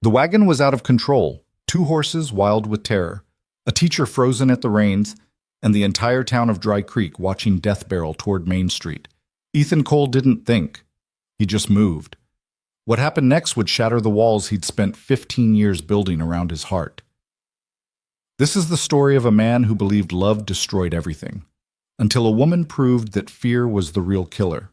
The wagon was out of control, 2 horses wild with terror, a teacher frozen at the reins, and the entire town of Dry Creek watching death barrel toward Main Street. Ethan Cole didn't think. He just moved. What happened next would shatter the walls he'd spent 15 years building around his heart. This is the story of a man who believed love destroyed everything, until a woman proved that fear was the real killer.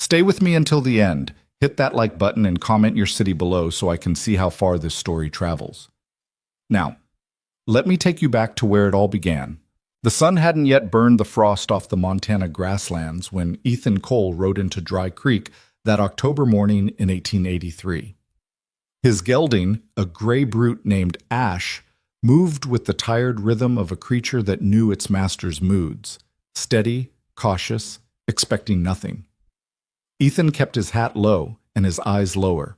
Stay with me until the end. Hit that like button and comment your city below so I can see how far this story travels. Now, let me take you back to where it all began. The sun hadn't yet burned the frost off the Montana grasslands when Ethan Cole rode into Dry Creek that October morning in 1883. His gelding, a gray brute named Ash, moved with the tired rhythm of a creature that knew its master's moods, steady, cautious, expecting nothing. Ethan kept his hat low and his eyes lower.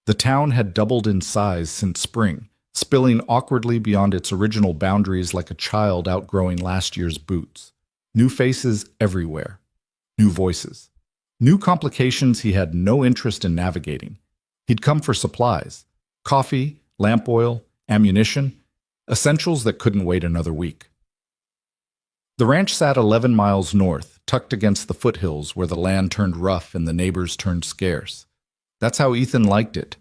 The town had doubled in size since spring, spilling awkwardly beyond its original boundaries like a child outgrowing last year's boots. New faces everywhere. New voices. New complications he had no interest in navigating. He'd come for supplies. Coffee, lamp oil, ammunition, essentials that couldn't wait another week. The ranch sat 11 miles north, tucked against the foothills where the land turned rough and the neighbors turned scarce. That's how Ethan liked it.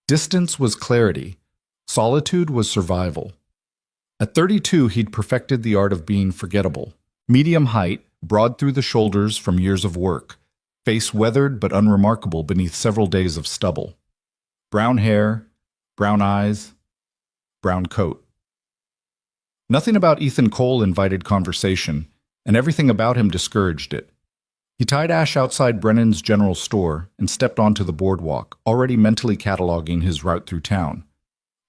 Distance was clarity. Solitude was survival. At 32, he'd perfected the art of being forgettable. Medium height, broad through the shoulders from years of work, face weathered but unremarkable beneath several days of stubble. Brown hair, brown eyes, brown coat. Nothing about Ethan Cole invited conversation, and everything about him discouraged it. He tied Ash outside Brennan's general store and stepped onto the boardwalk, already mentally cataloging his route through town.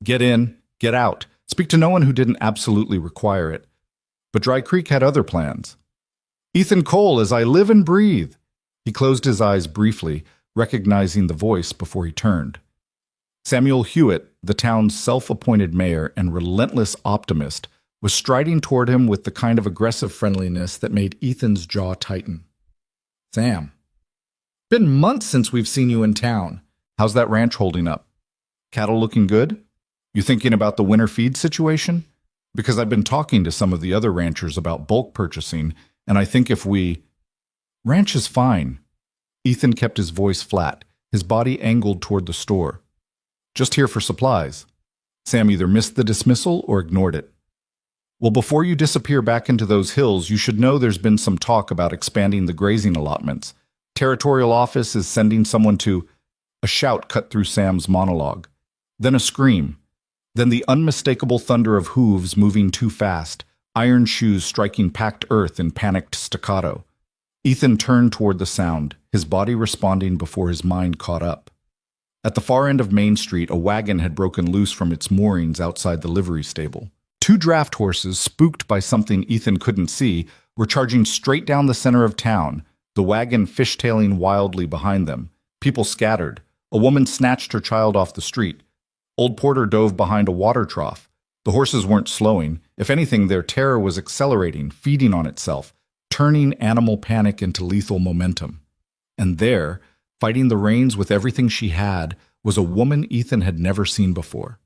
Get in, get out, speak to no one who didn't absolutely require it. But Dry Creek had other plans. Ethan Cole, as I live and breathe. He closed his eyes briefly, recognizing the voice before he turned. Samuel Hewitt, the town's self-appointed mayor and relentless optimist, was striding toward him with the kind of aggressive friendliness that made Ethan's jaw tighten. Sam, been months since we've seen you in town. How's that ranch holding up? Cattle looking good? You thinking about the winter feed situation? Because I've been talking to some of the other ranchers about bulk purchasing, and I think if we... Ranch is fine. Ethan kept his voice flat, his body angled toward the store. Just here for supplies. Sam either missed the dismissal or ignored it. Well, before you disappear back into those hills, you should know there's been some talk about expanding the grazing allotments. Territorial office is sending someone to... A shout cut through Sam's monologue. Then a scream. Then the unmistakable thunder of hooves moving too fast, iron shoes striking packed earth in panicked staccato. Ethan turned toward the sound, his body responding before his mind caught up. At the far end of Main Street, a wagon had broken loose from its moorings outside the livery stable. 2 draft horses, spooked by something Ethan couldn't see, were charging straight down the center of town, the wagon fishtailing wildly behind them. People scattered. A woman snatched her child off the street. Old Porter dove behind a water trough. The horses weren't slowing. If anything, their terror was accelerating, feeding on itself, turning animal panic into lethal momentum. And there, fighting the reins with everything she had, was a woman Ethan had never seen before.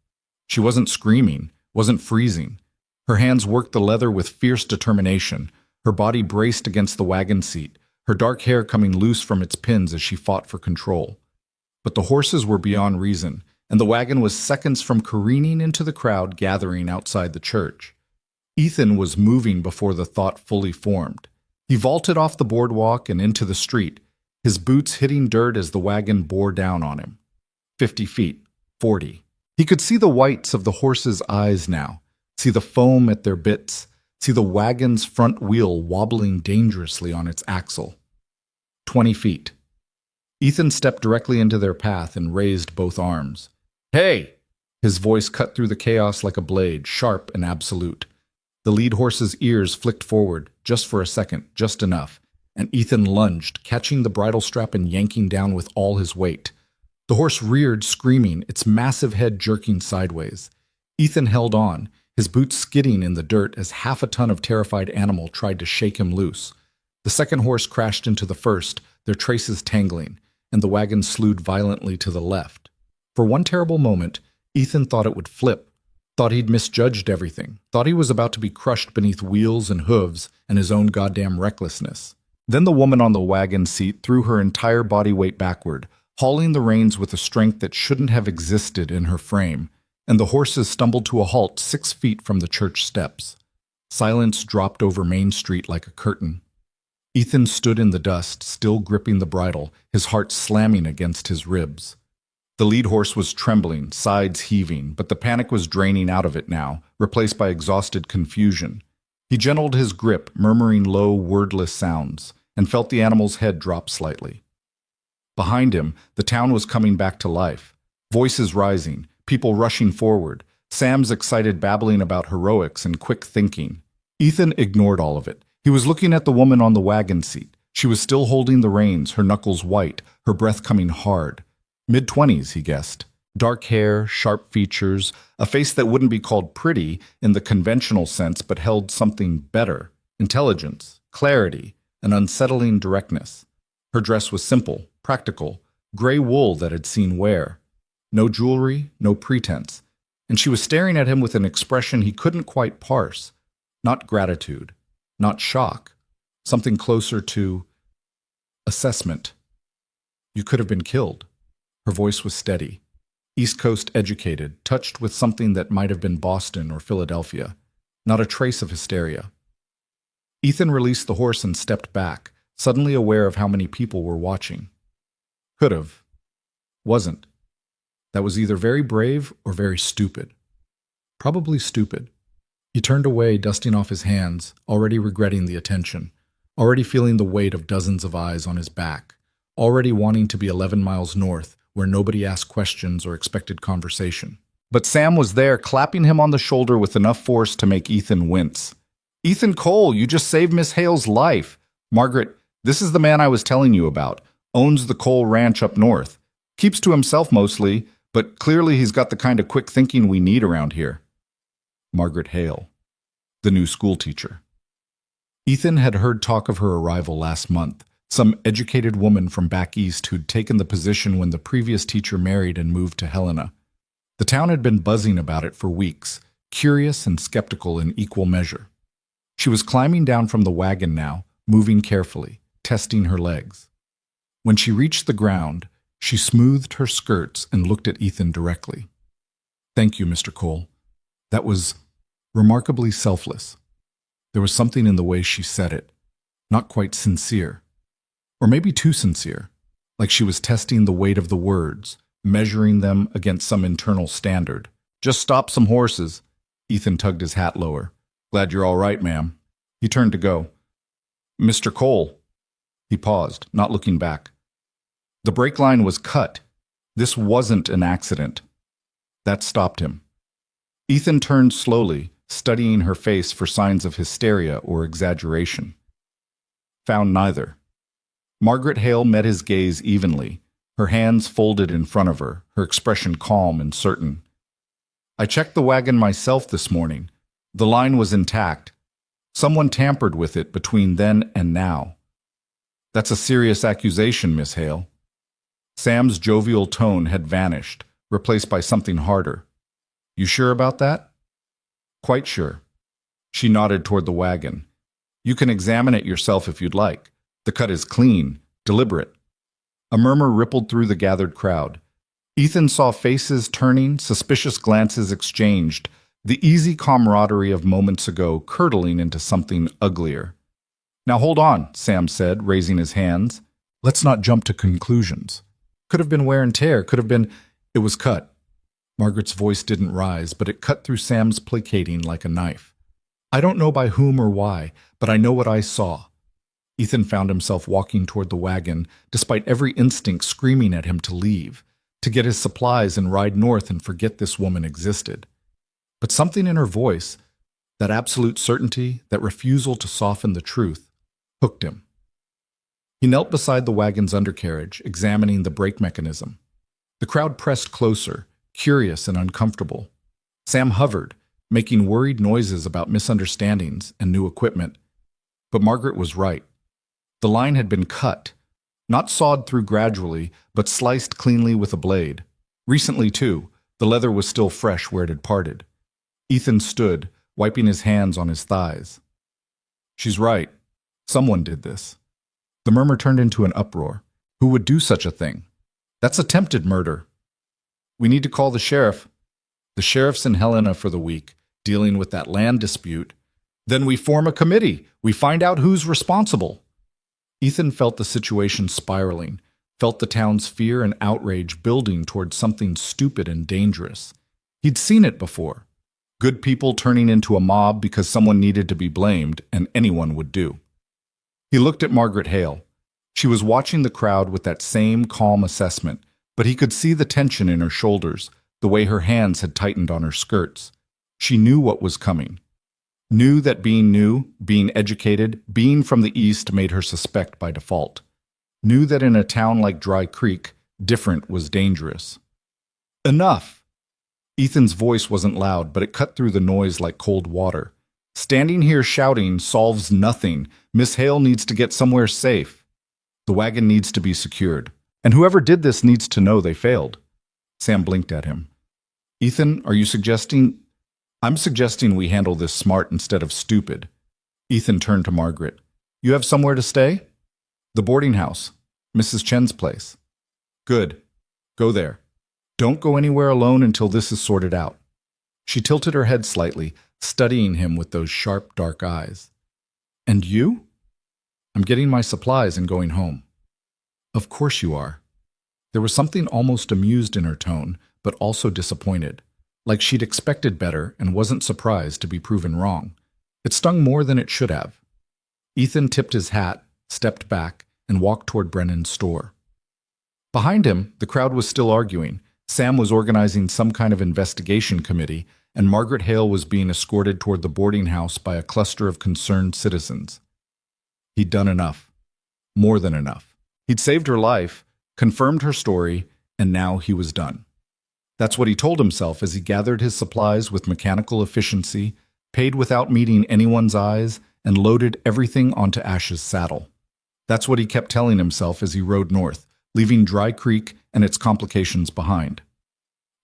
She wasn't screaming, wasn't freezing. Her hands worked the leather with fierce determination, her body braced against the wagon seat, her dark hair coming loose from its pins as she fought for control. But the horses were beyond reason, and the wagon was seconds from careening into the crowd gathering outside the church. Ethan was moving before the thought fully formed. He vaulted off the boardwalk and into the street, his boots hitting dirt as the wagon bore down on him. 50 feet, 40. He could see the whites of the horses' eyes now, see the foam at their bits, see the wagon's front wheel wobbling dangerously on its axle. 20 feet. Ethan stepped directly into their path and raised both arms. Hey! His voice cut through the chaos like a blade, sharp and absolute. The lead horse's ears flicked forward, just for a second, just enough, and Ethan lunged, catching the bridle strap and yanking down with all his weight. The horse reared, screaming, its massive head jerking sideways. Ethan held on, his boots skidding in the dirt as half a ton of terrified animal tried to shake him loose. The second horse crashed into the first, their traces tangling, and the wagon slewed violently to the left. For one terrible moment, Ethan thought it would flip, thought he'd misjudged everything, thought he was about to be crushed beneath wheels and hooves and his own goddamn recklessness. Then the woman on the wagon seat threw her entire body weight backward, hauling the reins with a strength that shouldn't have existed in her frame, and the horses stumbled to a halt 6 feet from the church steps. Silence dropped over Main Street like a curtain. Ethan stood in the dust, still gripping the bridle, his heart slamming against his ribs. The lead horse was trembling, sides heaving, but the panic was draining out of it now, replaced by exhausted confusion. He gentled his grip, murmuring low, wordless sounds, and felt the animal's head drop slightly. Behind him, the town was coming back to life. Voices rising, people rushing forward, Sam's excited babbling about heroics and quick thinking. Ethan ignored all of it. He was looking at the woman on the wagon seat. She was still holding the reins, her knuckles white, her breath coming hard. Mid-20s, he guessed. Dark hair, sharp features, a face that wouldn't be called pretty in the conventional sense but held something better. Intelligence, clarity, an unsettling directness. Her dress was simple, practical, gray wool that had seen wear. No jewelry, no pretense. And she was staring at him with an expression he couldn't quite parse. Not gratitude, not shock. Something closer to assessment. You could have been killed. Her voice was steady. East Coast educated, touched with something that might have been Boston or Philadelphia. Not a trace of hysteria. Ethan released the horse and stepped back, suddenly aware of how many people were watching. Could have. Wasn't. That was either very brave or very stupid. Probably stupid. He turned away, dusting off his hands, already regretting the attention, already feeling the weight of dozens of eyes on his back, already wanting to be 11 miles north, where nobody asked questions or expected conversation. But Sam was there, clapping him on the shoulder with enough force to make Ethan wince. "Ethan Cole, you just saved Miss Hale's life. Margaret, this is the man I was telling you about. Owns the Cole Ranch up north. Keeps to himself mostly, but clearly he's got the kind of quick thinking we need around here." Margaret Hale, the new schoolteacher. Ethan had heard talk of her arrival last month. Some educated woman from back east who'd taken the position when the previous teacher married and moved to Helena. The town had been buzzing about it for weeks, curious and skeptical in equal measure. She was climbing down from the wagon now, moving carefully, testing her legs. When she reached the ground, she smoothed her skirts and looked at Ethan directly. "Thank you, Mr. Cole. That was remarkably selfless." There was something in the way she said it, not quite sincere. Or maybe too sincere, like she was testing the weight of the words, measuring them against some internal standard. "Just stop some horses." Ethan tugged his hat lower. "Glad you're all right, ma'am." He turned to go. "Mr. Cole." He paused, not looking back. The brake line was cut. This wasn't an accident. That stopped him. Ethan turned slowly, studying her face for signs of hysteria or exaggeration. Found neither. Margaret Hale met his gaze evenly, her hands folded in front of her, her expression calm and certain. "I checked the wagon myself this morning. The line was intact. Someone tampered with it between then and now." "That's a serious accusation, Miss Hale." Sam's jovial tone had vanished, replaced by something harder. "You sure about that?" "Quite sure." She nodded toward the wagon. "You can examine it yourself if you'd like. The cut is clean, deliberate." A murmur rippled through the gathered crowd. Ethan saw faces turning, suspicious glances exchanged, the easy camaraderie of moments ago curdling into something uglier. "Now hold on," Sam said, raising his hands. "Let's not jump to conclusions. Could have been wear and tear, could have been—" It was cut. Margaret's voice didn't rise, but it cut through Sam's placating like a knife. "I don't know by whom or why, but I know what I saw." Ethan found himself walking toward the wagon, despite every instinct screaming at him to leave, to get his supplies and ride north and forget this woman existed. But something in her voice, that absolute certainty, that refusal to soften the truth, hooked him. He knelt beside the wagon's undercarriage, examining the brake mechanism. The crowd pressed closer, curious and uncomfortable. Sam hovered, making worried noises about misunderstandings and new equipment. But Margaret was right. The line had been cut, not sawed through gradually, but sliced cleanly with a blade. Recently, too, the leather was still fresh where it had parted. Ethan stood, wiping his hands on his thighs. She's right. Someone did this. The murmur turned into an uproar. Who would do such a thing? That's attempted murder. We need to call the sheriff. The sheriff's in Helena for the week, dealing with that land dispute. Then we form a committee. We find out who's responsible. Ethan felt the situation spiraling, felt the town's fear and outrage building towards something stupid and dangerous. He'd seen it before. Good people turning into a mob because someone needed to be blamed, and anyone would do. He looked at Margaret Hale. She was watching the crowd with that same calm assessment, but he could see the tension in her shoulders, the way her hands had tightened on her skirts. She knew what was coming. Knew that being new, being educated, being from the East made her suspect by default. Knew that in a town like Dry Creek, different was dangerous. Enough! Ethan's voice wasn't loud, but it cut through the noise like cold water. Standing here shouting solves nothing. Miss Hale needs to get somewhere safe. The wagon needs to be secured. And whoever did this needs to know they failed. Sam blinked at him. Ethan, are you suggesting... I'm suggesting we handle this smart instead of stupid. Ethan turned to Margaret. You have somewhere to stay? The boarding house. Mrs. Chen's place. Good. Go there. Don't go anywhere alone until this is sorted out. She tilted her head slightly, studying him with those sharp, dark eyes. And you? I'm getting my supplies and going home. Of course you are. There was something almost amused in her tone, but also disappointed, like she'd expected better and wasn't surprised to be proven wrong. It stung more than it should have. Ethan tipped his hat, stepped back, and walked toward Brennan's store. Behind him, the crowd was still arguing. Sam was organizing some kind of investigation committee, and Margaret Hale was being escorted toward the boarding house by a cluster of concerned citizens. He'd done enough. More than enough. He'd saved her life, confirmed her story, and now he was done. That's what he told himself as he gathered his supplies with mechanical efficiency, paid without meeting anyone's eyes, and loaded everything onto Ash's saddle. That's what he kept telling himself as he rode north, leaving Dry Creek and its complications behind.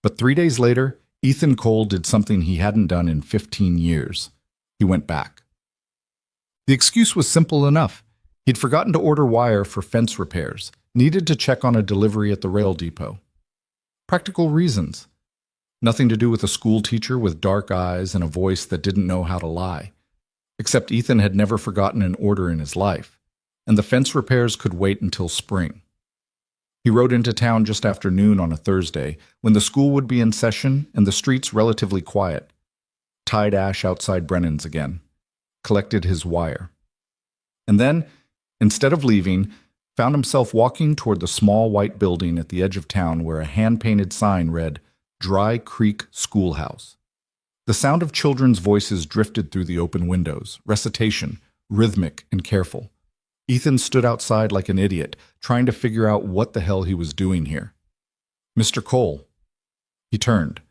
But 3 days later, Ethan Cole did something he hadn't done in 15 years. He went back. The excuse was simple enough. He'd forgotten to order wire for fence repairs, needed to check on a delivery at the rail depot. Practical reasons. Nothing to do with a schoolteacher with dark eyes and a voice that didn't know how to lie. Except Ethan had never forgotten an order in his life, and the fence repairs could wait until spring. He rode into town just after noon on a Thursday, when the school would be in session and the streets relatively quiet. Tied Ash outside Brennan's again. Collected his wire. And then, instead of leaving, found himself walking toward the small white building at the edge of town where a hand-painted sign read, Dry Creek Schoolhouse. The sound of children's voices drifted through the open windows, recitation, rhythmic and careful. Ethan stood outside like an idiot, trying to figure out what the hell he was doing here. Mr. Cole. He turned.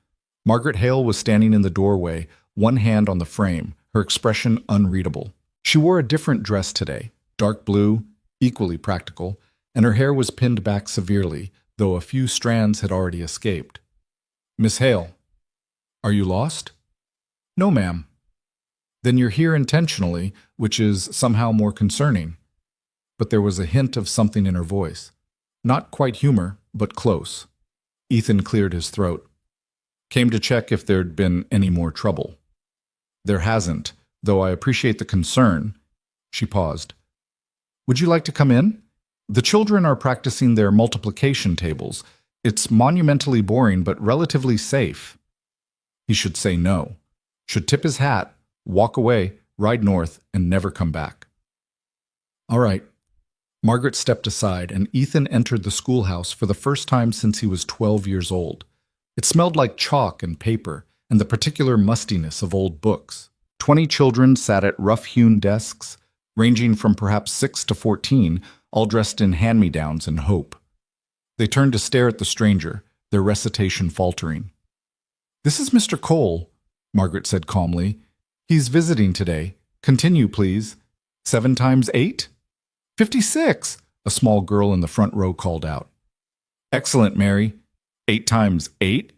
Margaret Hale was standing in the doorway, one hand on the frame, her expression unreadable. She wore a different dress today, dark blue, equally practical, and her hair was pinned back severely, though a few strands had already escaped. Miss Hale, are you lost? No, ma'am. Then you're here intentionally, which is somehow more concerning. But there was a hint of something in her voice. Not quite humor, but close. Ethan cleared his throat. Came to check if there'd been any more trouble. There hasn't, though I appreciate the concern. She paused. Would you like to come in? The children are practicing their multiplication tables. It's monumentally boring, but relatively safe. He should say no. Should tip his hat, walk away, ride north, and never come back. All right. Margaret stepped aside, and Ethan entered the schoolhouse for the first time since he was 12 years old. It smelled like chalk and paper, and the particular mustiness of old books. 20 children sat at rough-hewn desks, ranging from perhaps 6 to 14, all dressed in hand-me-downs and hope. They turned to stare at the stranger, their recitation faltering. This is Mr. Cole, Margaret said calmly. He's visiting today. Continue, please. 7 times 8? 56, a small girl in the front row called out. Excellent, Mary. 8 times 8?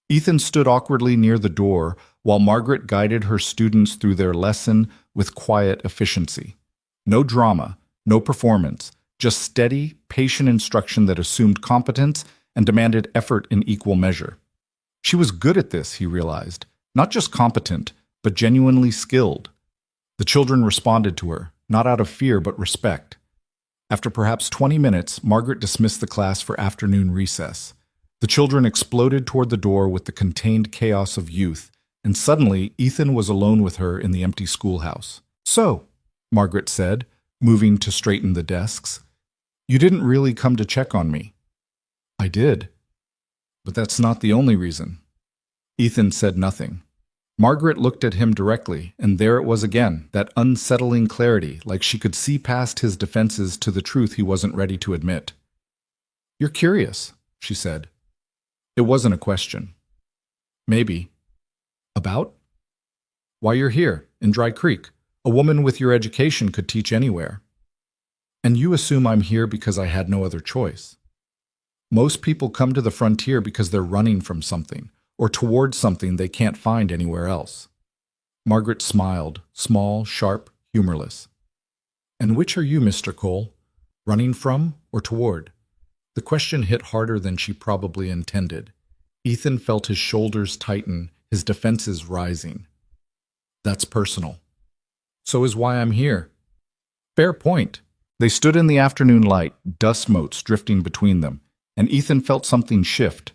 Ethan stood awkwardly near the door while Margaret guided her students through their lesson with quiet efficiency. No drama, no performance, just steady, patient instruction that assumed competence and demanded effort in equal measure. She was good at this, he realized, not just competent, but genuinely skilled. The children responded to her, not out of fear but respect. After perhaps 20 minutes, Margaret dismissed the class for afternoon recess. The children exploded toward the door with the contained chaos of youth, and suddenly Ethan was alone with her in the empty schoolhouse. "So," Margaret said, moving to straighten the desks, "you didn't really come to check on me." "I did. But that's not the only reason." Ethan said nothing. Margaret looked at him directly, and there it was again, that unsettling clarity, like she could see past his defenses to the truth he wasn't ready to admit. "You're curious," she said. It wasn't a question. "Maybe." "About?" "Why you're here, in Dry Creek. A woman with your education could teach anywhere." "And you assume I'm here because I had no other choice." "Most people come to the frontier because they're running from something, or towards something they can't find anywhere else." Margaret smiled, small, sharp, humorless. "And which are you, Mr. Cole? Running from or toward?" The question hit harder than she probably intended. Ethan felt his shoulders tighten, his defenses rising. "That's personal." "So is why I'm here." "Fair point." They stood in the afternoon light, dust motes drifting between them, and Ethan felt something shift.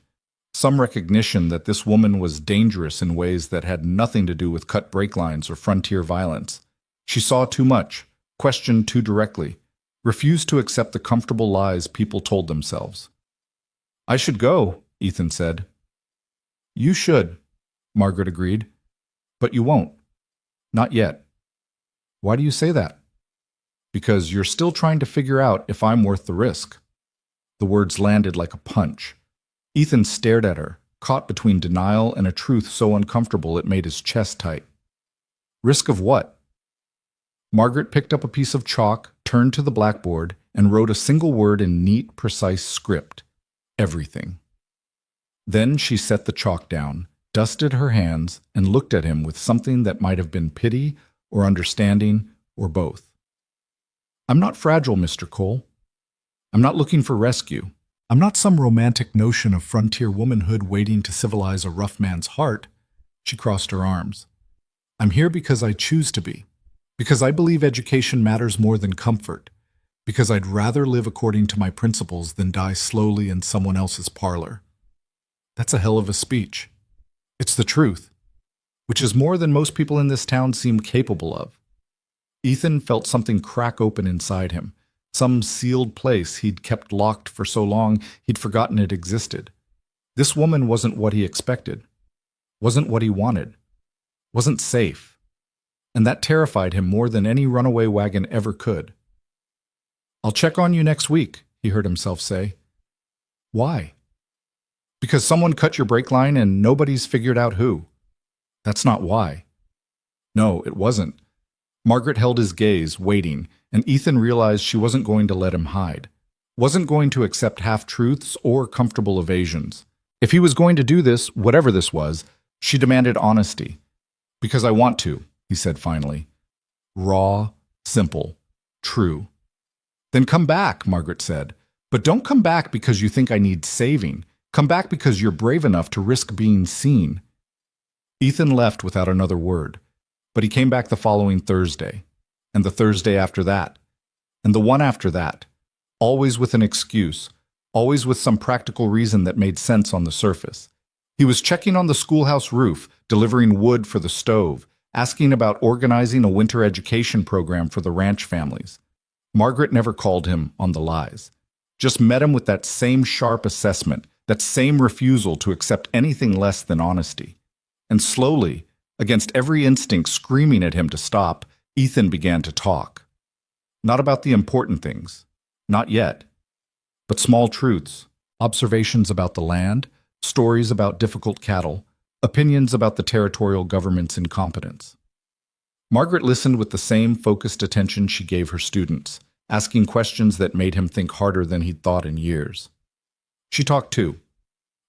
Some recognition that this woman was dangerous in ways that had nothing to do with cut brake lines or frontier violence. She saw too much, questioned too directly, refused to accept the comfortable lies people told themselves. "I should go," Ethan said. "You should," Margaret agreed. "But you won't. Not yet." "Why do you say that?" "Because you're still trying to figure out if I'm worth the risk." The words landed like a punch. Ethan stared at her, caught between denial and a truth so uncomfortable it made his chest tight. "Risk of what?" Margaret picked up a piece of chalk, turned to the blackboard, and wrote a single word in neat, precise script. "Everything." Then she set the chalk down, dusted her hands, and looked at him with something that might have been pity or understanding or both. "I'm not fragile, Mr. Cole. I'm not looking for rescue. I'm not some romantic notion of frontier womanhood waiting to civilize a rough man's heart." She crossed her arms. "I'm here because I choose to be. Because I believe education matters more than comfort. Because I'd rather live according to my principles than die slowly in someone else's parlor." That's a hell of a speech. It's the truth, which is more than most people in this town seem capable of. Ethan felt something crack open inside him. Some sealed place he'd kept locked for so long he'd forgotten it existed. This woman wasn't what he expected, wasn't what he wanted, wasn't safe. And that terrified him more than any runaway wagon ever could. "I'll check on you next week," he heard himself say. "Why?" "Because someone cut your brake line and nobody's figured out who." "That's not why." No, it wasn't. Margaret held his gaze, waiting, and Ethan realized she wasn't going to let him hide, wasn't going to accept half-truths or comfortable evasions. If he was going to do this, whatever this was, she demanded honesty. "Because I want to," he said finally. Raw, simple, true. "Then come back," Margaret said. "But don't come back because you think I need saving. Come back because you're brave enough to risk being seen." Ethan left without another word. But he came back the following Thursday, and the Thursday after that, and the one after that, always with an excuse, always with some practical reason that made sense on the surface. He was checking on the schoolhouse roof, delivering wood for the stove, asking about organizing a winter education program for the ranch families. Margaret never called him on the lies, just met him with that same sharp assessment, that same refusal to accept anything less than honesty. And slowly, against every instinct screaming at him to stop, Ethan began to talk. Not about the important things, not yet, but small truths, observations about the land, stories about difficult cattle, opinions about the territorial government's incompetence. Margaret listened with the same focused attention she gave her students, asking questions that made him think harder than he'd thought in years. She talked too.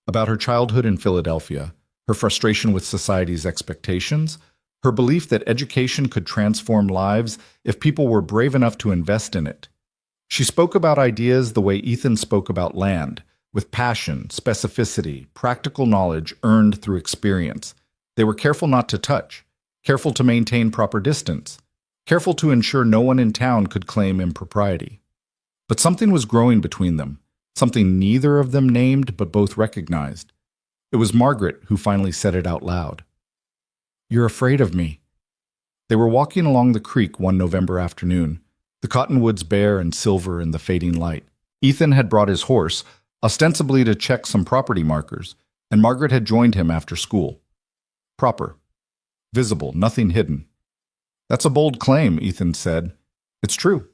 about her childhood in Philadelphia, her frustration with society's expectations, her belief that education could transform lives if people were brave enough to invest in it. She spoke about ideas the way Ethan spoke about land, with passion, specificity, practical knowledge earned through experience. They were careful not to touch, careful to maintain proper distance, careful to ensure no one in town could claim impropriety. But something was growing between them, something neither of them named but both recognized. It was Margaret who finally said it out loud. "You're afraid of me." They were walking along the creek one November afternoon, the cottonwoods bare and silver in the fading light. Ethan had brought his horse, ostensibly to check some property markers, and Margaret had joined him after school. Proper. Visible, nothing hidden. "That's a bold claim," Ethan said. "It's true.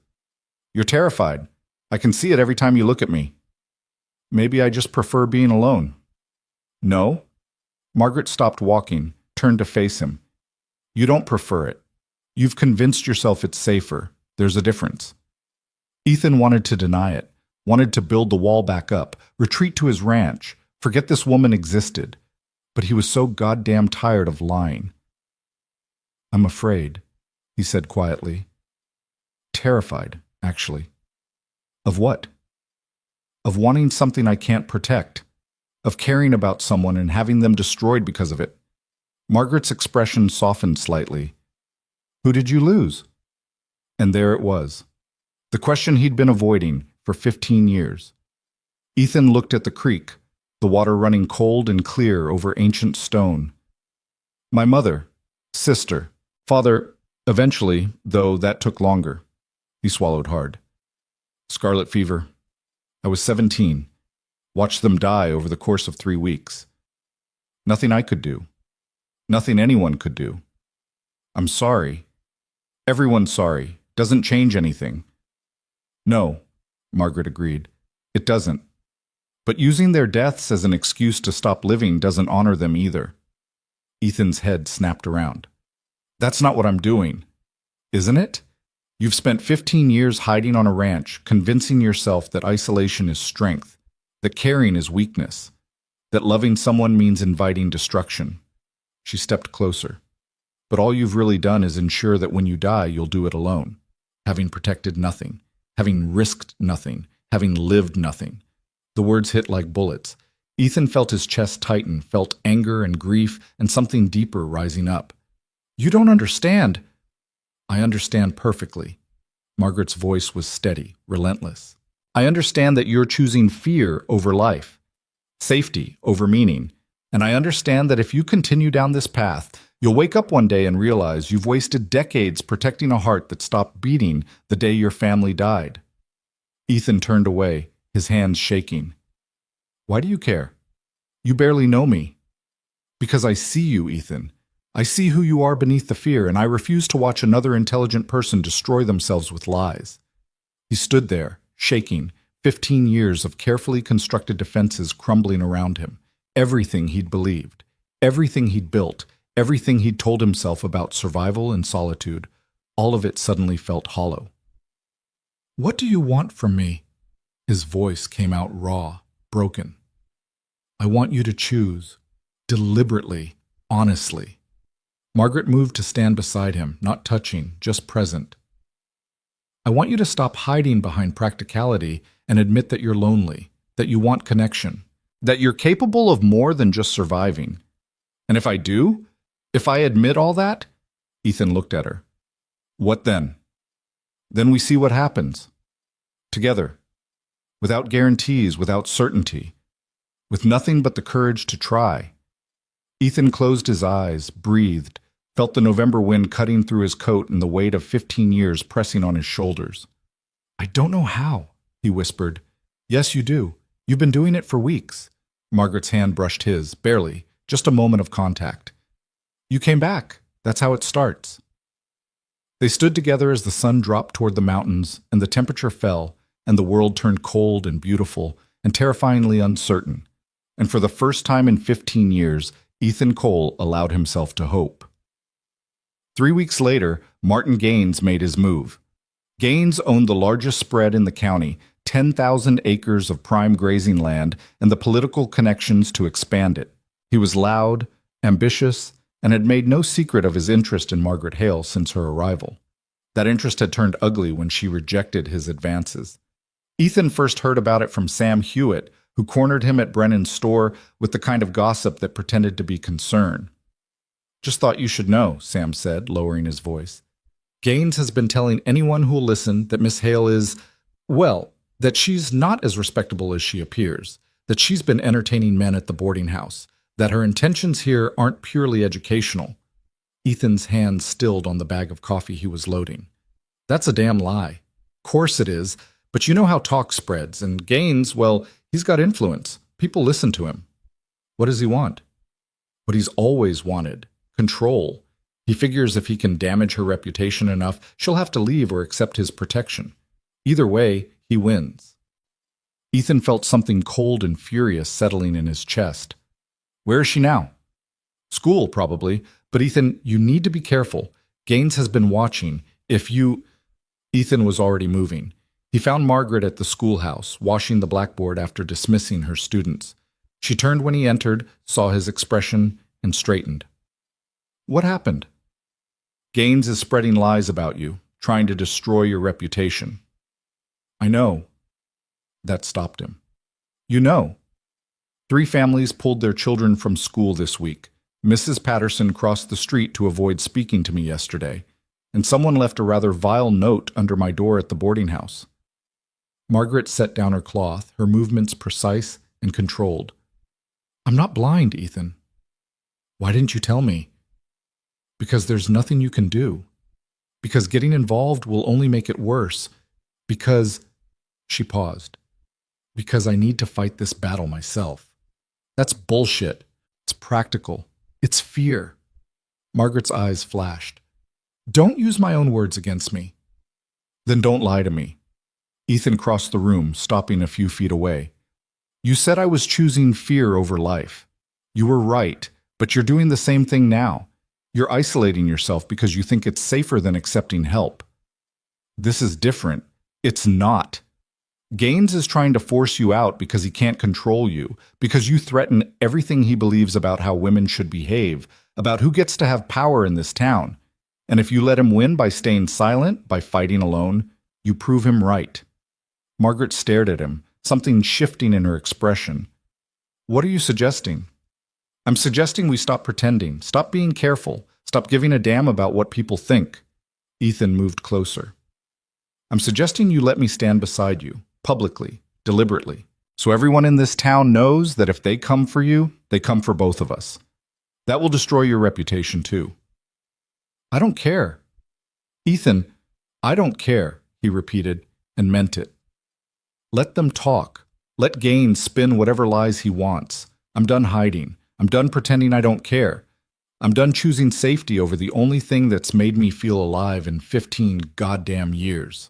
You're terrified. I can see it every time you look at me." "Maybe I just prefer being alone." "No." Margaret stopped walking, turned to face him. "You don't prefer it. You've convinced yourself it's safer. There's a difference." Ethan wanted to deny it, wanted to build the wall back up, retreat to his ranch, forget this woman existed. But he was so goddamn tired of lying. "I'm afraid," he said quietly. "Terrified, actually." "Of what?" "Of wanting something I can't protect. Of caring about someone and having them destroyed because of it." Margaret's expression softened slightly. "Who did you lose?" And there it was. The question he'd been avoiding for 15 years. Ethan looked at the creek, the water running cold and clear over ancient stone. "My mother, sister, father, eventually, though that took longer." He swallowed hard. "Scarlet fever. I was 17. Watched them die over the course of 3 weeks. Nothing I could do. Nothing anyone could do. I'm sorry. Everyone's sorry. Doesn't change anything." "No," Margaret agreed. "It doesn't. But using their deaths as an excuse to stop living doesn't honor them either." Ethan's head snapped around. "That's not what I'm doing." "Isn't it? You've spent 15 years hiding on a ranch, convincing yourself that isolation is strength, that caring is weakness, that loving someone means inviting destruction." She stepped closer. "But all you've really done is ensure that when you die, you'll do it alone, having protected nothing, having risked nothing, having lived nothing." The words hit like bullets. Ethan felt his chest tighten, felt anger and grief and something deeper rising up. "You don't understand." "I understand perfectly." Margaret's voice was steady, relentless. "I understand that you're choosing fear over life, safety over meaning, and I understand that if you continue down this path, you'll wake up one day and realize you've wasted decades protecting a heart that stopped beating the day your family died." Ethan turned away, his hands shaking. "Why do you care? You barely know me." "Because I see you, Ethan. I see who you are beneath the fear, and I refuse to watch another intelligent person destroy themselves with lies." He stood there, shaking, 15 years of carefully constructed defenses crumbling around him. Everything he'd believed, everything he'd built, everything he'd told himself about survival and solitude, all of it suddenly felt hollow. "What do you want from me?" His voice came out raw, broken. "I want you to choose, deliberately, honestly." Margaret moved to stand beside him, not touching, just present. "I want you to stop hiding behind practicality and admit that you're lonely, that you want connection, that you're capable of more than just surviving. And if I do, if I admit all that," Ethan looked at her, "what then? Then we see what happens. Together. Without guarantees, without certainty. With nothing but the courage to try." Ethan closed his eyes, breathed, felt the November wind cutting through his coat and the weight of 15 years pressing on his shoulders. "I don't know how," he whispered. "Yes, you do. You've been doing it for weeks." Margaret's hand brushed his, barely, just a moment of contact. "You came back. That's how it starts." They stood together as the sun dropped toward the mountains and the temperature fell and the world turned cold and beautiful and terrifyingly uncertain. And for the first time in 15 years, Ethan Cole allowed himself to hope. 3 weeks later, Martin Gaines made his move. Gaines owned the largest spread in the county, 10,000 acres of prime grazing land and the political connections to expand it. He was loud, ambitious, and had made no secret of his interest in Margaret Hale since her arrival. That interest had turned ugly when she rejected his advances. Ethan first heard about it from Sam Hewitt, who cornered him at Brennan's store with the kind of gossip that pretended to be concern. "Just thought you should know," Sam said, lowering his voice. "Gaines has been telling anyone who'll listen that Miss Hale is, well, that she's not as respectable as she appears, that she's been entertaining men at the boarding house, that her intentions here aren't purely educational." Ethan's hand stilled on the bag of coffee he was loading. "That's a damn lie. Course it is, but you know how talk spreads, and Gaines, well, he's got influence. People listen to him." "What does he want?" "What he's always wanted. Control. He figures if he can damage her reputation enough, she'll have to leave or accept his protection. Either way, he wins." Ethan felt something cold and furious settling in his chest. "Where is she now?" "School, probably. But Ethan, you need to be careful. Gaines has been watching. If you—" Ethan was already moving. He found Margaret at the schoolhouse, washing the blackboard after dismissing her students. She turned when he entered, saw his expression, and straightened. "What happened?" "Gaines is spreading lies about you, trying to destroy your reputation." "I know." That stopped him. "You know. 3 families pulled their children from school this week. Mrs. Patterson crossed the street to avoid speaking to me yesterday, and someone left a rather vile note under my door at the boarding house." Margaret set down her cloth, her movements precise and controlled. "I'm not blind, Ethan." "Why didn't you tell me?" "Because there's nothing you can do. Because getting involved will only make it worse. Because—" She paused. "Because I need to fight this battle myself." "That's bullshit. It's practical. It's fear." Margaret's eyes flashed. "Don't use my own words against me." "Then don't lie to me." Ethan crossed the room, stopping a few feet away. "You said I was choosing fear over life. You were right, but you're doing the same thing now. You're isolating yourself because you think it's safer than accepting help. This is different. It's not. Gaines is trying to force you out because he can't control you, because you threaten everything he believes about how women should behave, about who gets to have power in this town. And if you let him win by staying silent, by fighting alone, you prove him right." Margaret stared at him, something shifting in her expression. "What are you suggesting?" "I'm suggesting we stop pretending, stop being careful, stop giving a damn about what people think." Ethan moved closer. "I'm suggesting you let me stand beside you, publicly, deliberately, so everyone in this town knows that if they come for you, they come for both of us. That will destroy your reputation too." "I don't care." "Ethan, I don't care," he repeated, and meant it. "Let them talk. Let Gaines spin whatever lies he wants. I'm done hiding. I'm done pretending I don't care. I'm done choosing safety over the only thing that's made me feel alive in 15 goddamn years."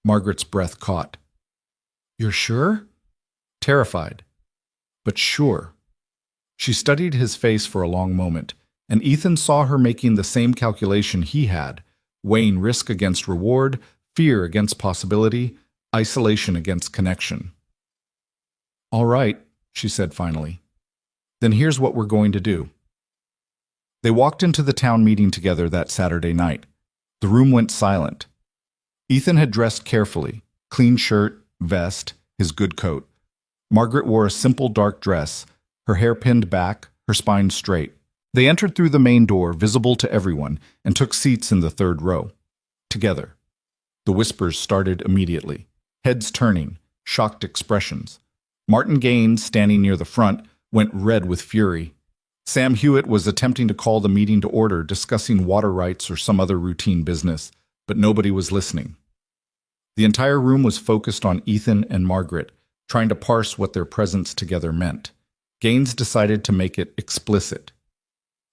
Margaret's breath caught. "You're sure?" "Terrified, but sure." She studied his face for a long moment, and Ethan saw her making the same calculation he had, weighing risk against reward, fear against possibility, isolation against connection. "All right," she said finally. "Then here's what we're going to do." They walked into the town meeting together that Saturday night. The room went silent. Ethan had dressed carefully, clean shirt, vest, his good coat. Margaret wore a simple dark dress, her hair pinned back, her spine straight. They entered through the main door, visible to everyone, and took seats in the 3rd row. Together. The whispers started immediately. Heads turning, shocked expressions. Martin Gaines, standing near the front, went red with fury. Sam Hewitt was attempting to call the meeting to order, discussing water rights or some other routine business, but nobody was listening. The entire room was focused on Ethan and Margaret, trying to parse what their presence together meant. Gaines decided to make it explicit.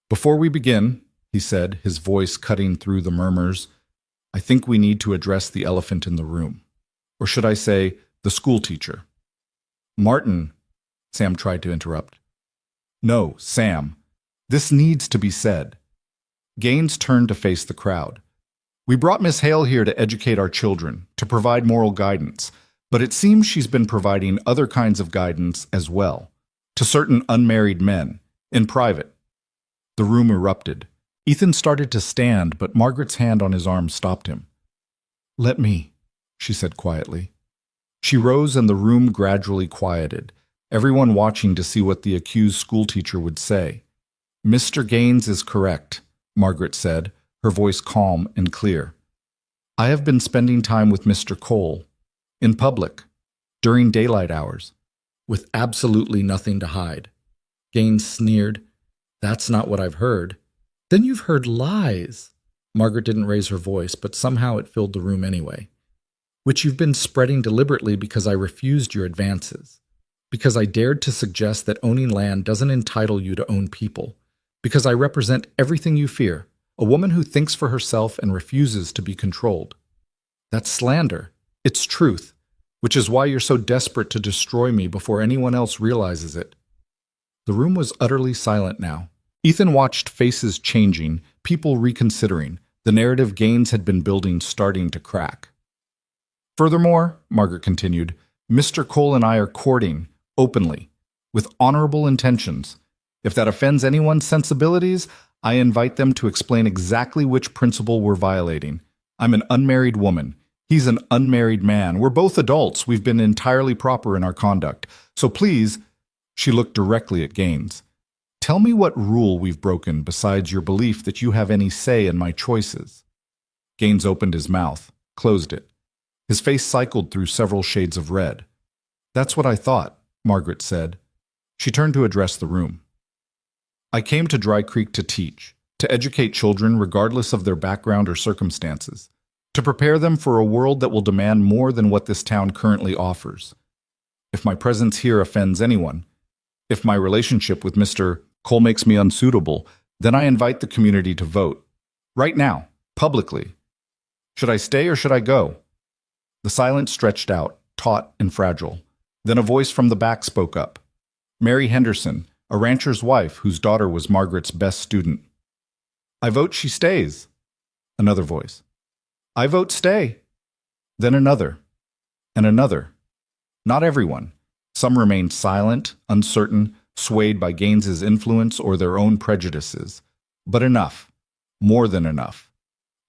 "Before we begin," he said, his voice cutting through the murmurs, "I think we need to address the elephant in the room. Or should I say, the schoolteacher." "Martin," Sam tried to interrupt. "No, Sam. This needs to be said." Gaines turned to face the crowd. "We brought Miss Hale here to educate our children, to provide moral guidance. But it seems she's been providing other kinds of guidance as well, to certain unmarried men, in private. The room erupted. Ethan started to stand, but Margaret's hand on his arm stopped him. "Let me," she said quietly. She rose and the room gradually quieted, everyone watching to see what the accused schoolteacher would say. "Mr. Gaines is correct," Margaret said, her voice calm and clear. "I have been spending time with Mr. Cole, in public, during daylight hours, with absolutely nothing to hide." Gaines sneered. "That's not what I've heard." "Then you've heard lies." Margaret didn't raise her voice, but somehow it filled the room anyway. "Which you've been spreading deliberately because I refused your advances. Because I dared to suggest that owning land doesn't entitle you to own people. Because I represent everything you fear, a woman who thinks for herself and refuses to be controlled. That's slander. It's truth, which is why you're so desperate to destroy me before anyone else realizes it." The room was utterly silent now. Ethan watched faces changing, people reconsidering, the narrative Gaines had been building starting to crack. "Furthermore," Margaret continued, "Mr. Cole and I are courting, openly, with honorable intentions. If that offends anyone's sensibilities, I invite them to explain exactly which principle we're violating. I'm an unmarried woman. He's an unmarried man. We're both adults. We've been entirely proper in our conduct. So please," she looked directly at Gaines, "tell me what rule we've broken besides your belief that you have any say in my choices." Gaines opened his mouth, closed it. His face cycled through several shades of red. "That's what I thought," Margaret said. She turned to address the room. "I came to Dry Creek to teach, to educate children regardless of their background or circumstances, to prepare them for a world that will demand more than what this town currently offers. If my presence here offends anyone, if my relationship with Mr. Cole makes me unsuitable, then I invite the community to vote. Right now, publicly. Should I stay or should I go?" The silence stretched out, taut and fragile. Then a voice from the back spoke up. Mary Henderson, a rancher's wife whose daughter was Margaret's best student. "I vote she stays." Another voice. "I vote stay." Then another, and another. Not everyone. Some remained silent, uncertain, swayed by Gaines's influence or their own prejudices. But enough. More than enough.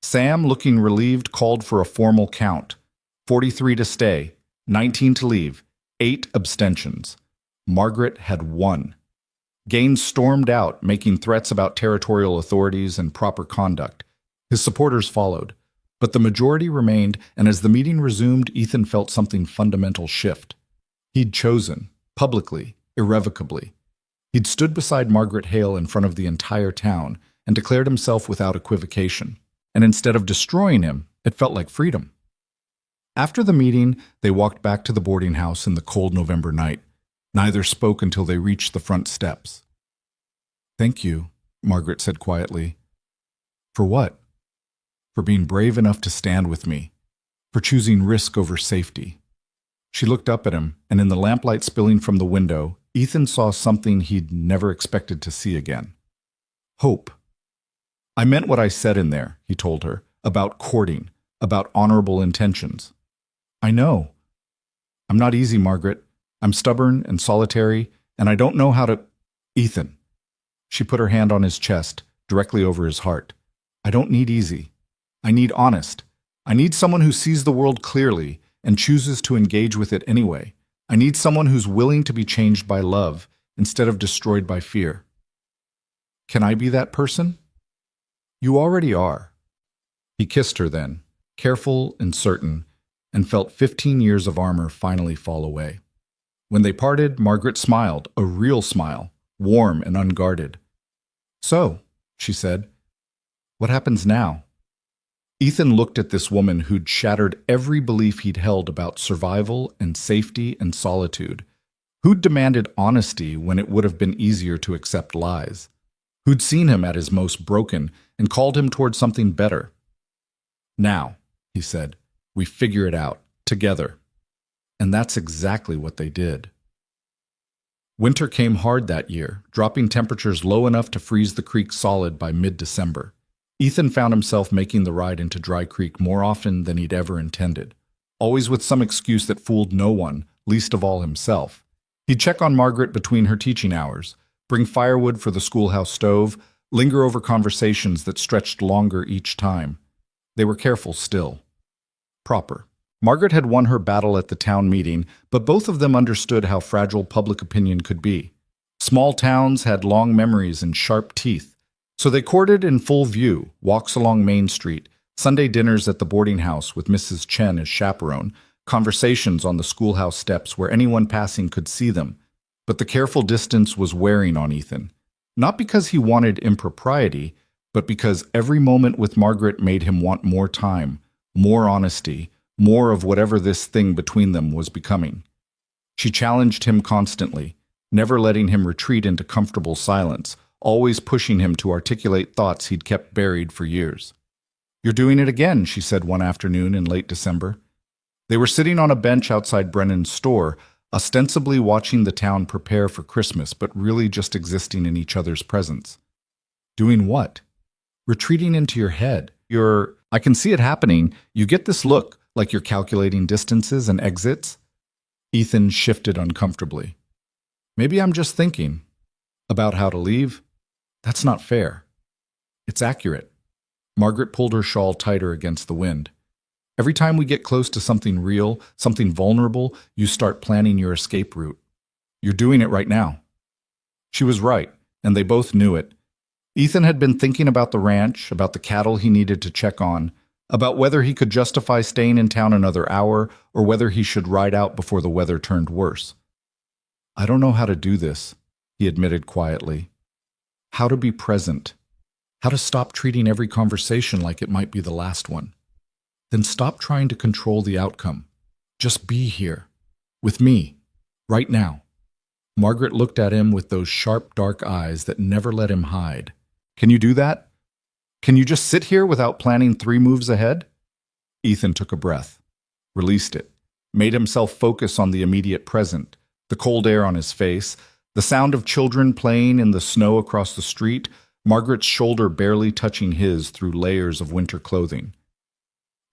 Sam, looking relieved, called for a formal count. 43 to stay, 19 to leave, 8 abstentions. Margaret had won. Gaines stormed out, making threats about territorial authorities and proper conduct. His supporters followed. But the majority remained, and as the meeting resumed, Ethan felt something fundamental shift. He'd chosen, publicly, irrevocably. He'd stood beside Margaret Hale in front of the entire town and declared himself without equivocation. And instead of destroying him, it felt like freedom. After the meeting, they walked back to the boarding house in the cold November night. Neither spoke until they reached the front steps. "Thank you," Margaret said quietly. "For what?" "For being brave enough to stand with me. For choosing risk over safety." She looked up at him, and in the lamplight spilling from the window, Ethan saw something he'd never expected to see again. Hope. "I meant what I said in there," he told her, "about courting, about honorable intentions. I know. I'm not easy, Margaret. I'm stubborn and solitary, and I don't know how to—" "Ethan." She put her hand on his chest, directly over his heart. "I don't need easy. I need honest. I need someone who sees the world clearly and chooses to engage with it anyway. I need someone who's willing to be changed by love instead of destroyed by fear. Can I be that person?" "You already are." He kissed her then, careful and certain, and felt 15 years of armor finally fall away. When they parted, Margaret smiled, a real smile, warm and unguarded. "So," she said, "what happens now?" Ethan looked at this woman who'd shattered every belief he'd held about survival and safety and solitude, who'd demanded honesty when it would have been easier to accept lies, who'd seen him at his most broken and called him toward something better. "Now," he said, "we figure it out, together." And that's exactly what they did. Winter came hard that year, dropping temperatures low enough to freeze the creek solid by mid-December. Ethan found himself making the ride into Dry Creek more often than he'd ever intended. always with some excuse that fooled no one, least of all himself. He'd check on Margaret between her teaching hours, bring firewood for the schoolhouse stove, linger over conversations that stretched longer each time. They were careful still. Proper. Margaret had won her battle at the town meeting, but both of them understood how fragile public opinion could be. Small towns had long memories and sharp teeth, so they courted in full view, walks along Main Street, Sunday dinners at the boarding house with Mrs. Chen as chaperone, conversations on the schoolhouse steps where anyone passing could see them. But the careful distance was wearing on Ethan. Not because he wanted impropriety, but because every moment with Margaret made him want more time, more honesty, more of whatever this thing between them was becoming. She challenged him constantly, never letting him retreat into comfortable silence, always pushing him to articulate thoughts he'd kept buried for years. "You're doing it again," she said one afternoon in late December. They were sitting on a bench outside Brennan's store, ostensibly watching the town prepare for Christmas, but really just existing in each other's presence. "Doing what?" "Retreating into your head. I can see it happening. You get this look, like you're calculating distances and exits." Ethan shifted uncomfortably. "Maybe I'm just thinking. About how to leave? That's not fair." "It's accurate." Margaret pulled her shawl tighter against the wind. "Every time we get close to something real, something vulnerable, you start planning your escape route. You're doing it right now." She was right, and they both knew it. Ethan had been thinking about the ranch, about the cattle he needed to check on, about whether he could justify staying in town another hour or whether he should ride out before the weather turned worse. "I don't know how to do this," he admitted quietly. "How to be present. How to stop treating every conversation like it might be the last one. Then stop trying to control the outcome. Just be here. With me. Right now." Margaret looked at him with those sharp, dark eyes that never let him hide. "Can you do that? Can you just sit here without planning 3 moves ahead?" Ethan took a breath, released it, made himself focus on the immediate present, the cold air on his face, the sound of children playing in the snow across the street, Margaret's shoulder barely touching his through layers of winter clothing.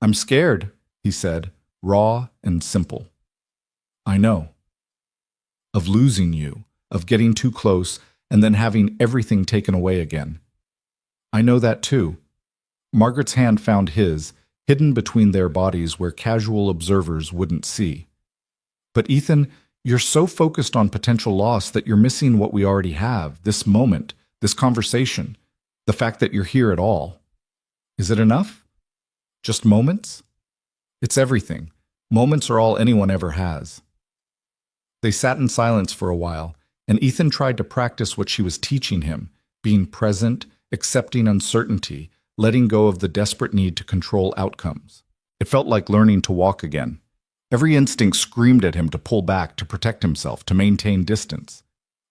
"I'm scared," he said, raw and simple. "I know. Of losing you, of getting too close, and then having everything taken away again. I know that too." Margaret's hand found his, hidden between their bodies where casual observers wouldn't see. "But Ethan, you're so focused on potential loss that you're missing what we already have, this moment, this conversation, the fact that you're here at all. Is it enough? Just moments? It's everything. Moments are all anyone ever has." They sat in silence for a while, and Ethan tried to practice what she was teaching him, being present, accepting uncertainty, letting go of the desperate need to control outcomes. It felt like learning to walk again. Every instinct screamed at him to pull back, to protect himself, to maintain distance.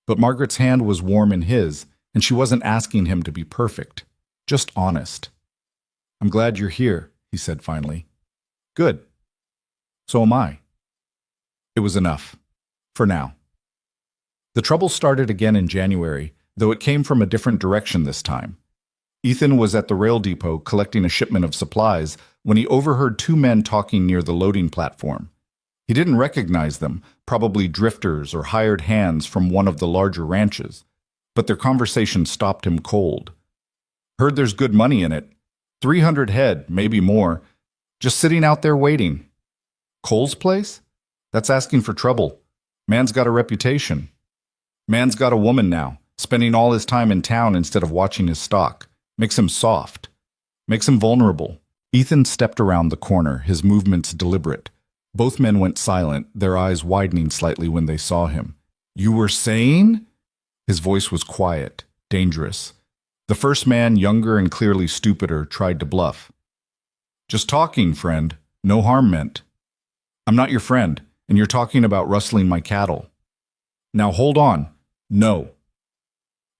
But Margaret's hand was warm in his, and she wasn't asking him to be perfect, just honest. "I'm glad you're here," he said finally. "Good. So am I." It was enough. For now. The trouble started again in January, though it came from a different direction this time. Ethan was at the rail depot collecting a shipment of supplies when he overheard 2 men talking near the loading platform. He didn't recognize them, probably drifters or hired hands from one of the larger ranches, but their conversation stopped him cold. "Heard there's good money in it. 300 head, maybe more. Just sitting out there waiting. Cole's place? That's asking for trouble. Man's got a reputation. Man's got a woman now, spending all his time in town instead of watching his stock. Makes him soft. Makes him vulnerable." Ethan stepped around the corner, his movements deliberate. Both men went silent, their eyes widening slightly when they saw him. "You were saying?" His voice was quiet, dangerous. The first man, younger and clearly stupider, tried to bluff. "Just talking, friend. No harm meant." "I'm not your friend, and you're talking about rustling my cattle." "Now hold on. No."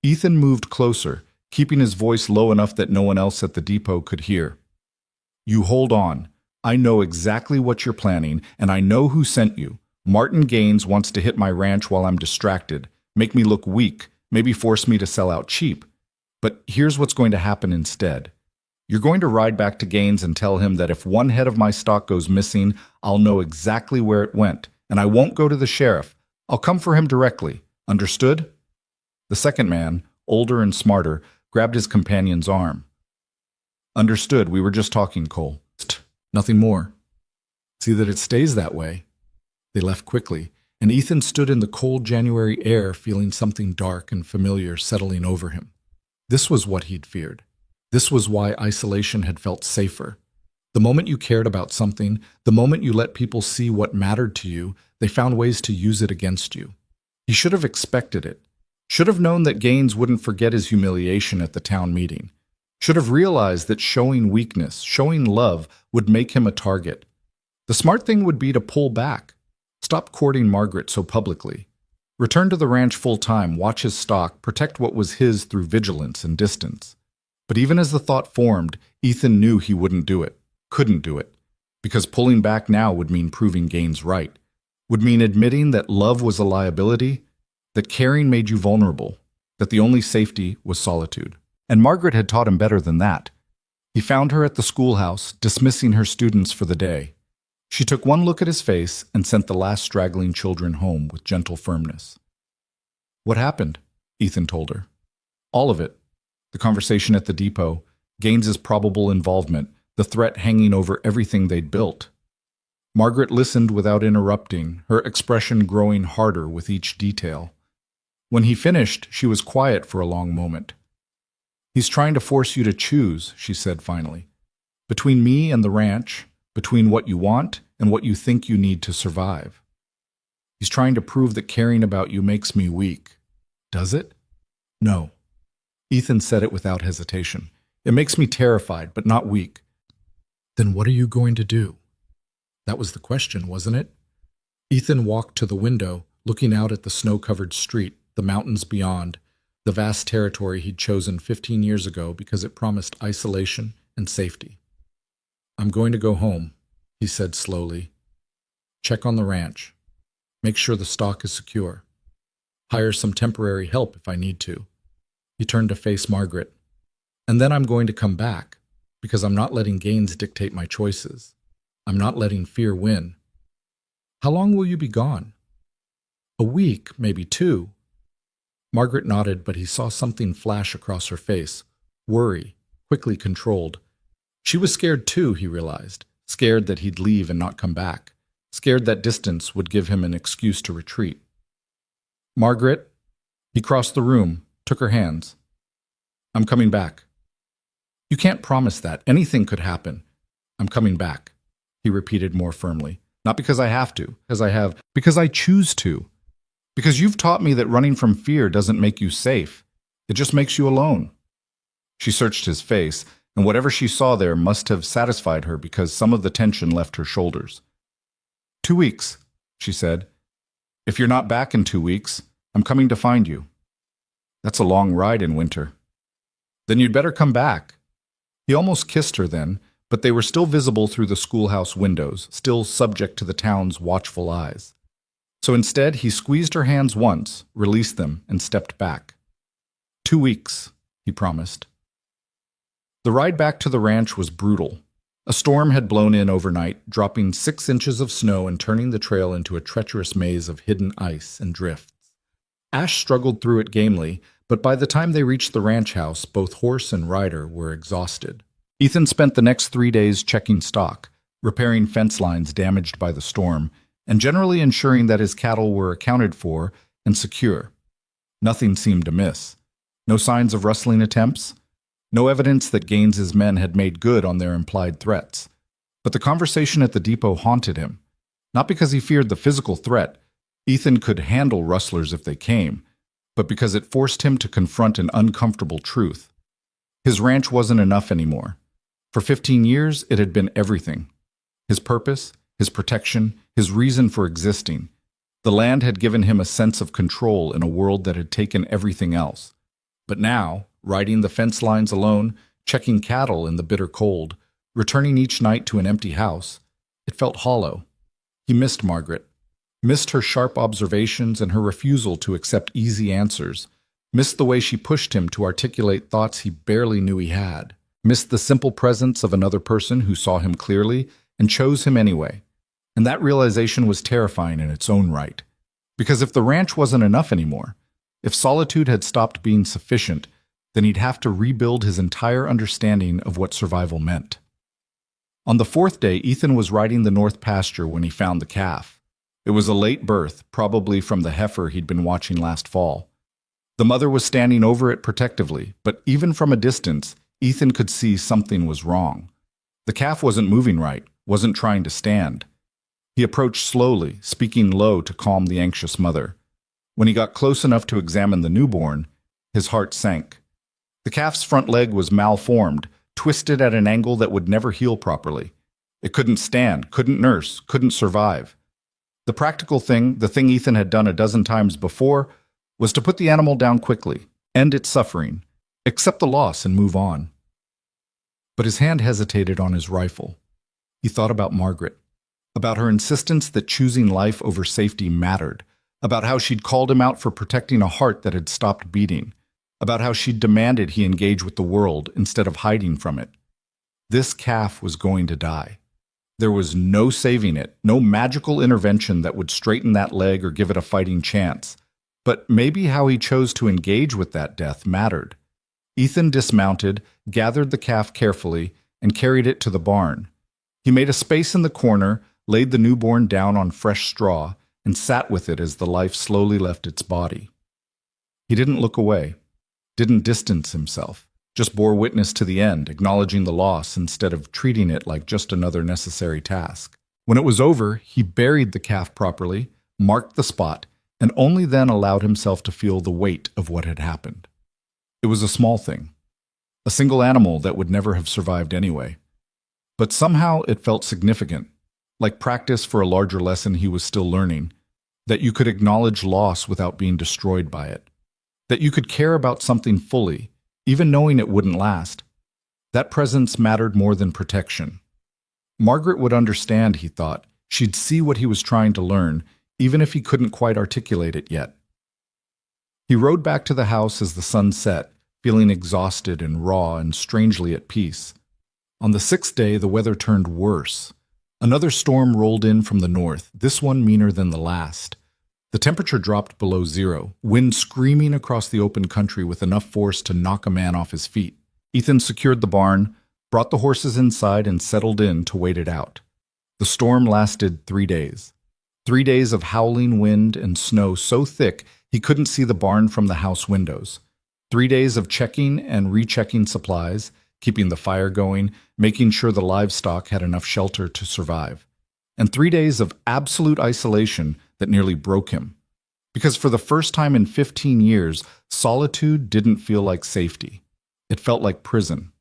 Ethan moved closer, keeping his voice low enough that no one else at the depot could hear. "You hold on. I know exactly what you're planning, and I know who sent you. Martin Gaines wants to hit my ranch while I'm distracted, make me look weak, maybe force me to sell out cheap. But here's what's going to happen instead. You're going to ride back to Gaines and tell him that if one head of my stock goes missing, I'll know exactly where it went, and I won't go to the sheriff. I'll come for him directly. Understood?" The second man, older and smarter, grabbed his companion's arm. "Understood. We were just talking, Cole. Nothing more. See that it stays that way." They left quickly, and Ethan stood in the cold January air feeling something dark and familiar settling over him. This was what he'd feared. This was why isolation had felt safer. The moment you cared about something, the moment you let people see what mattered to you, they found ways to use it against you. He should have expected it. Should have known that Gaines wouldn't forget his humiliation at the town meeting. Should have realized that showing weakness, showing love, would make him a target. The smart thing would be to pull back. Stop courting Margaret so publicly. Return to the ranch full-time, watch his stock, protect what was his through vigilance and distance. But even as the thought formed, Ethan knew he wouldn't do it, couldn't do it, because pulling back now would mean proving Gaines right, would mean admitting that love was a liability, that caring made you vulnerable, that the only safety was solitude. And Margaret had taught him better than that. He found her at the schoolhouse, dismissing her students for the day. She took one look at his face and sent the last straggling children home with gentle firmness. "What happened?" Ethan told her. All of it. The conversation at the depot, Gaines's probable involvement, the threat hanging over everything they'd built. Margaret listened without interrupting, her expression growing harder with each detail. When he finished, she was quiet for a long moment. "He's trying to force you to choose," she said finally. "Between me and the ranch, between what you want and what you think you need to survive. He's trying to prove that caring about you makes me weak. Does it?" "No." Ethan said it without hesitation. "It makes me terrified, but not weak." "Then what are you going to do?" That was the question, wasn't it? Ethan walked to the window, looking out at the snow-covered street, the mountains beyond, the vast territory he'd chosen 15 years ago because it promised isolation and safety. "I'm going to go home," he said slowly. "Check on the ranch. Make sure the stock is secure. Hire some temporary help if I need to." He turned to face Margaret. "And then I'm going to come back, because I'm not letting Gaines dictate my choices. I'm not letting fear win." "How long will you be gone?" "A week, maybe 2. Margaret nodded, but he saw something flash across her face. Worry, quickly controlled. She was scared too, he realized. Scared that he'd leave and not come back. Scared that distance would give him an excuse to retreat. "Margaret?" He crossed the room, took her hands. "I'm coming back." "You can't promise that. Anything could happen." "I'm coming back," he repeated more firmly. "Not because I have to, because I choose to. Because you've taught me that running from fear doesn't make you safe. It just makes you alone." She searched his face, and whatever she saw there must have satisfied her because some of the tension left her shoulders. 2 weeks, she said. "If you're not back in 2 weeks, I'm coming to find you." "That's a long ride in winter." "Then you'd better come back." He almost kissed her then, but they were still visible through the schoolhouse windows, still subject to the town's watchful eyes. So instead, he squeezed her hands once, released them, and stepped back. 2 weeks, he promised. The ride back to the ranch was brutal. A storm had blown in overnight, dropping 6 inches of snow and turning the trail into a treacherous maze of hidden ice and drifts. Ash struggled through it gamely, but by the time they reached the ranch house, both horse and rider were exhausted. Ethan spent the next 3 days checking stock, repairing fence lines damaged by the storm, and generally ensuring that his cattle were accounted for and secure. Nothing seemed amiss. No signs of rustling attempts. No evidence that Gaines's men had made good on their implied threats. But the conversation at the depot haunted him. Not because he feared the physical threat. Ethan could handle rustlers if they came, but because it forced him to confront an uncomfortable truth. His ranch wasn't enough anymore. For 15 years, it had been everything. His purpose, his protection, his reason for existing. The land had given him a sense of control in a world that had taken everything else. But now, riding the fence lines alone, checking cattle in the bitter cold, returning each night to an empty house, it felt hollow. He missed Margaret, missed her sharp observations and her refusal to accept easy answers, missed the way she pushed him to articulate thoughts he barely knew he had, missed the simple presence of another person who saw him clearly and chose him anyway. And that realization was terrifying in its own right. Because if the ranch wasn't enough anymore, if solitude had stopped being sufficient, then he'd have to rebuild his entire understanding of what survival meant. On the fourth day, Ethan was riding the north pasture when he found the calf. It was a late birth, probably from the heifer he'd been watching last fall. The mother was standing over it protectively, but even from a distance, Ethan could see something was wrong. The calf wasn't moving right, wasn't trying to stand. He approached slowly, speaking low to calm the anxious mother. When he got close enough to examine the newborn, his heart sank. The calf's front leg was malformed, twisted at an angle that would never heal properly. It couldn't stand, couldn't nurse, couldn't survive. The practical thing, the thing Ethan had done a dozen times before, was to put the animal down quickly, end its suffering, accept the loss and move on. But his hand hesitated on his rifle. He thought about Margaret, about her insistence that choosing life over safety mattered, about how she'd called him out for protecting a heart that had stopped beating, about how she'd demanded he engage with the world instead of hiding from it. This calf was going to die. There was no saving it, no magical intervention that would straighten that leg or give it a fighting chance. But maybe how he chose to engage with that death mattered. Ethan dismounted, gathered the calf carefully, and carried it to the barn. He made a space in the corner, laid the newborn down on fresh straw, and sat with it as the life slowly left its body. He didn't look away, didn't distance himself, just bore witness to the end, acknowledging the loss instead of treating it like just another necessary task. When it was over, he buried the calf properly, marked the spot, and only then allowed himself to feel the weight of what had happened. It was a small thing, a single animal that would never have survived anyway. But somehow it felt significant, like practice for a larger lesson he was still learning, that you could acknowledge loss without being destroyed by it, that you could care about something fully, even knowing it wouldn't last. That presence mattered more than protection. Margaret would understand, he thought. She'd see what he was trying to learn, even if he couldn't quite articulate it yet. He rode back to the house as the sun set, feeling exhausted and raw and strangely at peace. On the sixth day, the weather turned worse. Another storm rolled in from the north, this one meaner than the last. The temperature dropped below zero, wind screaming across the open country with enough force to knock a man off his feet. Ethan secured the barn, brought the horses inside, and settled in to wait it out. The storm lasted 3 days. 3 days of howling wind and snow so thick he couldn't see the barn from the house windows. 3 days of checking and rechecking supplies, keeping the fire going, making sure the livestock had enough shelter to survive. And 3 days of absolute isolation that nearly broke him. Because for the first time in 15 years, solitude didn't feel like safety. It felt like prison.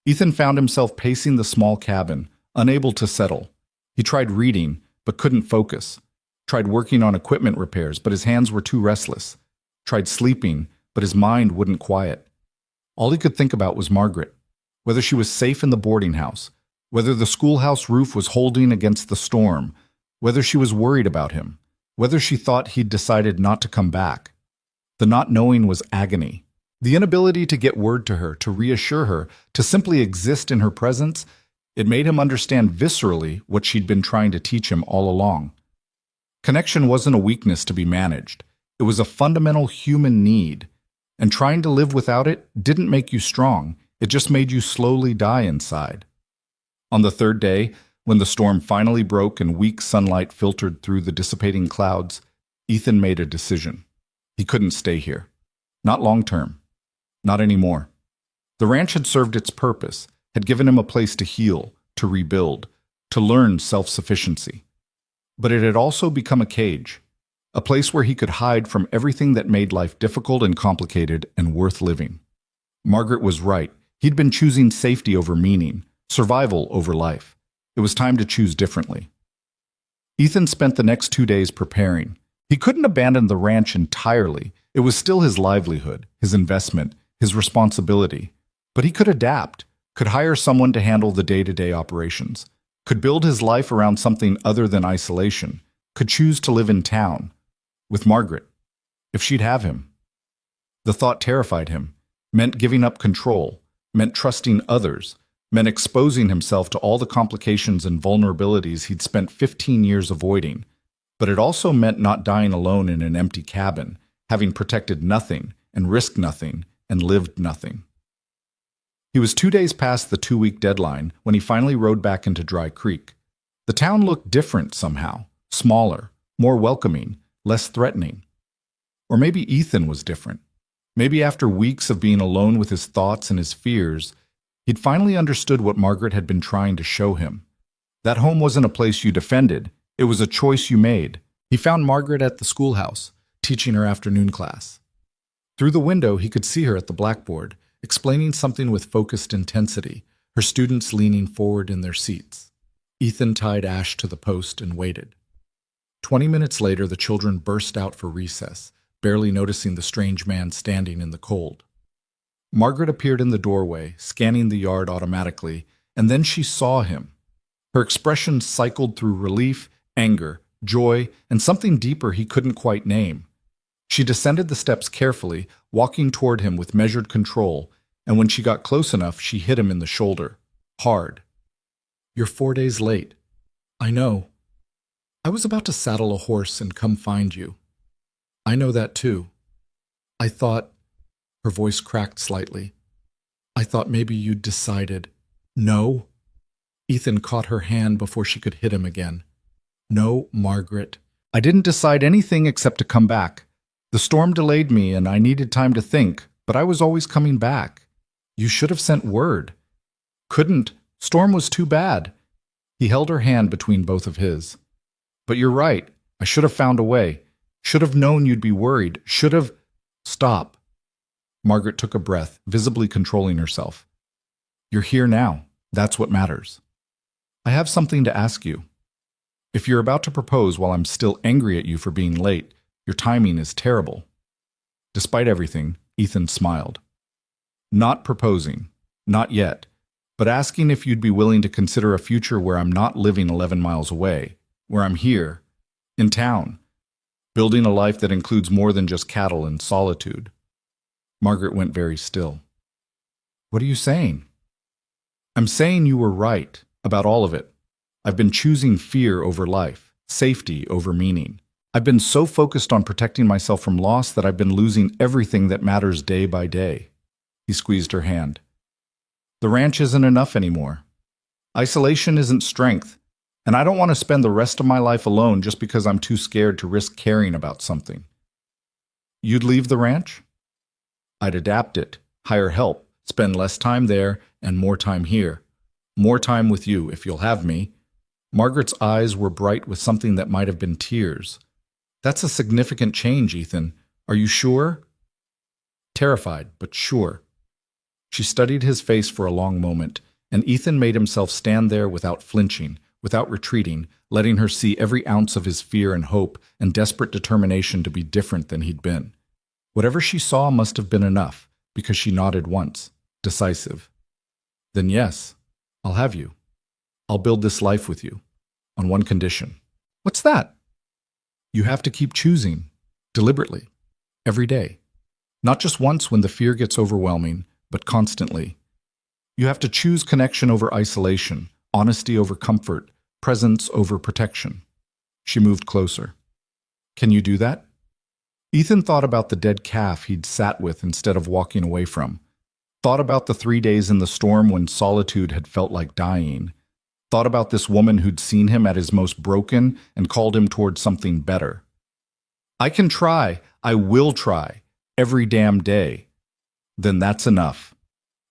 Ethan found himself pacing the small cabin, unable to settle. He tried reading, but couldn't focus. Tried working on equipment repairs, but his hands were too restless. Tried sleeping, but his mind wouldn't quiet. All he could think about was Margaret, whether she was safe in the boarding house, whether the schoolhouse roof was holding against the storm, whether she was worried about him, whether she thought he'd decided not to come back. The not knowing was agony. The inability to get word to her, to reassure her, to simply exist in her presence, it made him understand viscerally what she'd been trying to teach him all along. Connection wasn't a weakness to be managed. It was a fundamental human need. And trying to live without it didn't make you strong. It just made you slowly die inside. On the third day, when the storm finally broke and weak sunlight filtered through the dissipating clouds, Ethan made a decision. He couldn't stay here. Not long term. Not anymore. The ranch had served its purpose, had given him a place to heal, to rebuild, to learn self-sufficiency. But it had also become a cage, a place where he could hide from everything that made life difficult and complicated and worth living. Margaret was right. He'd been choosing safety over meaning, survival over life. It was time to choose differently. Ethan spent the next 2 days preparing. He couldn't abandon the ranch entirely. It was still his livelihood, his investment, his responsibility. But he could adapt, could hire someone to handle the day-to-day operations, could build his life around something other than isolation, could choose to live in town, with Margaret, if she'd have him. The thought terrified him, meant giving up control, meant trusting others, meant exposing himself to all the complications and vulnerabilities he'd spent 15 years avoiding. But it also meant not dying alone in an empty cabin, having protected nothing and risked nothing and lived nothing. He was 2 days past the 2-week deadline when he finally rode back into Dry Creek. The town looked different somehow, smaller, more welcoming, less threatening. Or maybe Ethan was different. Maybe after weeks of being alone with his thoughts and his fears, he'd finally understood what Margaret had been trying to show him. That home wasn't a place you defended, it was a choice you made. He found Margaret at the schoolhouse, teaching her afternoon class. Through the window, he could see her at the blackboard, explaining something with focused intensity, her students leaning forward in their seats. Ethan tied Ash to the post and waited. 20 minutes later, the children burst out for recess, barely noticing the strange man standing in the cold. Margaret appeared in the doorway, scanning the yard automatically, and then she saw him. Her expression cycled through relief, anger, joy, and something deeper he couldn't quite name. She descended the steps carefully, walking toward him with measured control, and when she got close enough, she hit him in the shoulder. Hard. "You're 4 days late." "I know. I was about to saddle a horse and come find you." "I know that too. I thought," her voice cracked slightly, "I thought maybe you'd decided." "No." Ethan caught her hand before she could hit him again. "No, Margaret. I didn't decide anything except to come back. The storm delayed me and I needed time to think, but I was always coming back. You should have sent word." "Couldn't. Storm was too bad." He held her hand between both of his. "But you're right. I should have found a way. Should have known you'd be worried. Should have—" "Stop." Margaret took a breath, visibly controlling herself. "You're here now. That's what matters. I have something to ask you. If you're about to propose while I'm still angry at you for being late, your timing is terrible." Despite everything, Ethan smiled. "Not proposing. Not yet. But asking if you'd be willing to consider a future where I'm not living 11 miles away, where I'm here, in town, building a life that includes more than just cattle and solitude." Margaret went very still. "What are you saying?" "I'm saying you were right about all of it. I've been choosing fear over life, safety over meaning. I've been so focused on protecting myself from loss that I've been losing everything that matters day by day." He squeezed her hand. "The ranch isn't enough anymore. Isolation isn't strength, and I don't want to spend the rest of my life alone just because I'm too scared to risk caring about something." "You'd leave the ranch?" "I'd adapt it, hire help, spend less time there and more time here. More time with you, if you'll have me." Margaret's eyes were bright with something that might have been tears. "That's a significant change, Ethan. Are you sure?" "Terrified, but sure." She studied his face for a long moment, and Ethan made himself stand there without flinching, without retreating, letting her see every ounce of his fear and hope and desperate determination to be different than he'd been. Whatever she saw must have been enough, because she nodded once, decisive. "Then yes, I'll have you. I'll build this life with you, on one condition." "What's that?" "You have to keep choosing, deliberately, every day. Not just once when the fear gets overwhelming, but constantly. You have to choose connection over isolation, honesty over comfort, presence over protection." She moved closer. "Can you do that?" Ethan thought about the dead calf he'd sat with instead of walking away from. Thought about the 3 days in the storm when solitude had felt like dying. Thought about this woman who'd seen him at his most broken and called him toward something better. "I can try. I will try. Every damn day." Then that's enough.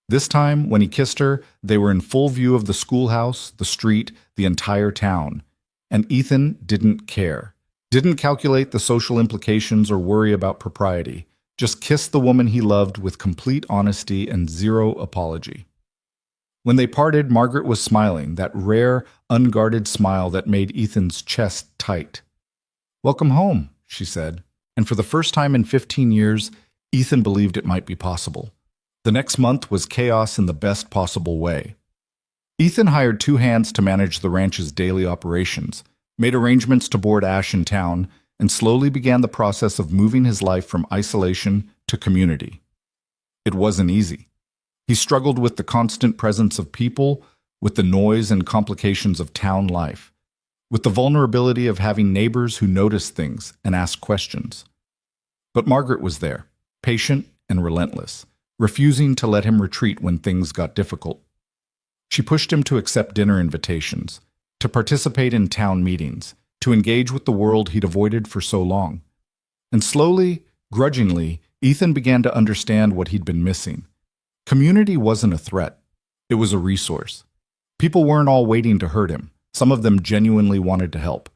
This time, when he kissed her, they were in full view of the schoolhouse, the street, the entire town. And Ethan didn't care. Didn't calculate the social implications or worry about propriety. Just kissed the woman he loved with complete honesty and zero apology. When they parted, Margaret was smiling, that rare, unguarded smile that made Ethan's chest tight. "Welcome home," she said, and for the first time in 15 years, Ethan believed it might be possible. The next month was chaos in the best possible way. Ethan hired 2 hands to manage the ranch's daily operations, made arrangements to board Ash in town, and slowly began the process of moving his life from isolation to community. It wasn't easy. He struggled with the constant presence of people, with the noise and complications of town life, with the vulnerability of having neighbors who notice things and ask questions. But Margaret was there, patient and relentless, refusing to let him retreat when things got difficult. She pushed him to accept dinner invitations, to participate in town meetings, to engage with the world he'd avoided for so long. And slowly, grudgingly, Ethan began to understand what he'd been missing. Community wasn't a threat. It was a resource. People weren't all waiting to hurt him. Some of them genuinely wanted to help.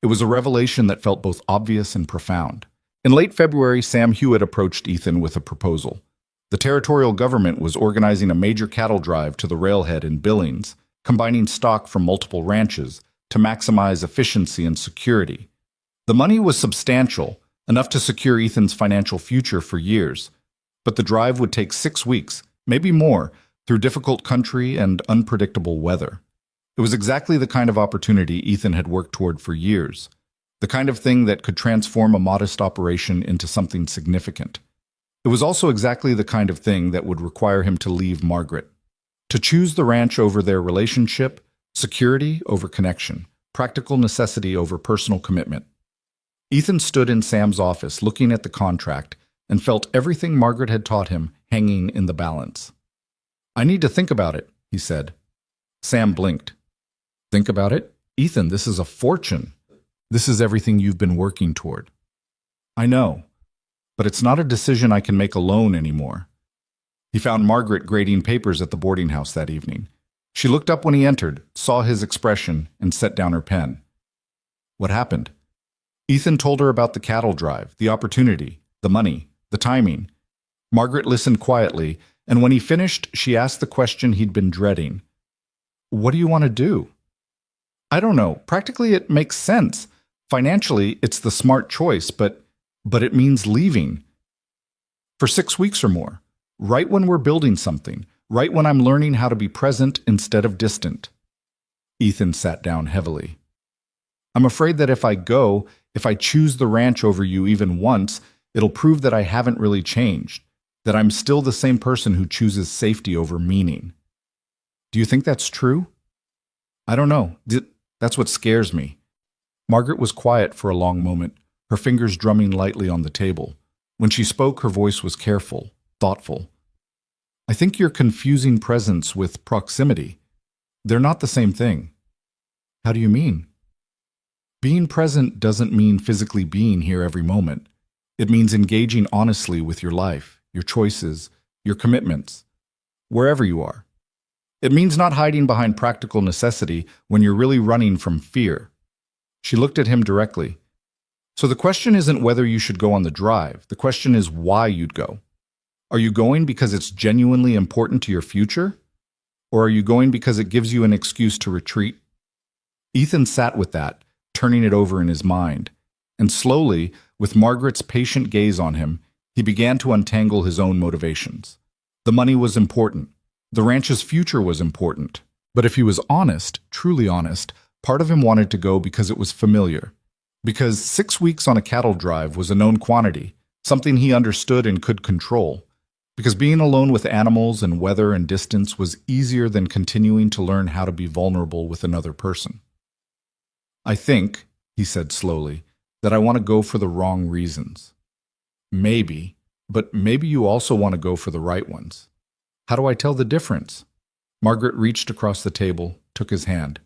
It was a revelation that felt both obvious and profound. In late February, Sam Hewitt approached Ethan with a proposal. The territorial government was organizing a major cattle drive to the railhead in Billings, combining stock from multiple ranches to maximize efficiency and security. The money was substantial, enough to secure Ethan's financial future for years. But the drive would take 6 weeks, maybe more, through difficult country and unpredictable weather. It was exactly the kind of opportunity Ethan had worked toward for years, the kind of thing that could transform a modest operation into something significant. It was also exactly the kind of thing that would require him to leave Margaret, to choose the ranch over their relationship, security over connection, practical necessity over personal commitment. Ethan stood in Sam's office looking at the contract and felt everything Margaret had taught him hanging in the balance. "I need to think about it," he said. Sam blinked. "Think about it? Ethan, this is a fortune. This is everything you've been working toward." "I know, but it's not a decision I can make alone anymore." He found Margaret grading papers at the boarding house that evening. She looked up when he entered, saw his expression, and set down her pen. "What happened?" Ethan told her about the cattle drive, the opportunity, the money, the timing. Margaret listened quietly, and when he finished, she asked the question he'd been dreading. "What do you want to do?" "I don't know. Practically it makes sense. Financially, it's the smart choice, but it means leaving. For 6 weeks or more. Right when we're building something. Right when I'm learning how to be present instead of distant." Ethan sat down heavily. "I'm afraid that if I choose the ranch over you even once, it'll prove that I haven't really changed, that I'm still the same person who chooses safety over meaning." "Do you think that's true?" "I don't know. That's what scares me." Margaret was quiet for a long moment, her fingers drumming lightly on the table. When she spoke, her voice was careful, thoughtful. "I think you're confusing presence with proximity. They're not the same thing." "How do you mean?" "Being present doesn't mean physically being here every moment. It means engaging honestly with your life, your choices, your commitments, wherever you are. It means not hiding behind practical necessity when you're really running from fear." She looked at him directly. "So the question isn't whether you should go on the drive. The question is why you'd go. Are you going because it's genuinely important to your future? Or are you going because it gives you an excuse to retreat?" Ethan sat with that, turning it over in his mind. And slowly, with Margaret's patient gaze on him, he began to untangle his own motivations. The money was important. The ranch's future was important. But if he was honest, truly honest, part of him wanted to go because it was familiar. Because 6 weeks on a cattle drive was a known quantity, something he understood and could control. Because being alone with animals and weather and distance was easier than continuing to learn how to be vulnerable with another person. "I think," he said slowly, "that I want to go for the wrong reasons. Maybe, but maybe you also want to go for the right ones. How do I tell the difference?" Margaret reached across the table, took his hand.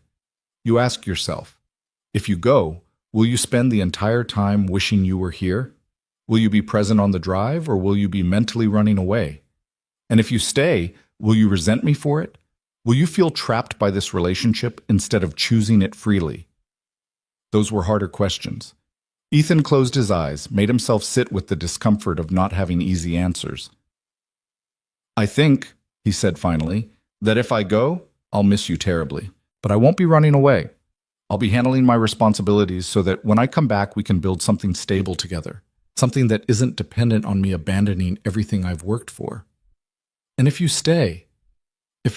"You ask yourself, if you go, will you spend the entire time wishing you were here? Will you be present on the drive, or will you be mentally running away? And if you stay, will you resent me for it? Will you feel trapped by this relationship instead of choosing it freely?" Those were harder questions. Ethan closed his eyes, made himself sit with the discomfort of not having easy answers. "I think," he said finally, "that if I go, I'll miss you terribly. But I won't be running away. I'll be handling my responsibilities so that when I come back, we can build something stable together. Something that isn't dependent on me abandoning everything I've worked for. And if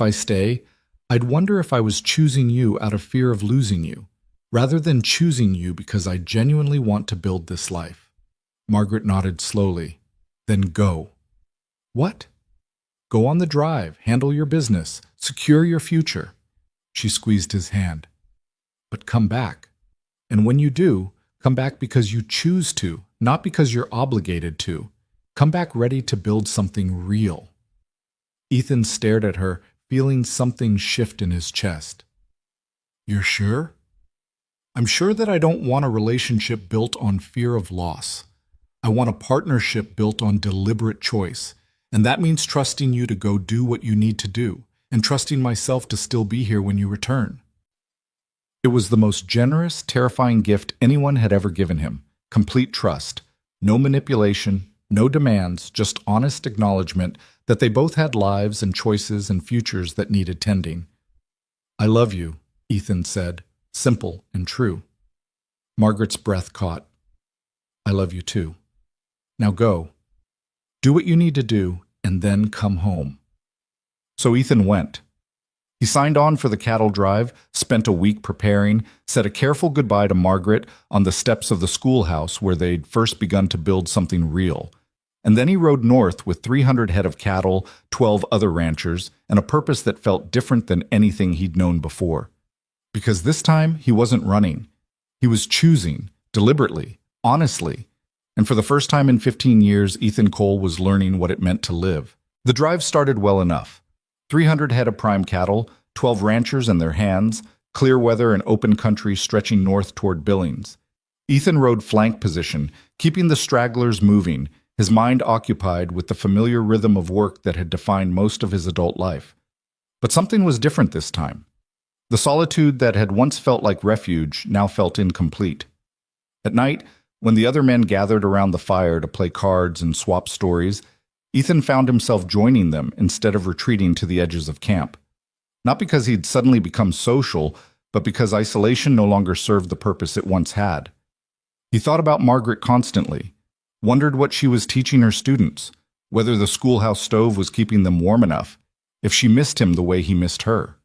I stay, I'd wonder if I was choosing you out of fear of losing you, rather than choosing you because I genuinely want to build this life." Margaret nodded slowly. "Then go." "What?" Go on the drive, handle your business, secure your future. She squeezed his hand. But come back. And when you do, come back because you choose to, not because you're obligated to. Come back ready to build something real. Ethan stared at her, feeling something shift in his chest. You're sure? I'm sure that I don't want a relationship built on fear of loss. I want a partnership built on deliberate choice, and that means trusting you to go do what you need to do, and trusting myself to still be here when you return. It was the most generous, terrifying gift anyone had ever given him. Complete trust. No manipulation, no demands, just honest acknowledgement that they both had lives and choices and futures that needed tending. I love you, Ethan said, simple and true. Margaret's breath caught. I love you too. Now go. Do what you need to do, and then come home. So Ethan went. He signed on for the cattle drive, spent a week preparing, said a careful goodbye to Margaret on the steps of the schoolhouse where they'd first begun to build something real. And then he rode north with 300 head of cattle, 12 other ranchers, and a purpose that felt different than anything he'd known before. Because this time, he wasn't running. He was choosing, deliberately, honestly. And for the first time in 15 years, Ethan Cole was learning what it meant to live. The drive started well enough. 300 head of prime cattle, 12 ranchers and their hands, clear weather and open country stretching north toward Billings. Ethan rode flank position, keeping the stragglers moving, his mind occupied with the familiar rhythm of work that had defined most of his adult life. But something was different this time. The solitude that had once felt like refuge now felt incomplete. At night, when the other men gathered around the fire to play cards and swap stories, Ethan found himself joining them instead of retreating to the edges of camp. Not because he'd suddenly become social, but because isolation no longer served the purpose it once had. He thought about Margaret constantly, wondered what she was teaching her students, whether the schoolhouse stove was keeping them warm enough, if she missed him the way he missed her.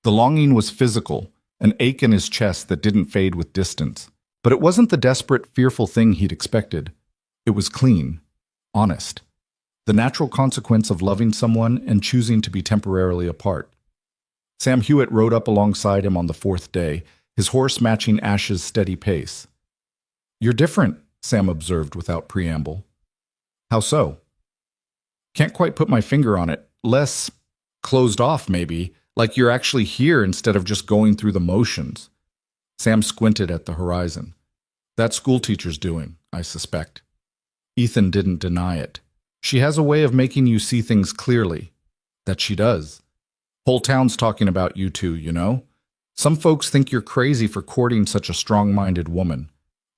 The longing was physical, an ache in his chest that didn't fade with distance. But it wasn't the desperate, fearful thing he'd expected. It was clean, honest. The natural consequence of loving someone and choosing to be temporarily apart. Sam Hewitt rode up alongside him on the fourth day, his horse matching Ash's steady pace. You're different, Sam observed without preamble. How so? Can't quite put my finger on it. Less closed off, maybe, like you're actually here instead of just going through the motions. Sam squinted at the horizon. That's Schoolteacher's doing, I suspect. Ethan didn't deny it. She has a way of making you see things clearly. That she does. Whole town's talking about you two, you know? Some folks think you're crazy for courting such a strong-minded woman.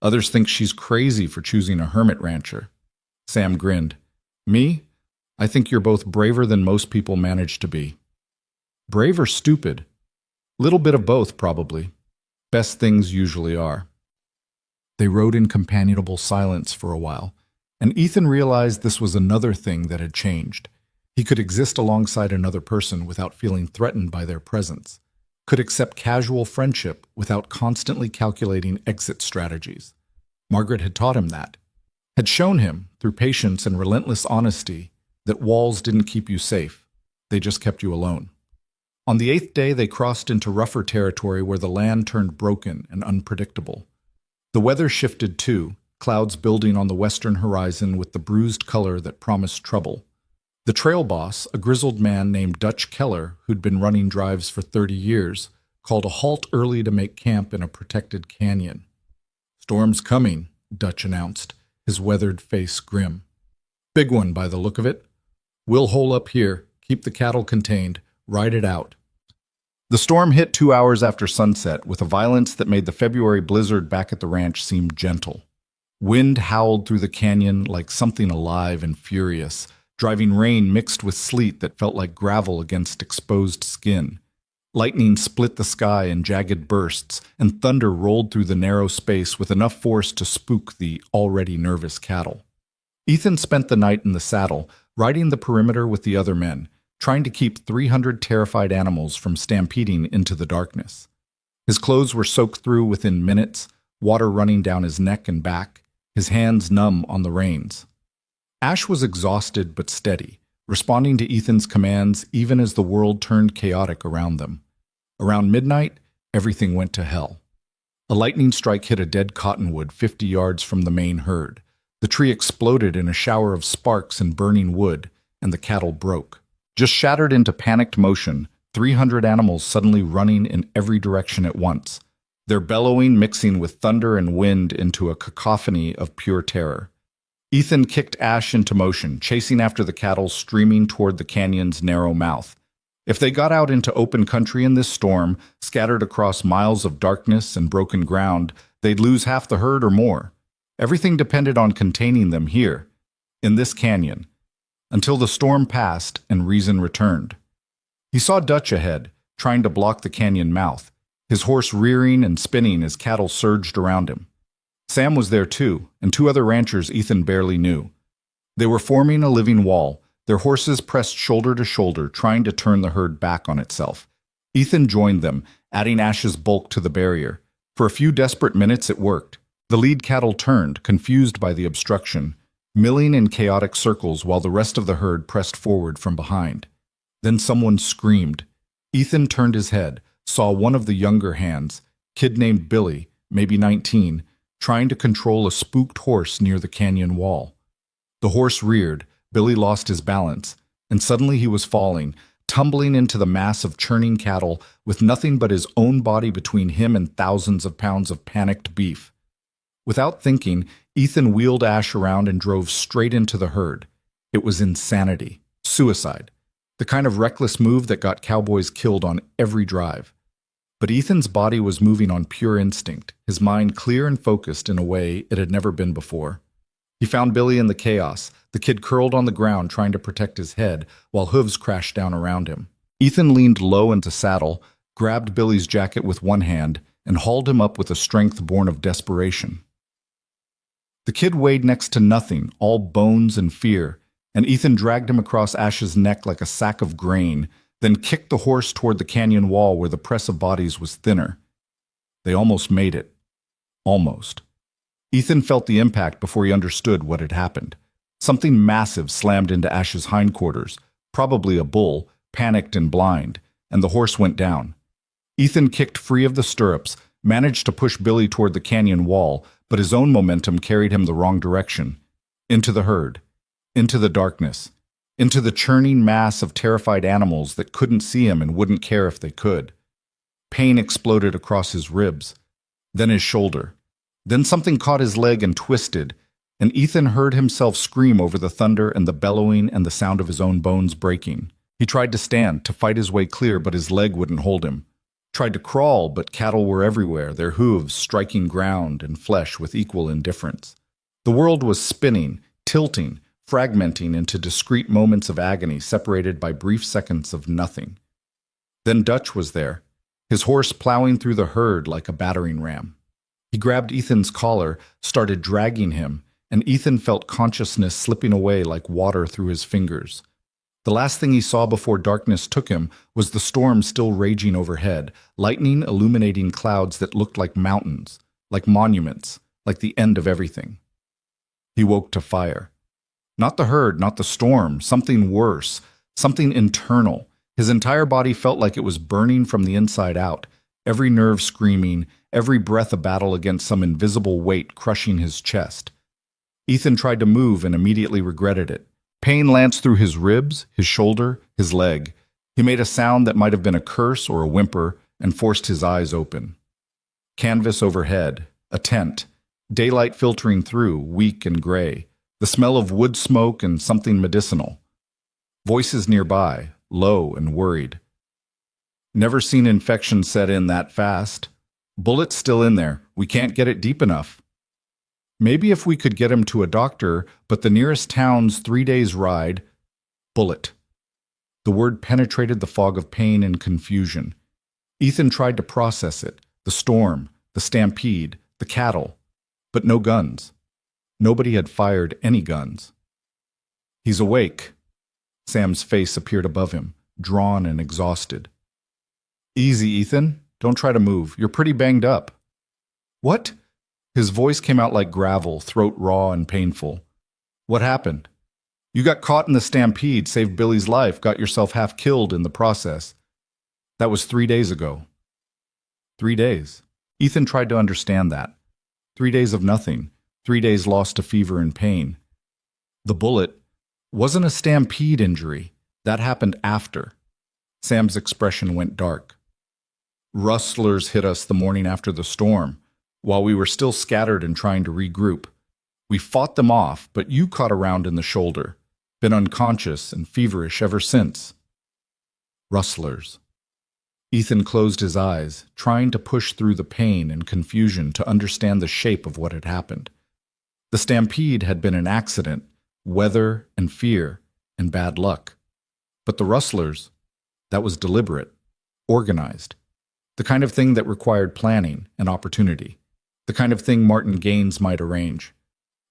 Others think she's crazy for choosing a hermit rancher. Sam grinned. Me? I think you're both braver than most people manage to be. Brave or stupid? Little bit of both, probably. Best things usually are. They rode in companionable silence for a while, and Ethan realized this was another thing that had changed. He could exist alongside another person without feeling threatened by their presence, could accept casual friendship without constantly calculating exit strategies. Margaret had taught him that, had shown him, through patience and relentless honesty, that walls didn't keep you safe, they just kept you alone. On the 8th day, they crossed into rougher territory where the land turned broken and unpredictable. The weather shifted too, clouds building on the western horizon with the bruised color that promised trouble. The trail boss, a grizzled man named Dutch Keller, who'd been running drives for 30 years, called a halt early to make camp in a protected canyon. Storm's coming, Dutch announced, his weathered face grim. Big one by the look of it. We'll hole up here, keep the cattle contained, ride it out. The storm hit 2 hours after sunset with a violence that made the February blizzard back at the ranch seem gentle. Wind howled through the canyon like something alive and furious, driving rain mixed with sleet that felt like gravel against exposed skin. Lightning split the sky in jagged bursts, and thunder rolled through the narrow space with enough force to spook the already nervous cattle. Ethan spent the night in the saddle, riding the perimeter with the other men, trying to keep 300 terrified animals from stampeding into the darkness. His clothes were soaked through within minutes, water running down his neck and back, his hands numb on the reins. Ash was exhausted but steady, responding to Ethan's commands even as the world turned chaotic around them. Around midnight, everything went to hell. A lightning strike hit a dead cottonwood 50 yards from the main herd. The tree exploded in a shower of sparks and burning wood, and the cattle broke. Just shattered into panicked motion, 300 animals suddenly running in every direction at once, their bellowing mixing with thunder and wind into a cacophony of pure terror. Ethan kicked Ash into motion, chasing after the cattle streaming toward the canyon's narrow mouth. If they got out into open country in this storm, scattered across miles of darkness and broken ground, they'd lose half the herd or more. Everything depended on containing them here, in this canyon, until the storm passed and reason returned. He saw Dutch ahead, trying to block the canyon mouth, his horse rearing and spinning as cattle surged around him. Sam was there too, and 2 other ranchers Ethan barely knew. They were forming a living wall, their horses pressed shoulder to shoulder, trying to turn the herd back on itself. Ethan joined them, adding Ash's bulk to the barrier. For a few desperate minutes it worked. The lead cattle turned, confused by the obstruction, milling in chaotic circles while the rest of the herd pressed forward from behind. Then someone screamed. Ethan turned his head, saw one of the younger hands, kid named Billy, maybe 19, trying to control a spooked horse near the canyon wall. The horse reared, Billy lost his balance, and suddenly he was falling, tumbling into the mass of churning cattle with nothing but his own body between him and thousands of pounds of panicked beef. Without thinking, Ethan wheeled Ash around and drove straight into the herd. It was insanity, suicide, the kind of reckless move that got cowboys killed on every drive. But Ethan's body was moving on pure instinct, his mind clear and focused in a way it had never been before. He found Billy in the chaos, the kid curled on the ground trying to protect his head while hooves crashed down around him. Ethan leaned low into saddle, grabbed Billy's jacket with one hand, and hauled him up with a strength born of desperation. The kid weighed next to nothing, all bones and fear, and Ethan dragged him across Ash's neck like a sack of grain, then kicked the horse toward the canyon wall where the press of bodies was thinner. They almost made it. Almost. Ethan felt the impact before he understood what had happened. Something massive slammed into Ash's hindquarters, probably a bull, panicked and blind, and the horse went down. Ethan kicked free of the stirrups, managed to push Billy toward the canyon wall, but his own momentum carried him the wrong direction. Into the herd. Into the darkness. Into the churning mass of terrified animals that couldn't see him and wouldn't care if they could. Pain exploded across his ribs, then his shoulder. Then something caught his leg and twisted, and Ethan heard himself scream over the thunder and the bellowing and the sound of his own bones breaking. He tried to stand, to fight his way clear, but his leg wouldn't hold him. Tried to crawl, but cattle were everywhere, their hooves striking ground and flesh with equal indifference. The world was spinning, tilting, fragmenting into discrete moments of agony separated by brief seconds of nothing. Then Dutch was there, his horse plowing through the herd like a battering ram. He grabbed Ethan's collar, started dragging him, and Ethan felt consciousness slipping away like water through his fingers. The last thing he saw before darkness took him was the storm still raging overhead, lightning illuminating clouds that looked like mountains, like monuments, like the end of everything. He woke to fire. Not the herd, not the storm, something worse, something internal. His entire body felt like it was burning from the inside out, every nerve screaming, every breath a battle against some invisible weight crushing his chest. Ethan tried to move and immediately regretted it. Pain lanced through his ribs, his shoulder, his leg. He made a sound that might have been a curse or a whimper and forced his eyes open. Canvas overhead, a tent, daylight filtering through, weak and gray, the smell of wood smoke and something medicinal. Voices nearby, low and worried. Never seen infection set in that fast. Bullet's still in there. We can't get it deep enough. Maybe if we could get him to a doctor, but the nearest town's 3 days' ride. Bullet. The word penetrated the fog of pain and confusion. Ethan tried to process it, the storm, the stampede, the cattle, but no guns. Nobody had fired any guns. He's awake. Sam's face appeared above him, drawn and exhausted. Easy, Ethan. Don't try to move. You're pretty banged up. What? His voice came out like gravel, throat raw and painful. What happened? You got caught in the stampede, saved Billy's life, got yourself half killed in the process. That was 3 days ago. 3 days. Ethan tried to understand that. 3 days of nothing. 3 days lost to fever and pain. The bullet wasn't a stampede injury. That happened after. Sam's expression went dark. Rustlers hit us the morning after the storm, while we were still scattered and trying to regroup. We fought them off, but you caught a round in the shoulder. Been unconscious and feverish ever since. Rustlers. Ethan closed his eyes, trying to push through the pain and confusion to understand the shape of what had happened. The stampede had been an accident, weather and fear, and bad luck. But the rustlers, that was deliberate, organized. The kind of thing that required planning and opportunity. The kind of thing Martin Gaines might arrange.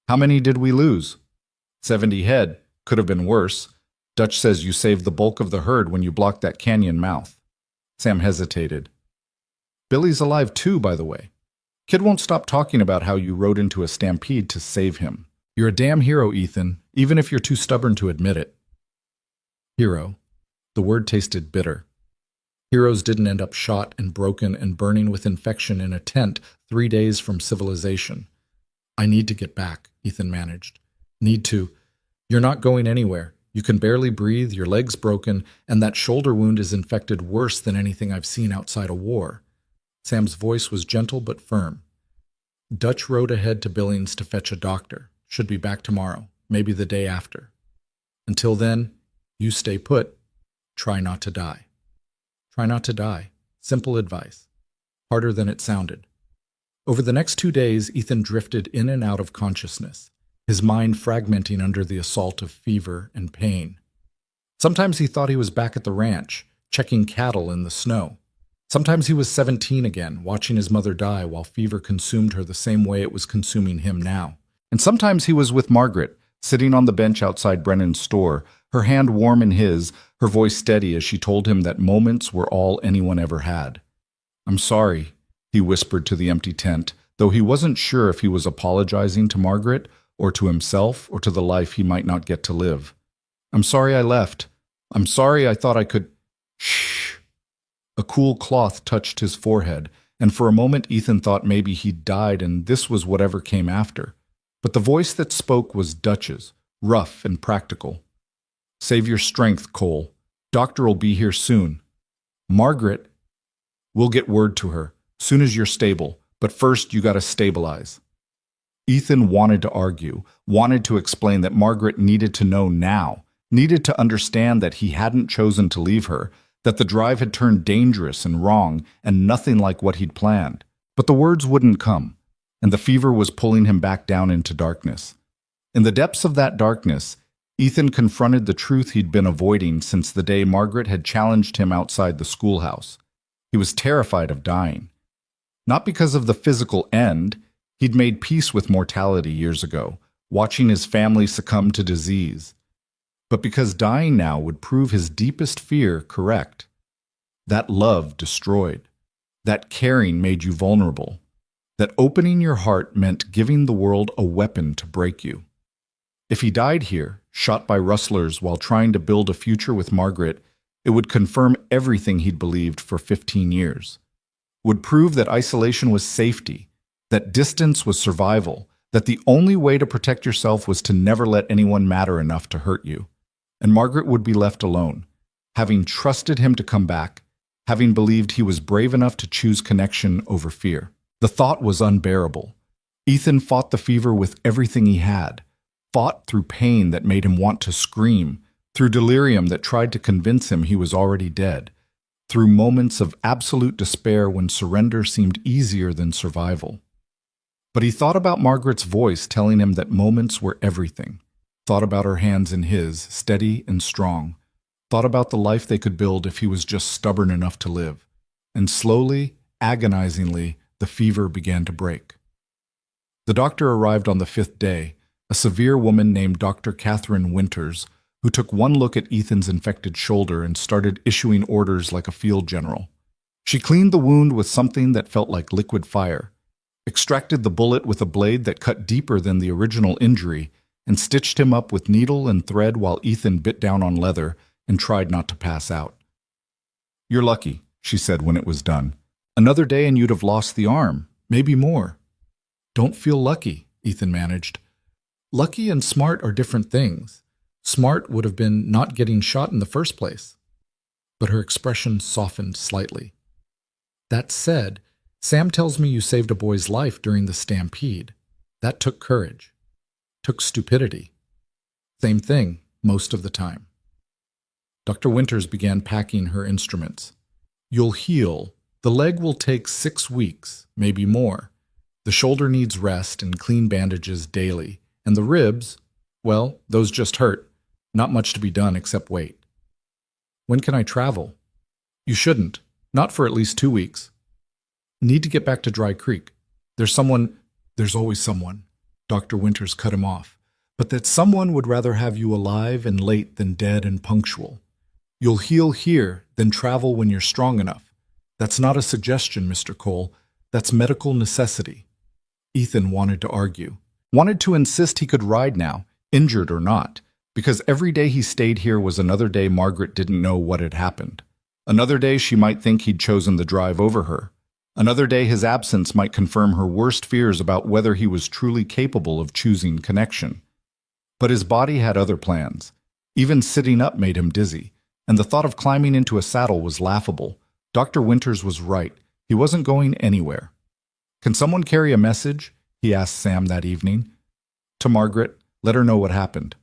How many did we lose? 70 head. Could have been worse. Dutch says you saved the bulk of the herd when you blocked that canyon mouth. Sam hesitated. Billy's alive too, by the way. Kid won't stop talking about how you rode into a stampede to save him. You're a damn hero, Ethan, even if you're too stubborn to admit it. Hero. The word tasted bitter. Heroes didn't end up shot and broken and burning with infection in a tent 3 days from civilization. I need to get back, Ethan managed. Need to. You're not going anywhere. You can barely breathe, your leg's broken, and that shoulder wound is infected worse than anything I've seen outside a war. Sam's voice was gentle but firm. Dutch rode ahead to Billings to fetch a doctor. Should be back tomorrow, maybe the day after. Until then, you stay put. Try not to die. Try not to die. Simple advice. Harder than it sounded. Over the next 2 days, Ethan drifted in and out of consciousness, his mind fragmenting under the assault of fever and pain. Sometimes he thought he was back at the ranch, checking cattle in the snow. Sometimes he was 17 again, watching his mother die while fever consumed her the same way it was consuming him now. And sometimes he was with Margaret, sitting on the bench outside Brennan's store, her hand warm in his, her voice steady as she told him that moments were all anyone ever had. "I'm sorry," he whispered to the empty tent, though he wasn't sure if he was apologizing to Margaret or to himself or to the life he might not get to live. "I'm sorry I left. I'm sorry I thought I could—" Shh. A cool cloth touched his forehead, and for a moment Ethan thought maybe he'd died and this was whatever came after. But the voice that spoke was Dutch's, rough and practical. "Save your strength, Cole. Doctor'll be here soon. Margaret, we'll get word to her, soon as you're stable, but first you gotta stabilize." Ethan wanted to argue, wanted to explain that Margaret needed to know now, needed to understand that he hadn't chosen to leave her, that the drive had turned dangerous and wrong and nothing like what he'd planned. But the words wouldn't come, and the fever was pulling him back down into darkness. In the depths of that darkness, Ethan confronted the truth he'd been avoiding since the day Margaret had challenged him outside the schoolhouse. He was terrified of dying. Not because of the physical end. He'd made peace with mortality years ago, watching his family succumb to disease. But because dying now would prove his deepest fear correct. That love destroyed. That caring made you vulnerable. That opening your heart meant giving the world a weapon to break you. If he died here, shot by rustlers while trying to build a future with Margaret, it would confirm everything he'd believed for 15 years. Would prove that isolation was safety, that distance was survival, that the only way to protect yourself was to never let anyone matter enough to hurt you. And Margaret would be left alone, having trusted him to come back, having believed he was brave enough to choose connection over fear. The thought was unbearable. Ethan fought the fever with everything he had, fought through pain that made him want to scream, through delirium that tried to convince him he was already dead, through moments of absolute despair when surrender seemed easier than survival. But he thought about Margaret's voice telling him that moments were everything, thought about her hands in his, steady and strong, thought about the life they could build if he was just stubborn enough to live. And slowly, agonizingly, the fever began to break. The doctor arrived on the 5th day, a severe woman named Dr. Catherine Winters, who took one look at Ethan's infected shoulder and started issuing orders like a field general. She cleaned the wound with something that felt like liquid fire, extracted the bullet with a blade that cut deeper than the original injury, and stitched him up with needle and thread while Ethan bit down on leather and tried not to pass out. "You're lucky," she said when it was done. "Another day and you'd have lost the arm, maybe more." "Don't feel lucky," Ethan managed. "Lucky and smart are different things. Smart would have been not getting shot in the first place." But her expression softened slightly. "That said, Sam tells me you saved a boy's life during the stampede. That took courage. Took stupidity. Same thing, most of the time." Dr. Winters began packing her instruments. "You'll heal. The leg will take 6 weeks, maybe more. The shoulder needs rest and clean bandages daily. And the ribs, well, those just hurt. Not much to be done except wait." "When can I travel?" "You shouldn't. Not for at least 2 weeks. Need to get back to Dry Creek. There's always someone." Dr. Winters cut him off. "But that someone would rather have you alive and late than dead and punctual. You'll heal here, then travel when you're strong enough. That's not a suggestion, Mr. Cole. That's medical necessity." Ethan wanted to argue. Wanted to insist he could ride now, injured or not, because every day he stayed here was another day Margaret didn't know what had happened. Another day she might think he'd chosen the drive over her. Another day his absence might confirm her worst fears about whether he was truly capable of choosing connection. But his body had other plans. Even sitting up made him dizzy, and the thought of climbing into a saddle was laughable. Dr. Winters was right. He wasn't going anywhere. "Can someone carry a message?" he asked Sam that evening. "To Margaret, let her know what happened."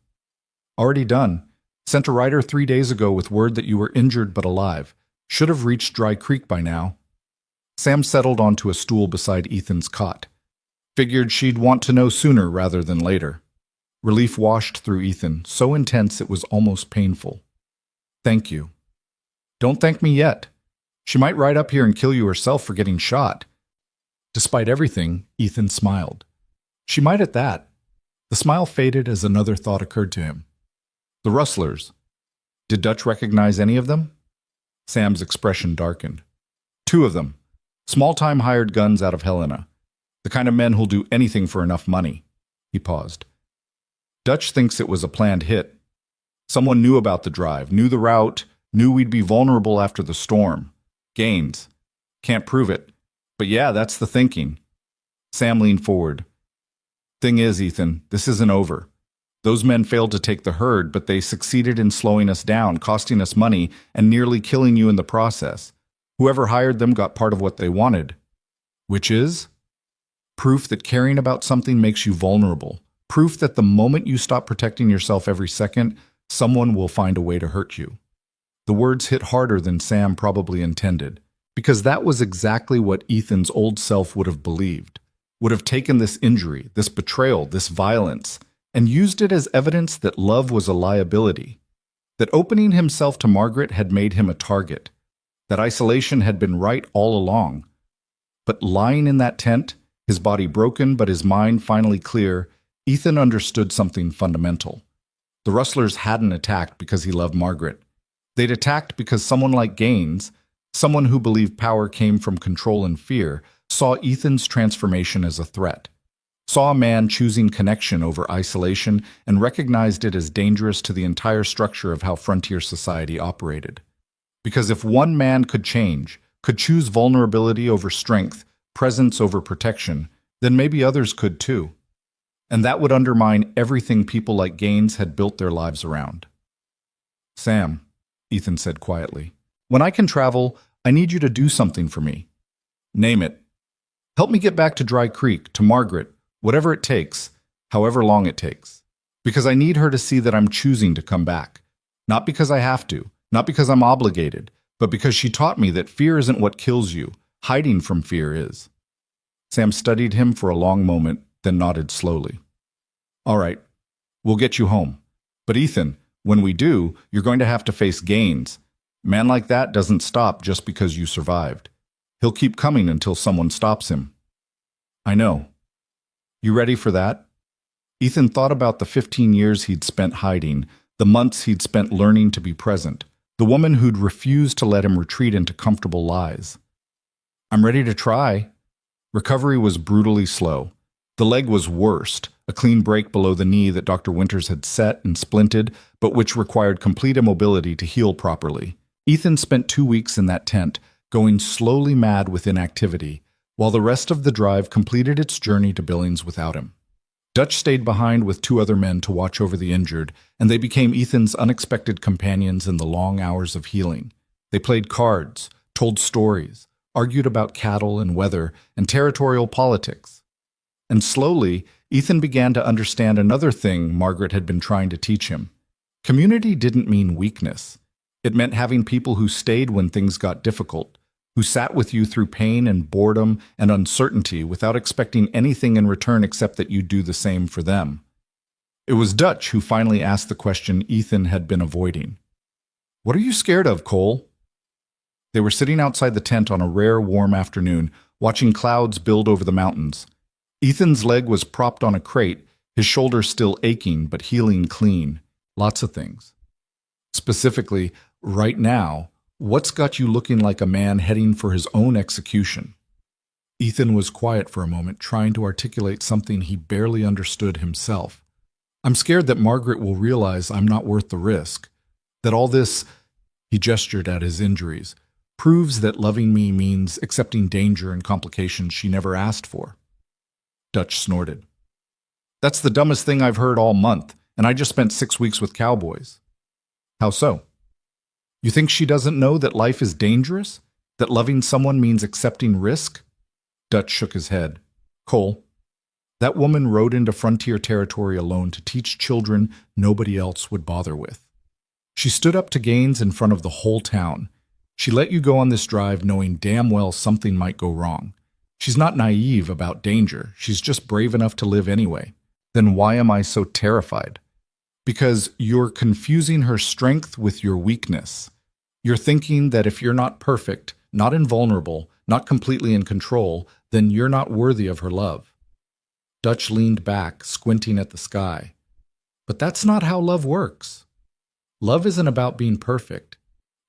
"Already done. Sent a rider 3 days ago with word that you were injured but alive. Should have reached Dry Creek by now." Sam settled onto a stool beside Ethan's cot. Figured she'd want to know sooner rather than later. Relief washed through Ethan, so intense it was almost painful. "Thank you." "Don't thank me yet. She might ride up here and kill you herself for getting shot." Despite everything, Ethan smiled. "She might at that." The smile faded as another thought occurred to him. "The rustlers. Did Dutch recognize any of them?" Sam's expression darkened. "2 of them. Small-time hired guns out of Helena. The kind of men who'll do anything for enough money." He paused. "Dutch thinks it was a planned hit. Someone knew about the drive, knew the route, knew we'd be vulnerable after the storm. Gaines. Can't prove it. But yeah, that's the thinking." Sam leaned forward. "Thing is, Ethan, this isn't over. Those men failed to take the herd, but they succeeded in slowing us down, costing us money, and nearly killing you in the process. Whoever hired them got part of what they wanted." "Which is?" "Proof that caring about something makes you vulnerable. Proof that the moment you stop protecting yourself every second, someone will find a way to hurt you." The words hit harder than Sam probably intended, because that was exactly what Ethan's old self would have believed, would have taken this injury, this betrayal, this violence, and used it as evidence that love was a liability, that opening himself to Margaret had made him a target, that isolation had been right all along. But lying in that tent, his body broken but his mind finally clear, Ethan understood something fundamental. The rustlers hadn't attacked because he loved Margaret. They'd attacked because someone like Gaines, someone who believed power came from control and fear, saw Ethan's transformation as a threat, saw a man choosing connection over isolation, and recognized it as dangerous to the entire structure of how frontier society operated. Because if one man could change, could choose vulnerability over strength, presence over protection, then maybe others could too. And that would undermine everything people like Gaines had built their lives around. "Sam," Ethan said quietly, "when I can travel, I need you to do something for me. Name it. Help me get back to Dry Creek, to Margaret, whatever it takes, however long it takes. Because I need her to see that I'm choosing to come back. Not because I have to, not because I'm obligated, but because she taught me that fear isn't what kills you, hiding from fear is." Sam studied him for a long moment, then nodded slowly. "All right, we'll get you home. But Ethan, when we do, you're going to have to face Gaines. A man like that doesn't stop just because you survived. He'll keep coming until someone stops him." "I know. You ready for that?" Ethan thought about the 15 years he'd spent hiding, the months he'd spent learning to be present, the woman who'd refused to let him retreat into comfortable lies. "I'm ready to try." Recovery was brutally slow. The leg was worst, a clean break below the knee that Dr. Winters had set and splinted, but which required complete immobility to heal properly. Ethan spent 2 weeks in that tent, going slowly mad with inactivity, while the rest of the drive completed its journey to Billings without him. Dutch stayed behind with 2 other men to watch over the injured, and they became Ethan's unexpected companions in the long hours of healing. They played cards, told stories, argued about cattle and weather and territorial politics. And slowly, Ethan began to understand another thing Margaret had been trying to teach him. Community didn't mean weakness. It meant having people who stayed when things got difficult, who sat with you through pain and boredom and uncertainty without expecting anything in return except that you do the same for them. It was Dutch who finally asked the question Ethan had been avoiding. "What are you scared of, Cole?" They were sitting outside the tent on a rare warm afternoon, watching clouds build over the mountains. Ethan's leg was propped on a crate, his shoulder still aching but healing clean. Lots of things. Specifically, right now, what's got you looking like a man heading for his own execution? Ethan was quiet for a moment, trying to articulate something he barely understood himself. "I'm scared that Margaret will realize I'm not worth the risk. That all this," he gestured at his injuries, "proves that loving me means accepting danger and complications she never asked for." Dutch snorted. "That's the dumbest thing I've heard all month, and I just spent 6 weeks with cowboys." "How so?" "You think she doesn't know that life is dangerous? That loving someone means accepting risk?" Dutch shook his head. "Cole, that woman rode into frontier territory alone to teach children nobody else would bother with. She stood up to Gaines in front of the whole town. She let you go on this drive knowing damn well something might go wrong. She's not naive about danger. She's just brave enough to live anyway. Then why am I so terrified? Because you're confusing her strength with your weakness. You're thinking that if you're not perfect, not invulnerable, not completely in control, then you're not worthy of her love." Dutch leaned back, squinting at the sky. "But that's not how love works. Love isn't about being perfect.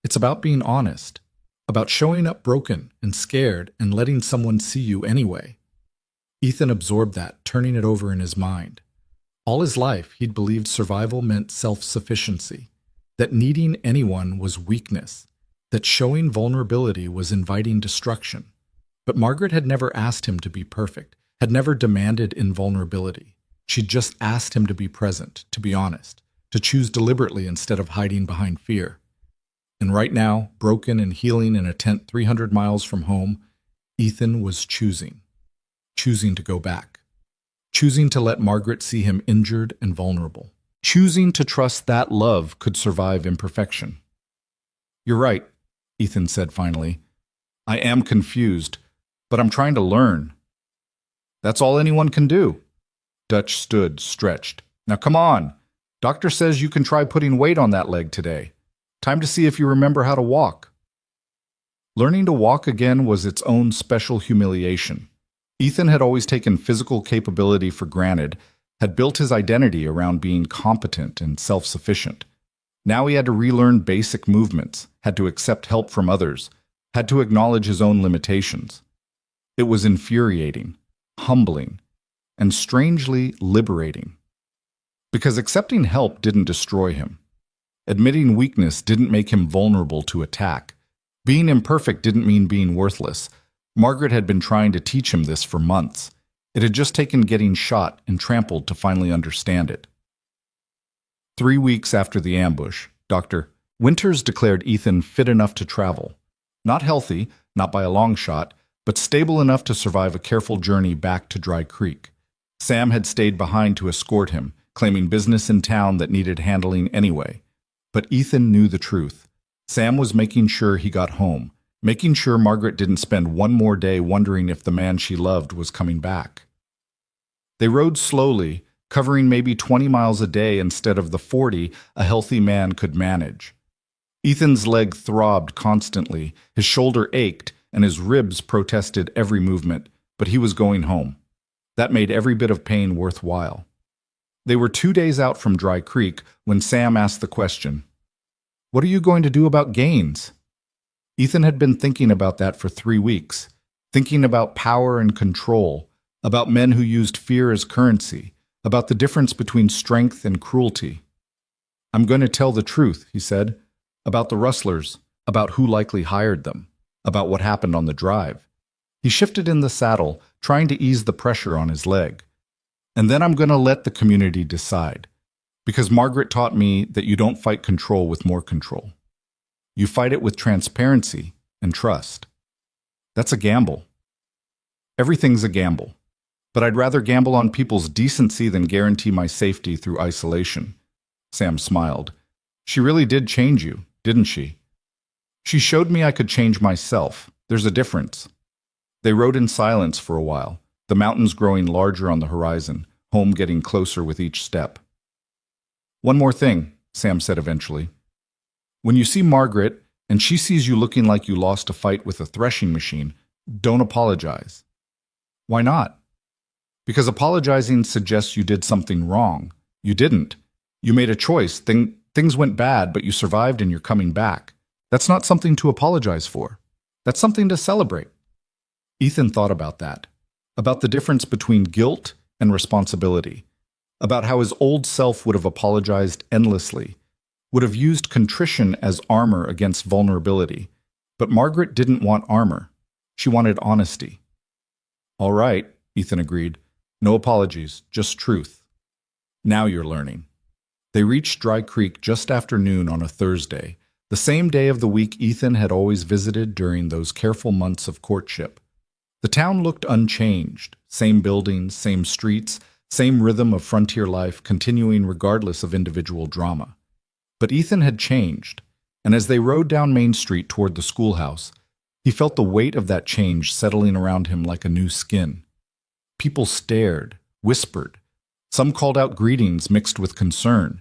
It's about being honest, about showing up broken and scared and letting someone see you anyway." Ethan absorbed that, turning it over in his mind. All his life, he'd believed survival meant self-sufficiency, that needing anyone was weakness, that showing vulnerability was inviting destruction. But Margaret had never asked him to be perfect, had never demanded invulnerability. She'd just asked him to be present, to be honest, to choose deliberately instead of hiding behind fear. And right now, broken and healing in a tent 300 miles from home, Ethan was choosing to go back, choosing to let Margaret see him injured and vulnerable, choosing to trust that love could survive imperfection. "You're right," Ethan said finally. "I am confused, but I'm trying to learn." "That's all anyone can do." Dutch stood, stretched. "Now come on. Doctor says you can try putting weight on that leg today. Time to see if you remember how to walk." Learning to walk again was its own special humiliation. Ethan had always taken physical capability for granted, had built his identity around being competent and self-sufficient. Now he had to relearn basic movements, had to accept help from others, had to acknowledge his own limitations. It was infuriating, humbling, and strangely liberating. Because accepting help didn't destroy him. Admitting weakness didn't make him vulnerable to attack. Being imperfect didn't mean being worthless. Margaret had been trying to teach him this for months. It had just taken getting shot and trampled to finally understand it. 3 weeks after the ambush, Dr. Winters declared Ethan fit enough to travel. Not healthy, not by a long shot, but stable enough to survive a careful journey back to Dry Creek. Sam had stayed behind to escort him, claiming business in town that needed handling anyway. But Ethan knew the truth. Sam was making sure he got home, making sure Margaret didn't spend one more day wondering if the man she loved was coming back. They rode slowly, covering maybe 20 miles a day instead of the 40 a healthy man could manage. Ethan's leg throbbed constantly, his shoulder ached, and his ribs protested every movement, but he was going home. That made every bit of pain worthwhile. They were 2 days out from Dry Creek when Sam asked the question, "What are you going to do about Gaines?" Ethan had been thinking about that for 3 weeks, thinking about power and control, about men who used fear as currency, about the difference between strength and cruelty. I'm going to tell the truth, he said, about the rustlers, about who likely hired them, about what happened on the drive. He shifted in the saddle, trying to ease the pressure on his leg. And then I'm going to let the community decide. Because Margaret taught me that you don't fight control with more control. You fight it with transparency and trust. That's a gamble. Everything's a gamble. But I'd rather gamble on people's decency than guarantee my safety through isolation. Sam smiled. She really did change you, didn't she? She showed me I could change myself. There's a difference. They rode in silence for a while, the mountains growing larger on the horizon, home getting closer with each step. One more thing, Sam said eventually. When you see Margaret and she sees you looking like you lost a fight with a threshing machine, don't apologize. Why not? Because apologizing suggests you did something wrong. You didn't. You made a choice. Things went bad, but you survived and you're coming back. That's not something to apologize for. That's something to celebrate. Ethan thought about that, about the difference between guilt and responsibility, about how his old self would have apologized endlessly, would have used contrition as armor against vulnerability. But Margaret didn't want armor. She wanted honesty. All right, Ethan agreed. No apologies, just truth. Now you're learning. They reached Dry Creek just after noon on a Thursday, the same day of the week Ethan had always visited during those careful months of courtship. The town looked unchanged, same buildings, same streets, same rhythm of frontier life continuing regardless of individual drama. But Ethan had changed, and as they rode down Main Street toward the schoolhouse, he felt the weight of that change settling around him like a new skin. People stared, whispered. Some called out greetings mixed with concern.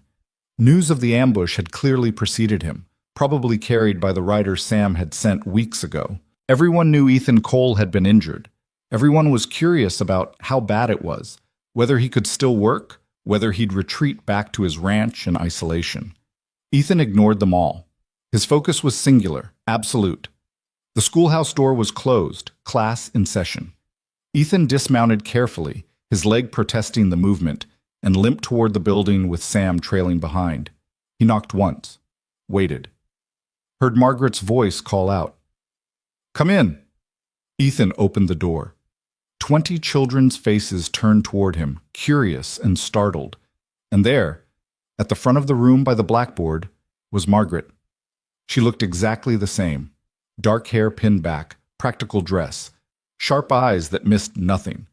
News of the ambush had clearly preceded him, probably carried by the rider Sam had sent weeks ago. Everyone knew Ethan Cole had been injured. Everyone was curious about how bad it was, whether he could still work, whether he'd retreat back to his ranch in isolation. Ethan ignored them all. His focus was singular, absolute. The schoolhouse door was closed, class in session. Ethan dismounted carefully, his leg protesting the movement, and limped toward the building with Sam trailing behind. He knocked once, waited. Heard Margaret's voice call out, "Come in." Ethan opened the door. 20 children's faces turned toward him, curious and startled. And there, at the front of the room by the blackboard, was Margaret. She looked exactly the same. Dark hair pinned back, practical dress, sharp eyes that missed nothing.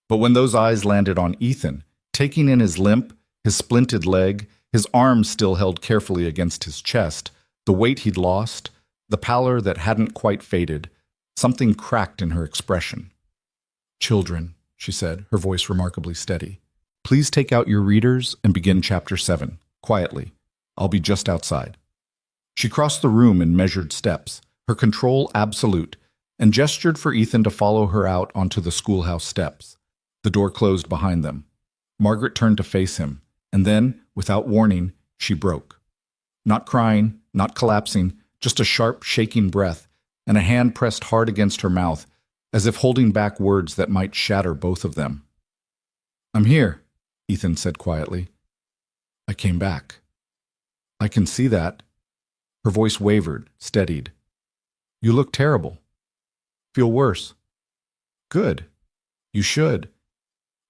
But when those eyes landed on Ethan, taking in his limp, his splinted leg, his arms still held carefully against his chest, the weight he'd lost, the pallor that hadn't quite faded, something cracked in her expression. "Children," she said, her voice remarkably steady. "Please take out your readers and begin chapter 7, quietly. I'll be just outside." She crossed the room in measured steps, her control absolute, and gestured for Ethan to follow her out onto the schoolhouse steps. The door closed behind them. Margaret turned to face him, and then, without warning, she broke. Not crying, not collapsing, just a sharp, shaking breath, and a hand pressed hard against her mouth, as if holding back words that might shatter both of them. "I'm here," Ethan said quietly. "I came back." "I can see that." Her voice wavered, steadied. "You look terrible." "Feel worse." "Good. You should."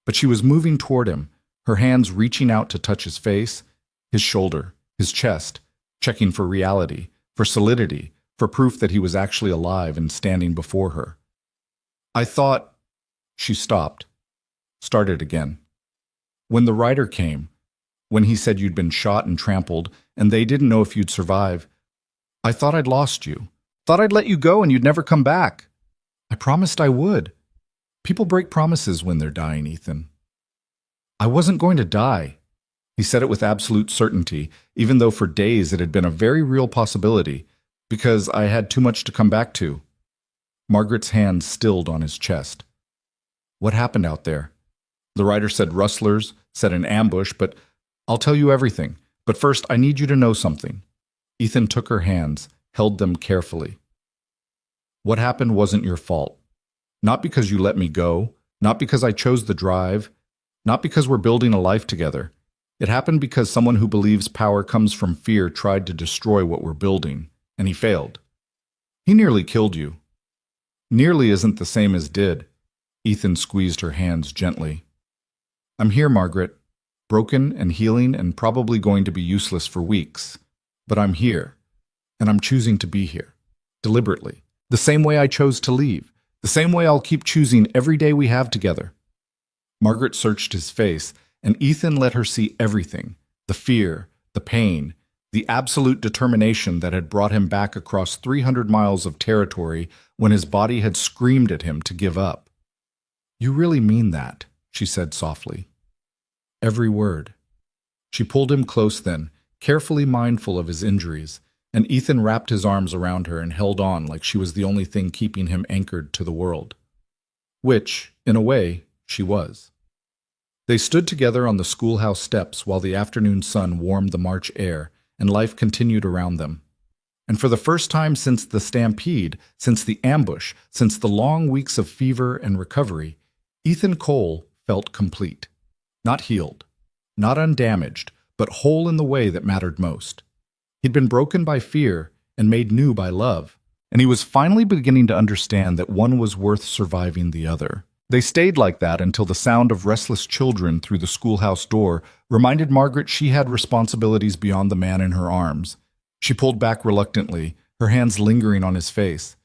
But she was moving toward him, her hands reaching out to touch his face, his shoulder, his chest, checking for reality, for solidity, for proof that he was actually alive and standing before her. "I thought—" She stopped, started again. "When the rider came, when he said you'd been shot and trampled, and they didn't know if you'd survive, I thought I'd lost you. Thought I'd let you go and you'd never come back. I promised I would. People break promises when they're dying, Ethan." "I wasn't going to die." He said it with absolute certainty, even though for days it had been a very real possibility, because I had too much to come back to. Margaret's hand stilled on his chest. "What happened out there?" The writer said rustlers, said an ambush, but I'll tell you everything. But first, I need you to know something. Ethan took her hands, held them carefully. "What happened wasn't your fault. Not because you let me go, not because I chose the drive. Not because we're building a life together. It happened because someone who believes power comes from fear tried to destroy what we're building, and he failed. He nearly killed you. Nearly isn't the same as did. Ethan squeezed her hands gently. I'm here, Margaret. Broken and healing and probably going to be useless for weeks. But I'm here. And I'm choosing to be here. Deliberately. The same way I chose to leave. The same way I'll keep choosing every day we have together. Margaret searched his face, and Ethan let her see everything. The fear, the pain, the absolute determination that had brought him back across 300 miles of territory when his body had screamed at him to give up. You really mean that, she said softly. Every word. She pulled him close then, carefully mindful of his injuries, and Ethan wrapped his arms around her and held on like she was the only thing keeping him anchored to the world. Which, in a way, she was. They stood together on the schoolhouse steps while the afternoon sun warmed the March air, and life continued around them. And for the first time since the stampede, since the ambush, since the long weeks of fever and recovery, Ethan Cole felt complete. Not healed, not undamaged, but whole in the way that mattered most. He'd been broken by fear and made new by love, and he was finally beginning to understand that one was worth surviving the other. They stayed like that until the sound of restless children through the schoolhouse door reminded Margaret she had responsibilities beyond the man in her arms. She pulled back reluctantly, her hands lingering on his face.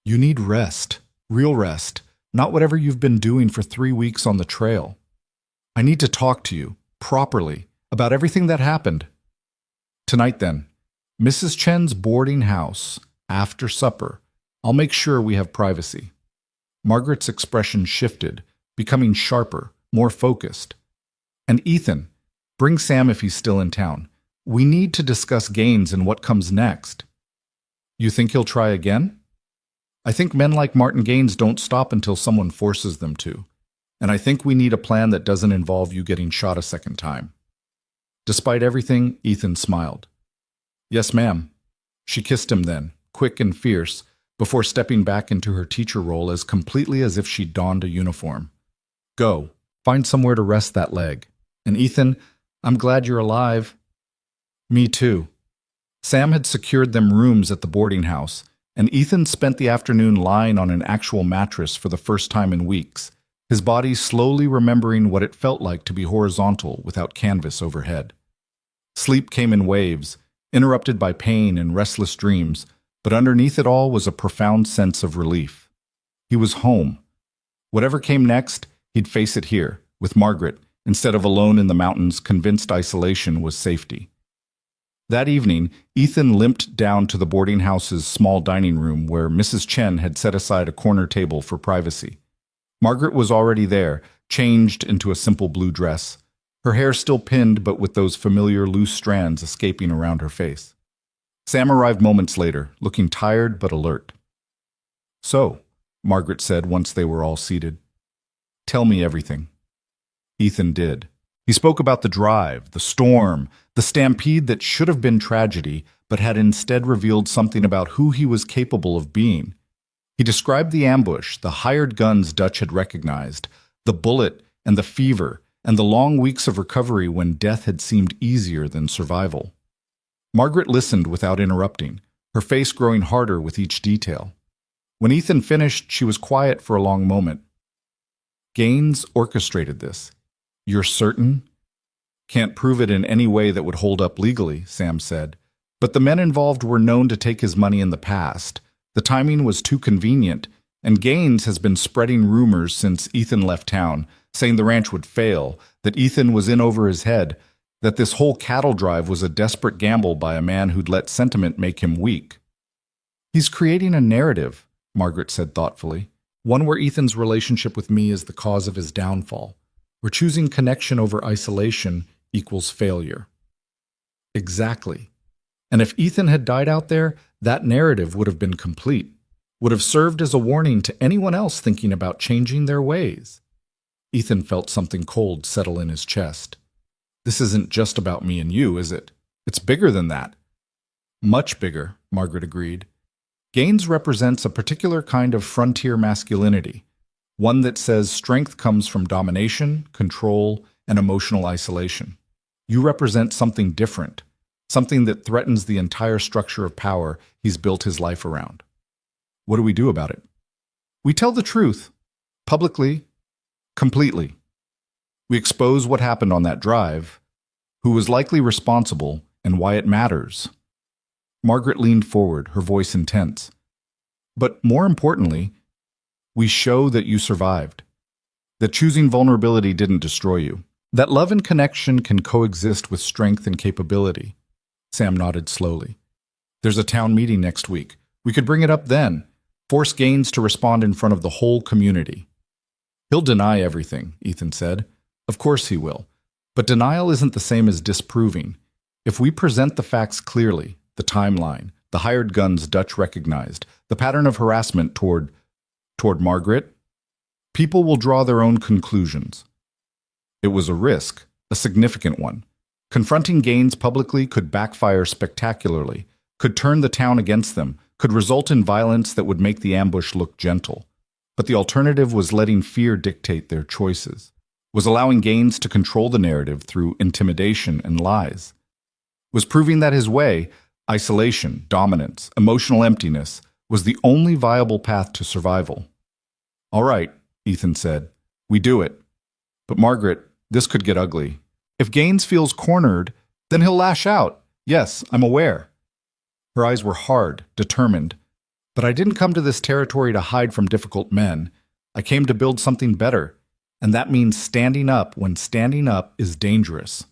You need rest, real rest, not whatever you've been doing for 3 weeks on the trail. I need to talk to you, properly, about everything that happened. Tonight then, Mrs. Chen's boarding house, after supper. I'll make sure we have privacy. Margaret's expression shifted, becoming sharper, more focused. And Ethan, bring Sam if he's still in town. We need to discuss Gaines and what comes next. You think he'll try again? I think men like Martin Gaines don't stop until someone forces them to. And I think we need a plan that doesn't involve you getting shot a second time. Despite everything, Ethan smiled. Yes, ma'am. She kissed him then, quick and fierce, before stepping back into her teacher role as completely as if she'd donned a uniform. Go, find somewhere to rest that leg. And Ethan, I'm glad you're alive. Me too. Sam had secured them rooms at the boarding house, and Ethan spent the afternoon lying on an actual mattress for the first time in weeks, his body slowly remembering what it felt like to be horizontal without canvas overhead. Sleep came in waves, interrupted by pain and restless dreams, but underneath it all was a profound sense of relief. He was home. Whatever came next, he'd face it here, with Margaret, instead of alone in the mountains, convinced isolation was safety. That evening, Ethan limped down to the boarding house's small dining room where Mrs. Chen had set aside a corner table for privacy. Margaret was already there, changed into a simple blue dress, her hair still pinned but with those familiar loose strands escaping around her face. Sam arrived moments later, looking tired but alert. So, Margaret said once they were all seated, tell me everything. Ethan did. He spoke about the drive, the storm, the stampede that should have been tragedy, but had instead revealed something about who he was capable of being. He described the ambush, the hired guns Dutch had recognized, the bullet and the fever, and the long weeks of recovery when death had seemed easier than survival. Margaret listened without interrupting, her face growing harder with each detail. When Ethan finished, she was quiet for a long moment. Gaines orchestrated this. You're certain? Can't prove it in any way that would hold up legally, Sam said. But the men involved were known to take his money in the past. The timing was too convenient, and Gaines has been spreading rumors since Ethan left town, saying the ranch would fail, that Ethan was in over his head, that this whole cattle drive was a desperate gamble by a man who'd let sentiment make him weak. He's creating a narrative, Margaret said thoughtfully, one where Ethan's relationship with me is the cause of his downfall, where choosing connection over isolation equals failure. Exactly. And if Ethan had died out there, that narrative would have been complete, would have served as a warning to anyone else thinking about changing their ways. Ethan felt something cold settle in his chest. This isn't just about me and you, is it? It's bigger than that. Much bigger, Margaret agreed. Gaines represents a particular kind of frontier masculinity, One that says strength comes from domination, control, and emotional isolation. You represent something different, something that threatens the entire structure of power he's built his life around. What do we do about it? We tell the truth, publicly, completely. We expose what happened on that drive, who was likely responsible, and why it matters. Margaret leaned forward, her voice intense. But more importantly, we show that you survived, that choosing vulnerability didn't destroy you, that love and connection can coexist with strength and capability. Sam nodded slowly. There's a town meeting next week. We could bring it up then, force Gaines to respond in front of the whole community. He'll deny everything, Ethan said. Of course he will. But denial isn't the same as disproving. If we present the facts clearly, the timeline, the hired guns Dutch recognized, the pattern of harassment toward Margaret, people will draw their own conclusions. It was a risk, a significant one. Confronting Gaines publicly could backfire spectacularly, could turn the town against them, could result in violence that would make the ambush look gentle. But the alternative was letting fear dictate their choices, was allowing Gaines to control the narrative through intimidation and lies, was proving that his way, isolation, dominance, emotional emptiness, was the only viable path to survival. All right, Ethan said, we do it. But Margaret, this could get ugly. If Gaines feels cornered, then he'll lash out. Yes, I'm aware. Her eyes were hard, determined. But I didn't come to this territory to hide from difficult men. I came to build something better, and that means standing up when standing up is dangerous.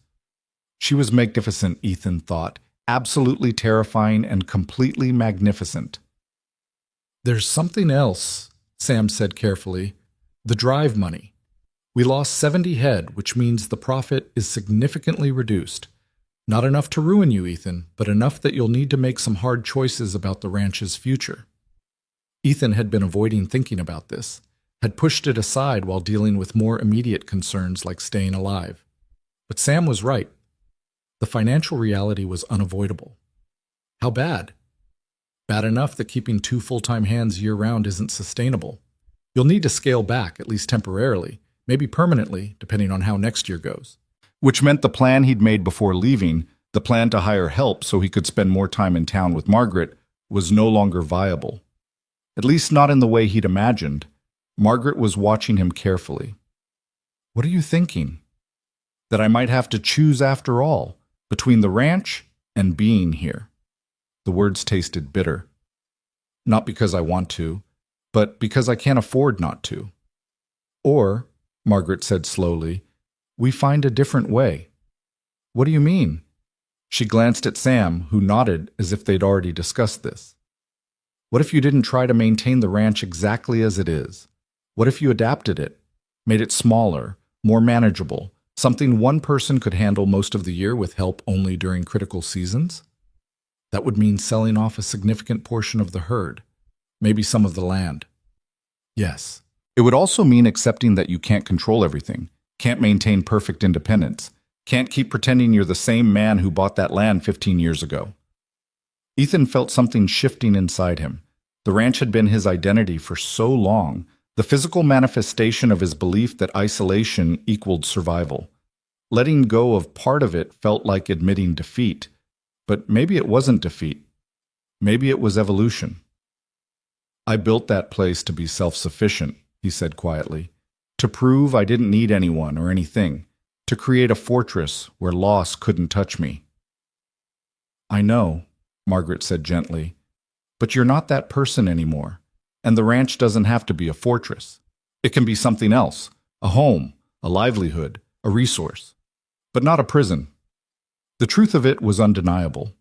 She was magnificent, Ethan thought, absolutely terrifying and completely magnificent. There's something else, Sam said carefully. The drive money. We lost 70 head, which means the profit is significantly reduced. Not enough to ruin you, Ethan, but enough that you'll need to make some hard choices about the ranch's future. Ethan had been avoiding thinking about this, had pushed it aside while dealing with more immediate concerns like staying alive. But Sam was right. The financial reality was unavoidable. How bad? Bad enough that keeping 2 full-time hands year-round isn't sustainable. You'll need to scale back, at least temporarily, maybe permanently, depending on how next year goes. Which meant the plan he'd made before leaving, the plan to hire help so he could spend more time in town with Margaret, was no longer viable. At least not in the way he'd imagined. Margaret was watching him carefully. What are you thinking? That I might have to choose after all, between the ranch and being here. The words tasted bitter. Not because I want to, but because I can't afford not to. Or, Margaret said slowly, we find a different way. What do you mean? She glanced at Sam, who nodded as if they'd already discussed this. What if you didn't try to maintain the ranch exactly as it is? What if you adapted it, made it smaller, more manageable, something one person could handle most of the year with help only during critical seasons? That would mean selling off a significant portion of the herd, maybe some of the land. Yes. It would also mean accepting that you can't control everything, can't maintain perfect independence, can't keep pretending you're the same man who bought that land 15 years ago. Ethan felt something shifting inside him. The ranch had been his identity for so long, the physical manifestation of his belief that isolation equaled survival. Letting go of part of it felt like admitting defeat. But maybe it wasn't defeat. Maybe it was evolution. I built that place to be self-sufficient, he said quietly, to prove I didn't need anyone or anything, to create a fortress where loss couldn't touch me. I know, Margaret said gently, but you're not that person anymore, and the ranch doesn't have to be a fortress. It can be something else, a home, a livelihood, a resource, but not a prison. The truth of it was undeniable.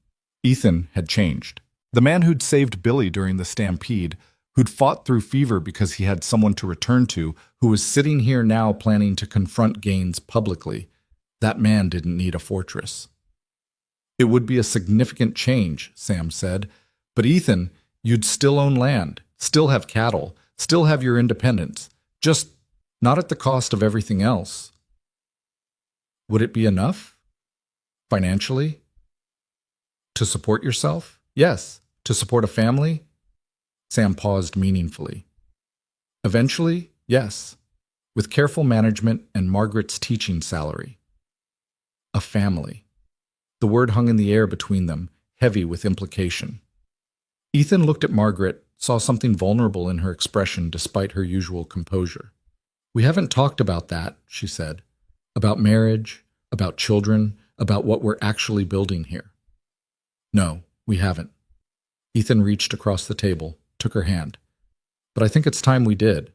Ethan had changed. The man who'd saved Billy during the stampede, who'd fought through fever because he had someone to return to, who was sitting here now planning to confront Gaines publicly, that man didn't need a fortress. It would be a significant change, Sam said, but Ethan, you'd still own land, still have cattle, still have your independence, just not at the cost of everything else. Would it be enough? Financially? To support yourself? Yes. To support a family? Sam paused meaningfully. Eventually, Yes, with careful management and Margaret's teaching salary. A family. The word hung in the air between them, heavy with implication. Ethan looked at Margaret, saw something vulnerable in her expression despite her usual composure. "We haven't talked about that," she said. "About marriage, about children, about what we're actually building here." "No, we haven't." Ethan reached across the table, took her hand. "But I think it's time we did."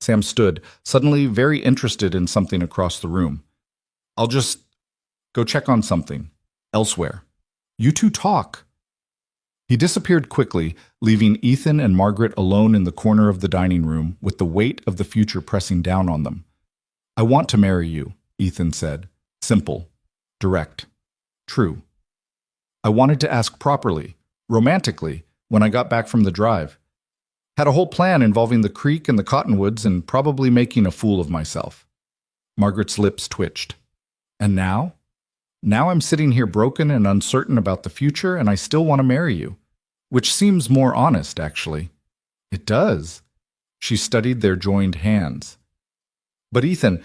Sam stood, suddenly very interested in something across the room. "I'll just go check on something. Elsewhere. You two talk." He disappeared quickly, leaving Ethan and Margaret alone in the corner of the dining room with the weight of the future pressing down on them. "I want to marry you," Ethan said. Simple. Direct. True. "I wanted to ask properly, romantically, when I got back from the drive. Had a whole plan involving the creek and the cottonwoods and probably making a fool of myself." Margaret's lips twitched. "And now? Now I'm sitting here broken and uncertain about the future, and I still want to marry you. Which seems more honest, actually." "It does." She studied their joined hands. "But Ethan,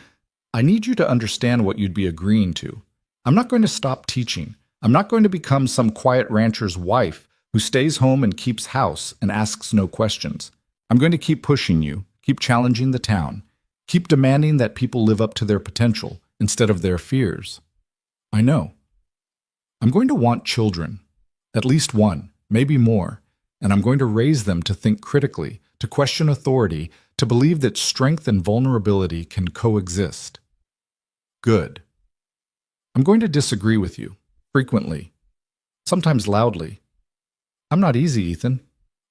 I need you to understand what you'd be agreeing to. I'm not going to stop teaching. I'm not going to become some quiet rancher's wife who stays home and keeps house and asks no questions. I'm going to keep pushing you, keep challenging the town, keep demanding that people live up to their potential instead of their fears. I know. I'm going to want children, at least one, maybe more, and I'm going to raise them to think critically, to question authority, to believe that strength and vulnerability can coexist. Good. I'm going to disagree with you, frequently, sometimes loudly. I'm not easy, Ethan.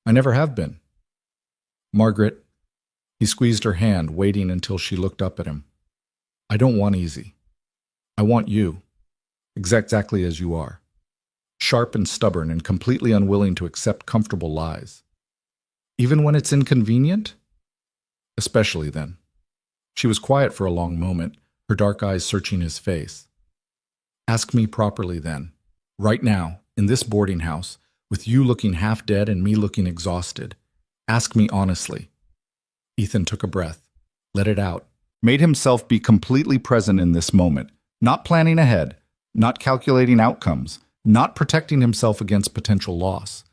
I never have been." "Margaret," he squeezed her hand, waiting until she looked up at him. "I don't want easy. I want you. Exactly as you are. Sharp and stubborn and completely unwilling to accept comfortable lies. Even when it's inconvenient? Especially then." She was quiet for a long moment, her dark eyes searching his face. "Ask me properly then. Right now, in this boarding house, with you looking half dead and me looking exhausted. Ask me honestly." Ethan took a breath, let it out, made himself be completely present in this moment, not planning ahead, not calculating outcomes, not protecting himself against potential loss.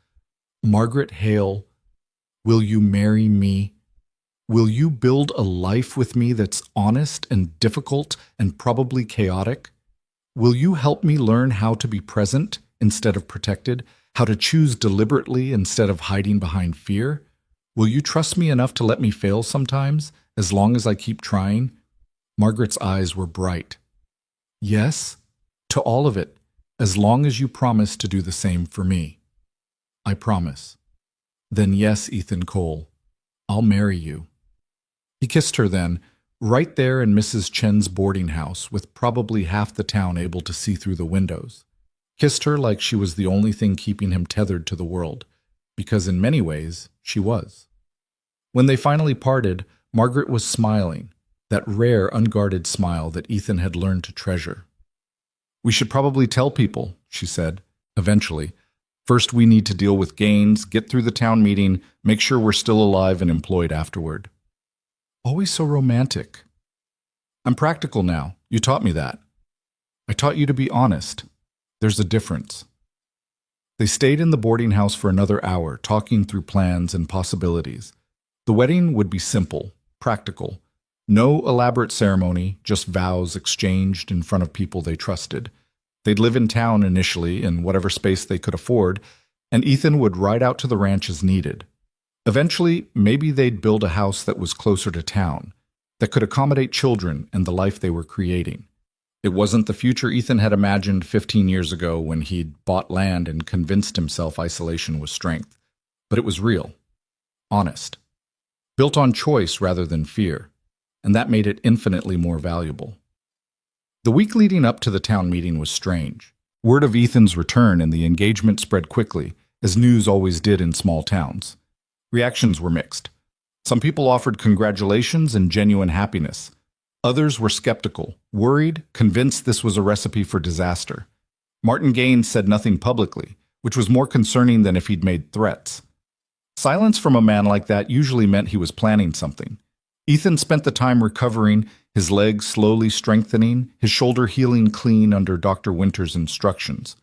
"Margaret Hale, will you marry me? Will you build a life with me that's honest and difficult and probably chaotic? Will you help me learn how to be present instead of protected, how to choose deliberately instead of hiding behind fear? Will you trust me enough to let me fail sometimes, as long as I keep trying?" Margaret's eyes were bright. "Yes, to all of it, as long as you promise to do the same for me." "I promise." "Then yes, Ethan Cole, I'll marry you." He kissed her then, right there in Mrs. Chen's boarding house, with probably half the town able to see through the windows. Kissed her like she was the only thing keeping him tethered to the world, because in many ways she was. When they finally parted, Margaret was smiling, that rare, unguarded smile that Ethan had learned to treasure. "We should probably tell people," she said, eventually. "First we need to deal with Gaines, get through the town meeting, make sure we're still alive and employed afterward." "Always so romantic." "I'm practical now. You taught me that." "I taught you to be honest. There's a difference." They stayed in the boarding house for another hour, talking through plans and possibilities. The wedding would be simple, practical. No elaborate ceremony, just vows exchanged in front of people they trusted. They'd live in town initially, in whatever space they could afford, and Ethan would ride out to the ranch as needed. Eventually, maybe they'd build a house that was closer to town, that could accommodate children and the life they were creating. It wasn't the future Ethan had imagined 15 years ago when he'd bought land and convinced himself isolation was strength, but it was real, honest, built on choice rather than fear, and that made it infinitely more valuable. The week leading up to the town meeting was strange. Word of Ethan's return and the engagement spread quickly, as news always did in small towns. Reactions were mixed. Some people offered congratulations and genuine happiness. Others were skeptical, worried, convinced this was a recipe for disaster. Martin Gaines said nothing publicly, which was more concerning than if he'd made threats. Silence from a man like that usually meant he was planning something. Ethan spent the time recovering, his legs slowly strengthening, his shoulder healing clean under Dr. Winter's instructions.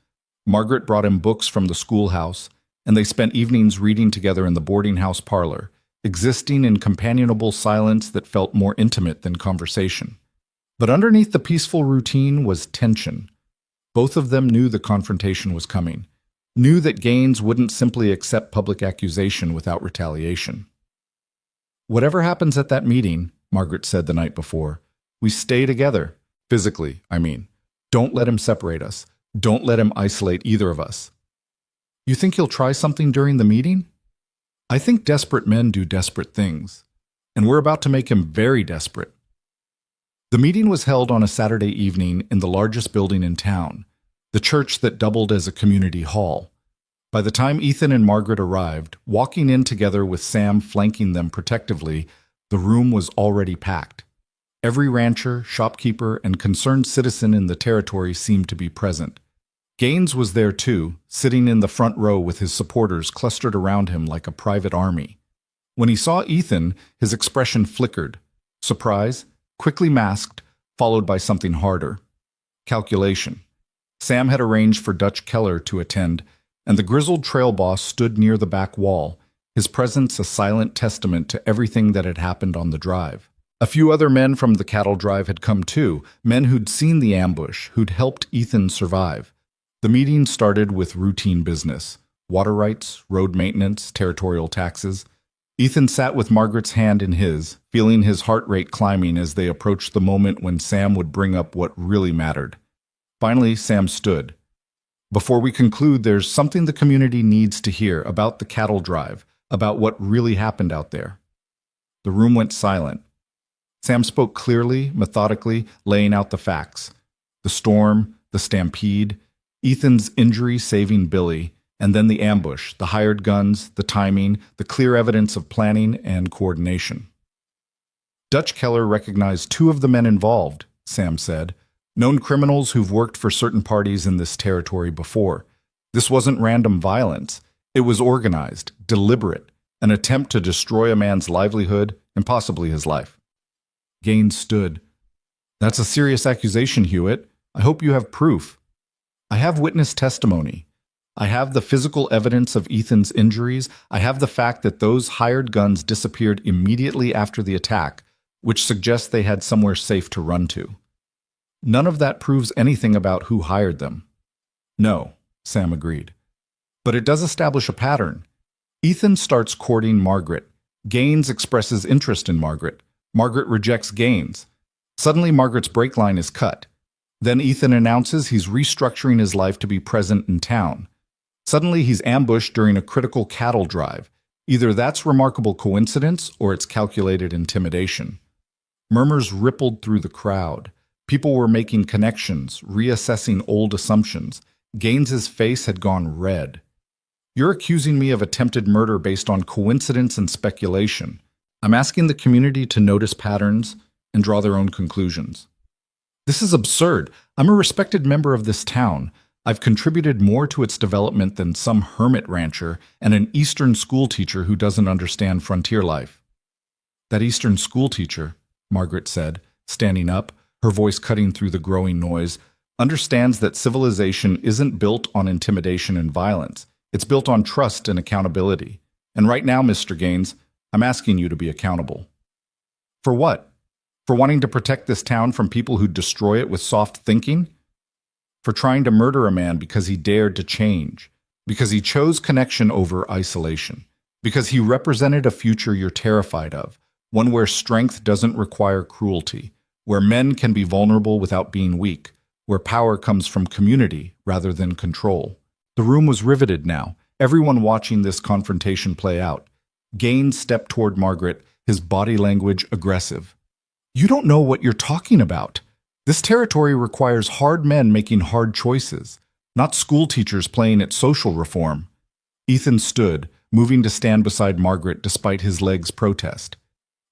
Margaret brought him books from the schoolhouse, and they spent evenings reading together in the boarding house parlor, existing in companionable silence that felt more intimate than conversation. But underneath the peaceful routine was tension. Both of them knew the confrontation was coming, knew that Gaines wouldn't simply accept public accusation without retaliation. "Whatever happens at that meeting," Margaret said the night before, "we stay together. Physically, I mean. Don't let him separate us. Don't let him isolate either of us." "You think he'll try something during the meeting?" "I think desperate men do desperate things, and we're about to make him very desperate." The meeting was held on a Saturday evening in the largest building in town, the church that doubled as a community hall. By the time Ethan and Margaret arrived, walking in together with Sam flanking them protectively, the room was already packed. Every rancher, shopkeeper, and concerned citizen in the territory seemed to be present. Gaines was there too, sitting in the front row with his supporters clustered around him like a private army. When he saw Ethan, his expression flickered. Surprise, quickly masked, followed by something harder. Calculation. Sam had arranged for Dutch Keller to attend, and the grizzled trail boss stood near the back wall, his presence a silent testament to everything that had happened on the drive. A few other men from the cattle drive had come too, men who'd seen the ambush, who'd helped Ethan survive. The meeting started with routine business: water rights, road maintenance, territorial taxes. Ethan sat with Margaret's hand in his, feeling his heart rate climbing as they approached the moment when Sam would bring up what really mattered. Finally, Sam stood. "Before we conclude, there's something the community needs to hear about the cattle drive, about what really happened out there." The room went silent. Sam spoke clearly, methodically, laying out the facts. The storm, the stampede, Ethan's injury saving Billy, and then the ambush, the hired guns, the timing, the clear evidence of planning and coordination. "Dutch Keller recognized two of the men involved," Sam said, "known criminals who've worked for certain parties in this territory before. This wasn't random violence. It was organized, deliberate, an attempt to destroy a man's livelihood and possibly his life." Gaines stood. "That's a serious accusation, Hewitt. I hope you have proof." "I have witness testimony. I have the physical evidence of Ethan's injuries. I have the fact that those hired guns disappeared immediately after the attack, which suggests they had somewhere safe to run to." "None of that proves anything about who hired them." "No," Sam agreed. "But it does establish a pattern. Ethan starts courting Margaret. Gaines expresses interest in Margaret. Margaret rejects Gaines. Suddenly Margaret's brake line is cut. Then Ethan announces he's restructuring his life to be present in town. Suddenly he's ambushed during a critical cattle drive. Either that's remarkable coincidence or it's calculated intimidation." Murmurs rippled through the crowd. People were making connections, reassessing old assumptions. Gaines's face had gone red. "You're accusing me of attempted murder based on coincidence and speculation. I'm asking the community to notice patterns and draw their own conclusions." "This is absurd. I'm a respected member of this town. I've contributed more to its development than some hermit rancher and an Eastern schoolteacher who doesn't understand frontier life." "That Eastern schoolteacher," Margaret said, standing up, her voice cutting through the growing noise, "understands that civilization isn't built on intimidation and violence. It's built on trust and accountability. And right now, Mr. Gaines, I'm asking you to be accountable." "For what? For wanting to protect this town from people who destroy it with soft thinking? For trying to murder a man because he dared to change, because he chose connection over isolation, because he represented a future you're terrified of, one where strength doesn't require cruelty, where men can be vulnerable without being weak, where power comes from community rather than control." The room was riveted now, everyone watching this confrontation play out. Gaines stepped toward Margaret, his body language aggressive. "You don't know what you're talking about. This territory requires hard men making hard choices, not school teachers playing at social reform." Ethan stood, moving to stand beside Margaret despite his legs' protest.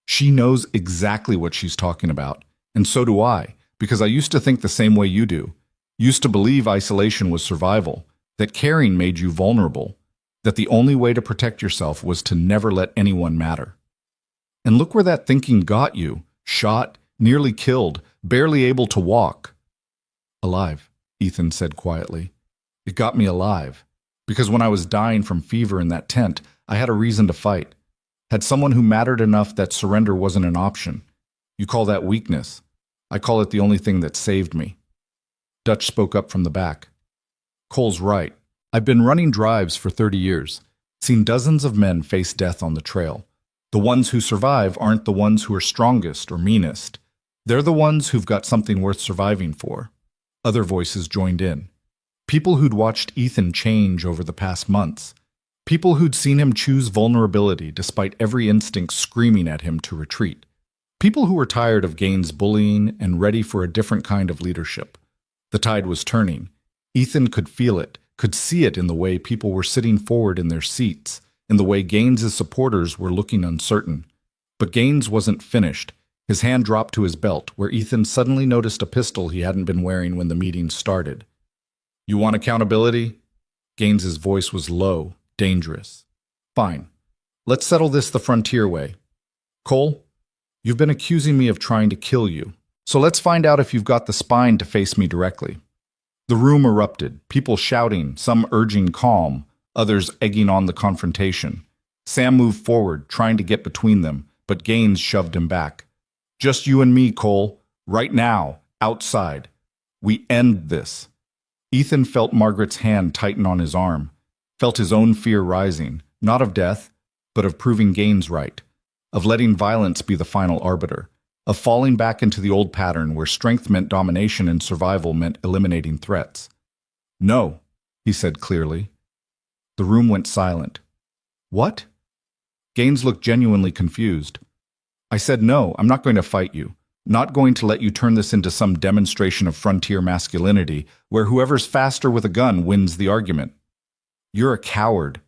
"She knows exactly what she's talking about, and so do I, because I used to think the same way you do. Used to believe isolation was survival, that caring made you vulnerable, that the only way to protect yourself was to never let anyone matter." And look where that thinking got you. Shot, nearly killed, barely able to walk. Alive, Ethan said quietly. It got me alive. Because when I was dying from fever in that tent, I had a reason to fight. Had someone who mattered enough that surrender wasn't an option. You call that weakness. I call it the only thing that saved me. Dutch spoke up from the back. Cole's right. I've been running drives for 30 years, seen dozens of men face death on the trail. The ones who survive aren't the ones who are strongest or meanest. They're the ones who've got something worth surviving for. Other voices joined in. People who'd watched Ethan change over the past months. People who'd seen him choose vulnerability despite every instinct screaming at him to retreat. People who were tired of Gaines' bullying and ready for a different kind of leadership. The tide was turning. Ethan could feel it, could see it in the way people were sitting forward in their seats, in the way Gaines' supporters were looking uncertain. But Gaines wasn't finished. His hand dropped to his belt, where Ethan suddenly noticed a pistol he hadn't been wearing when the meeting started. You want accountability? Gaines' voice was low, dangerous. Fine. Let's settle this the frontier way. Cole, you've been accusing me of trying to kill you, so let's find out if you've got the spine to face me directly. The room erupted, people shouting, some urging calm, others egging on the confrontation. Sam moved forward, trying to get between them, but Gaines shoved him back. Just you and me, Cole. Right now, outside. We end this. Ethan felt Margaret's hand tighten on his arm, felt his own fear rising, not of death, but of proving Gaines right, of letting violence be the final arbiter, of falling back into the old pattern where strength meant domination and survival meant eliminating threats. No, he said clearly. The room went silent. What? Gaines looked genuinely confused. I said no, I'm not going to fight you. Not going to let you turn this into some demonstration of frontier masculinity where whoever's faster with a gun wins the argument. You're a coward.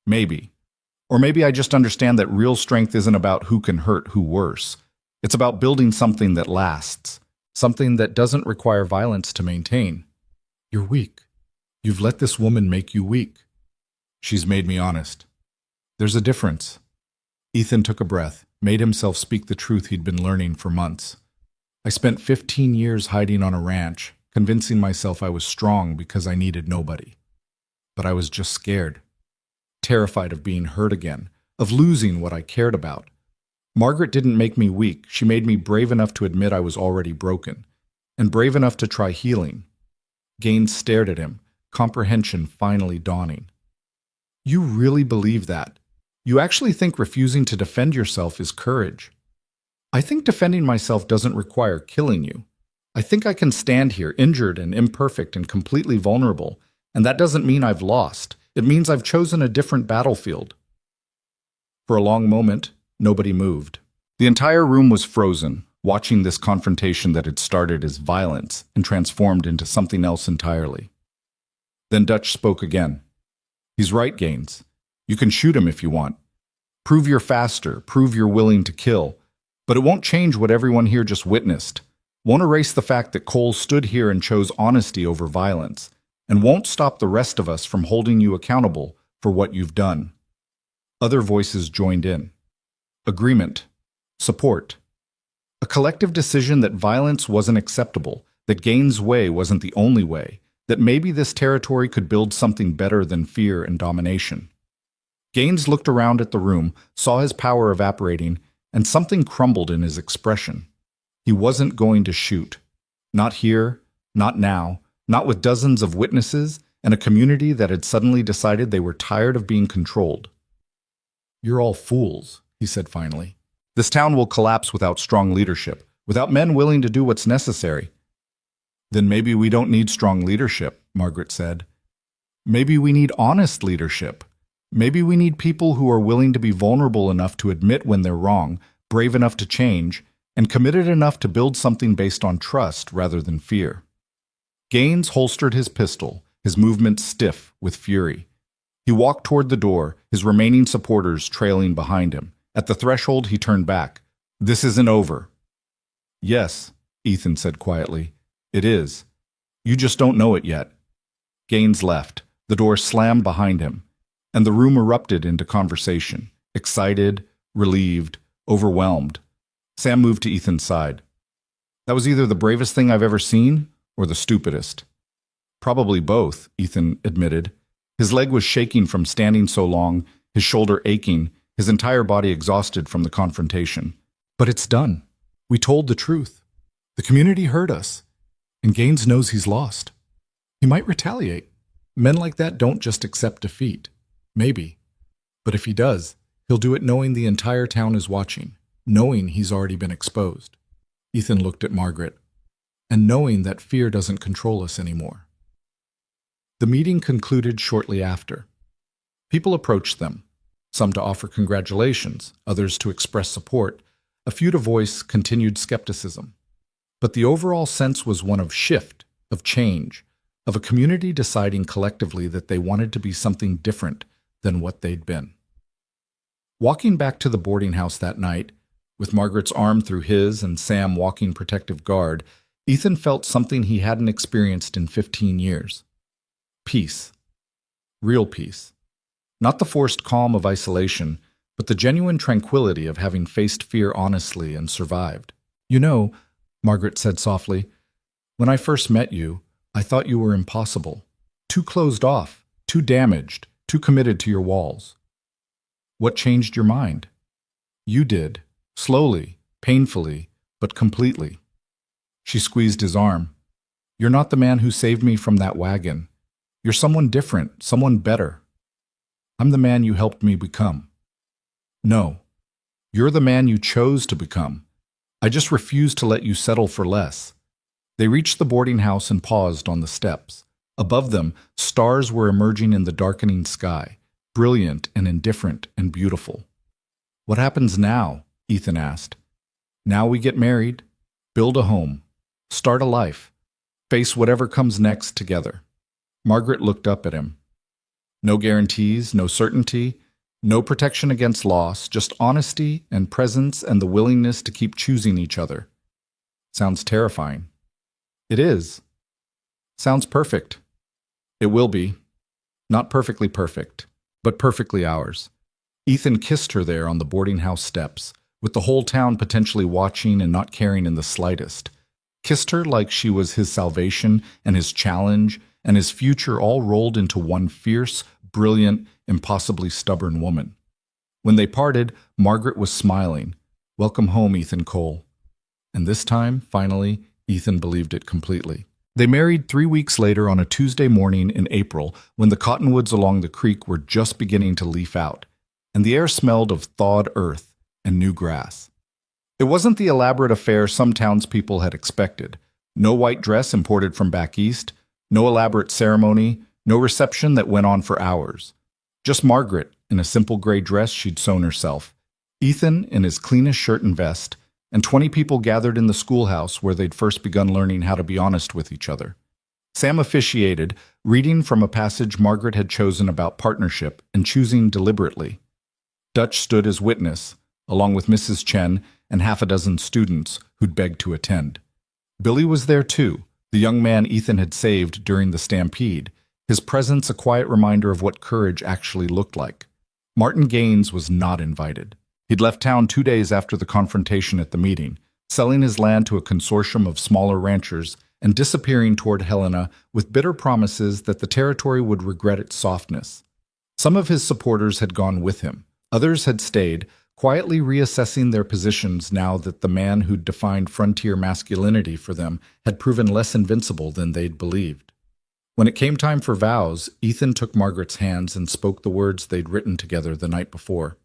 Maybe. Or maybe I just understand that real strength isn't about who can hurt who worse. It's about building something that lasts, something that doesn't require violence to maintain. You're weak. You've let this woman make you weak. She's made me honest. There's a difference. Ethan took a breath, made himself speak the truth he'd been learning for months. I spent 15 years hiding on a ranch, convincing myself I was strong because I needed nobody. But I was just scared. Terrified of being hurt again, of losing what I cared about. Margaret didn't make me weak. She made me brave enough to admit I was already broken, and brave enough to try healing. Gaines stared at him, comprehension finally dawning. You really believe that? You actually think refusing to defend yourself is courage? I think defending myself doesn't require killing you. I think I can stand here, injured and imperfect and completely vulnerable, and that doesn't mean I've lost. It means I've chosen a different battlefield. For a long moment, nobody moved. The entire room was frozen, watching this confrontation that had started as violence and transformed into something else entirely. Then Dutch spoke again. He's right, Gaines. You can shoot him if you want. Prove you're faster, prove you're willing to kill, but it won't change what everyone here just witnessed. Won't erase the fact that Cole stood here and chose honesty over violence, and won't stop the rest of us from holding you accountable for what you've done. Other voices joined in. Agreement. Support. A collective decision that violence wasn't acceptable, that Gaines' way wasn't the only way, that maybe this territory could build something better than fear and domination. Gaines looked around at the room, saw his power evaporating, and something crumbled in his expression. He wasn't going to shoot. Not here, not now, not with dozens of witnesses and a community that had suddenly decided they were tired of being controlled. You're all fools, he said finally. This town will collapse without strong leadership, without men willing to do what's necessary. Then maybe we don't need strong leadership, Margaret said. Maybe we need honest leadership. Maybe we need people who are willing to be vulnerable enough to admit when they're wrong, brave enough to change, and committed enough to build something based on trust rather than fear. Gaines holstered his pistol, his movements stiff with fury. He walked toward the door, his remaining supporters trailing behind him. At the threshold, he turned back. This isn't over. Yes, Ethan said quietly. It is. You just don't know it yet. Gaines left. The door slammed behind him, and the room erupted into conversation, excited, relieved, overwhelmed. Sam moved to Ethan's side. That was either the bravest thing I've ever seen or the stupidest. Probably both, Ethan admitted. His leg was shaking from standing so long, his shoulder aching, his entire body exhausted from the confrontation. But it's done. We told the truth. The community heard us, and Gaines knows he's lost. He might retaliate. Men like that don't just accept defeat. Maybe. But if he does, he'll do it knowing the entire town is watching, knowing he's already been exposed. Ethan looked at Margaret, and knowing that fear doesn't control us anymore. The meeting concluded shortly after. People approached them, some to offer congratulations, others to express support, a few to voice continued skepticism. But the overall sense was one of shift, of change, of a community deciding collectively that they wanted to be something different than what they'd been. Walking back to the boarding house that night, with Margaret's arm through his and Sam walking protective guard, Ethan felt something he hadn't experienced in 15 years. Peace. Real peace. Not the forced calm of isolation, but the genuine tranquility of having faced fear honestly and survived. You know, Margaret said softly, when I first met you, I thought you were impossible. Too closed off, too damaged, too committed to your walls. What changed your mind? You did. Slowly, painfully, but completely. She squeezed his arm. You're not the man who saved me from that wagon. You're someone different, someone better. I'm the man you helped me become. No, you're the man you chose to become. I just refuse to let you settle for less. They reached the boarding house and paused on the steps. Above them, stars were emerging in the darkening sky, brilliant and indifferent and beautiful. What happens now? Ethan asked. Now we get married, build a home, start a life, face whatever comes next together. Margaret looked up at him. No guarantees, no certainty, no protection against loss, just honesty and presence and the willingness to keep choosing each other. Sounds terrifying. It is. Sounds perfect. It will be. Not perfectly perfect, but perfectly ours. Ethan kissed her there on the boarding house steps, with the whole town potentially watching and not caring in the slightest. Kissed her like she was his salvation and his challenge and his future all rolled into one fierce, brilliant, impossibly stubborn woman. When they parted, Margaret was smiling. Welcome home, Ethan Cole. And this time, finally, Ethan believed it completely. They married 3 weeks later on a Tuesday morning in April when the cottonwoods along the creek were just beginning to leaf out, and the air smelled of thawed earth and new grass. It wasn't the elaborate affair some townspeople had expected. No white dress imported from back east, no elaborate ceremony, no reception that went on for hours. Just Margaret in a simple gray dress she'd sewn herself, Ethan in his cleanest shirt and vest, and 20 people gathered in the schoolhouse where they'd first begun learning how to be honest with each other. Sam officiated, reading from a passage Margaret had chosen about partnership and choosing deliberately. Dutch stood as witness, along with Mrs. Chen and half a dozen students who'd begged to attend. Billy was there too, the young man Ethan had saved during the stampede, his presence a quiet reminder of what courage actually looked like. Martin Gaines was not invited. He'd left town 2 days after the confrontation at the meeting, selling his land to a consortium of smaller ranchers and disappearing toward Helena with bitter promises that the territory would regret its softness. Some of his supporters had gone with him. Others had stayed, quietly reassessing their positions now that the man who'd defined frontier masculinity for them had proven less invincible than they'd believed. When it came time for vows, Ethan took Margaret's hands and spoke the words they'd written together the night before.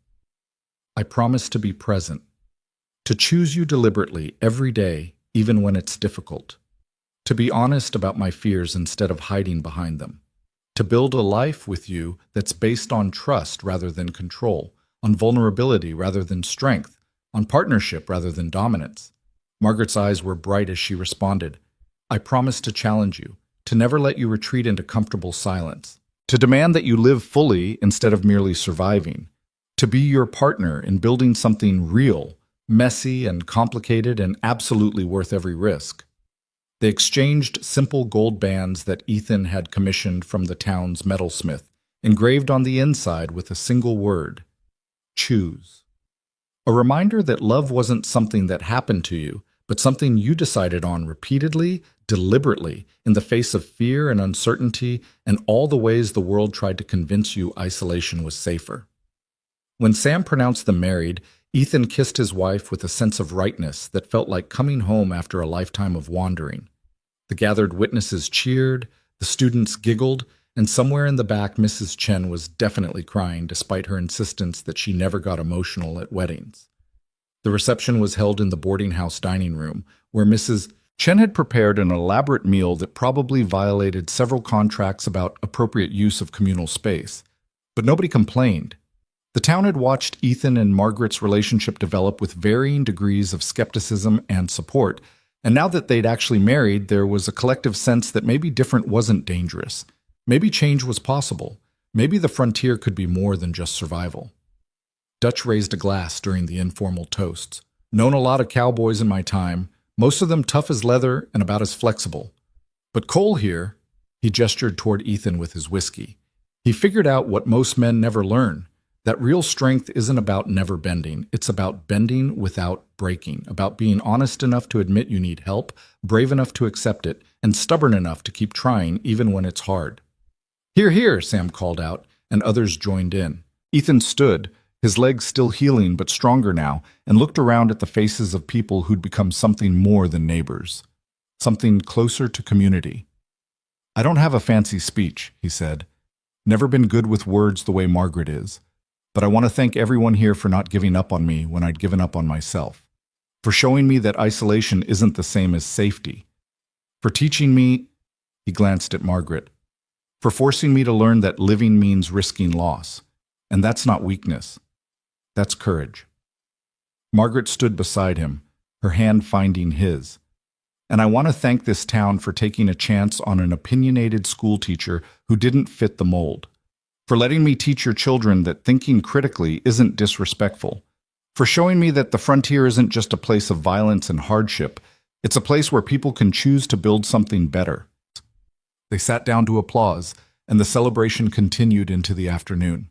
I promise to be present, to choose you deliberately every day, even when it's difficult, to be honest about my fears instead of hiding behind them, to build a life with you that's based on trust rather than control, on vulnerability rather than strength, on partnership rather than dominance. Margaret's eyes were bright as she responded, I promise to challenge you, to never let you retreat into comfortable silence, to demand that you live fully instead of merely surviving, to be your partner in building something real, messy and complicated and absolutely worth every risk. They exchanged simple gold bands that Ethan had commissioned from the town's metalsmith, engraved on the inside with a single word, choose. A reminder that love wasn't something that happened to you, but something you decided on repeatedly, deliberately, in the face of fear and uncertainty and all the ways the world tried to convince you isolation was safer. When Sam pronounced them married, Ethan kissed his wife with a sense of rightness that felt like coming home after a lifetime of wandering. The gathered witnesses cheered, the students giggled, and somewhere in the back Mrs. Chen was definitely crying despite her insistence that she never got emotional at weddings. The reception was held in the boarding house dining room, where Mrs. Chen had prepared an elaborate meal that probably violated several contracts about appropriate use of communal space. But nobody complained. The town had watched Ethan and Margaret's relationship develop with varying degrees of skepticism and support, and now that they'd actually married, there was a collective sense that maybe different wasn't dangerous. Maybe change was possible. Maybe the frontier could be more than just survival. Dutch raised a glass during the informal toasts. Known a lot of cowboys in my time, most of them tough as leather and about as flexible. But Cole here, he gestured toward Ethan with his whiskey. He figured out what most men never learn, that real strength isn't about never bending. It's about bending without breaking, about being honest enough to admit you need help, brave enough to accept it, and stubborn enough to keep trying even when it's hard. "Hear, hear," Sam called out, and others joined in. Ethan stood, his legs still healing but stronger now, and looked around at the faces of people who'd become something more than neighbors, something closer to community. "I don't have a fancy speech," he said. "Never been good with words the way Margaret is. But I want to thank everyone here for not giving up on me when I'd given up on myself, for showing me that isolation isn't the same as safety, for teaching me," he glanced at Margaret, "for forcing me to learn that living means risking loss. And that's not weakness. That's courage." Margaret stood beside him, her hand finding his. "And I want to thank this town for taking a chance on an opinionated schoolteacher who didn't fit the mold, for letting me teach your children that thinking critically isn't disrespectful, for showing me that the frontier isn't just a place of violence and hardship, it's a place where people can choose to build something better." They sat down to applause, and the celebration continued into the afternoon.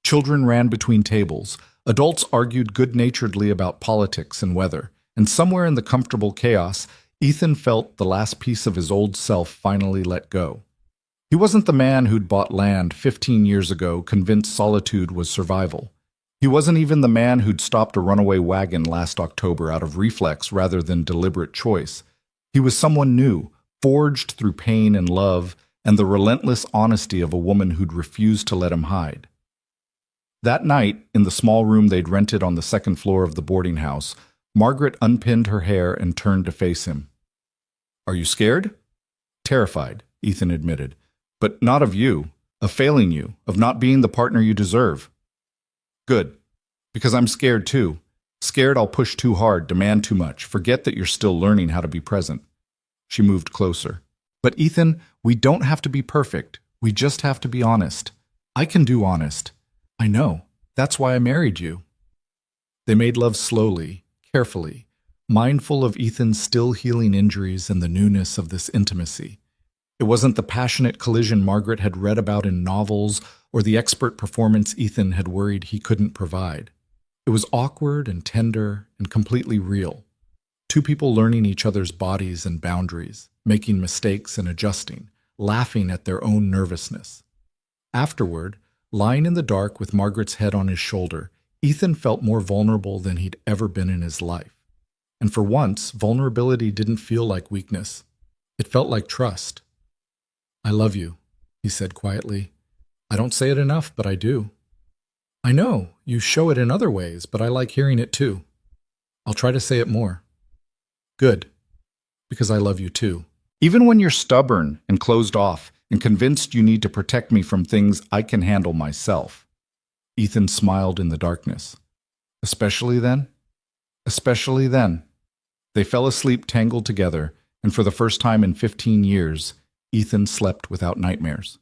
Children ran between tables, adults argued good-naturedly about politics and weather, and somewhere in the comfortable chaos, Ethan felt the last piece of his old self finally let go. He wasn't the man who'd bought land 15 years ago, convinced solitude was survival. He wasn't even the man who'd stopped a runaway wagon last October out of reflex rather than deliberate choice. He was someone new, forged through pain and love, and the relentless honesty of a woman who'd refused to let him hide. That night, in the small room they'd rented on the second floor of the boarding house, Margaret unpinned her hair and turned to face him. "Are you scared?" "Terrified," Ethan admitted. "But not of you, of failing you, of not being the partner you deserve." "Good. Because I'm scared too. Scared I'll push too hard, demand too much, forget that you're still learning how to be present." She moved closer. "But Ethan, we don't have to be perfect. We just have to be honest. I can do honest. I know. That's why I married you." They made love slowly, carefully, mindful of Ethan's still healing injuries and the newness of this intimacy. It wasn't the passionate collision Margaret had read about in novels or the expert performance Ethan had worried he couldn't provide. It was awkward and tender and completely real. Two people learning each other's bodies and boundaries, making mistakes and adjusting, laughing at their own nervousness. Afterward, lying in the dark with Margaret's head on his shoulder, Ethan felt more vulnerable than he'd ever been in his life. And for once, vulnerability didn't feel like weakness. It felt like trust. "I love you," he said quietly. "I don't say it enough, but I do." "I know, you show it in other ways, but I like hearing it too. I'll try to say it more." "Good, because I love you too. Even when you're stubborn and closed off and convinced you need to protect me from things I can handle myself." Ethan smiled in the darkness. "Especially then?" "Especially then." They fell asleep tangled together, and for the first time in 15 years, Ethan slept without nightmares.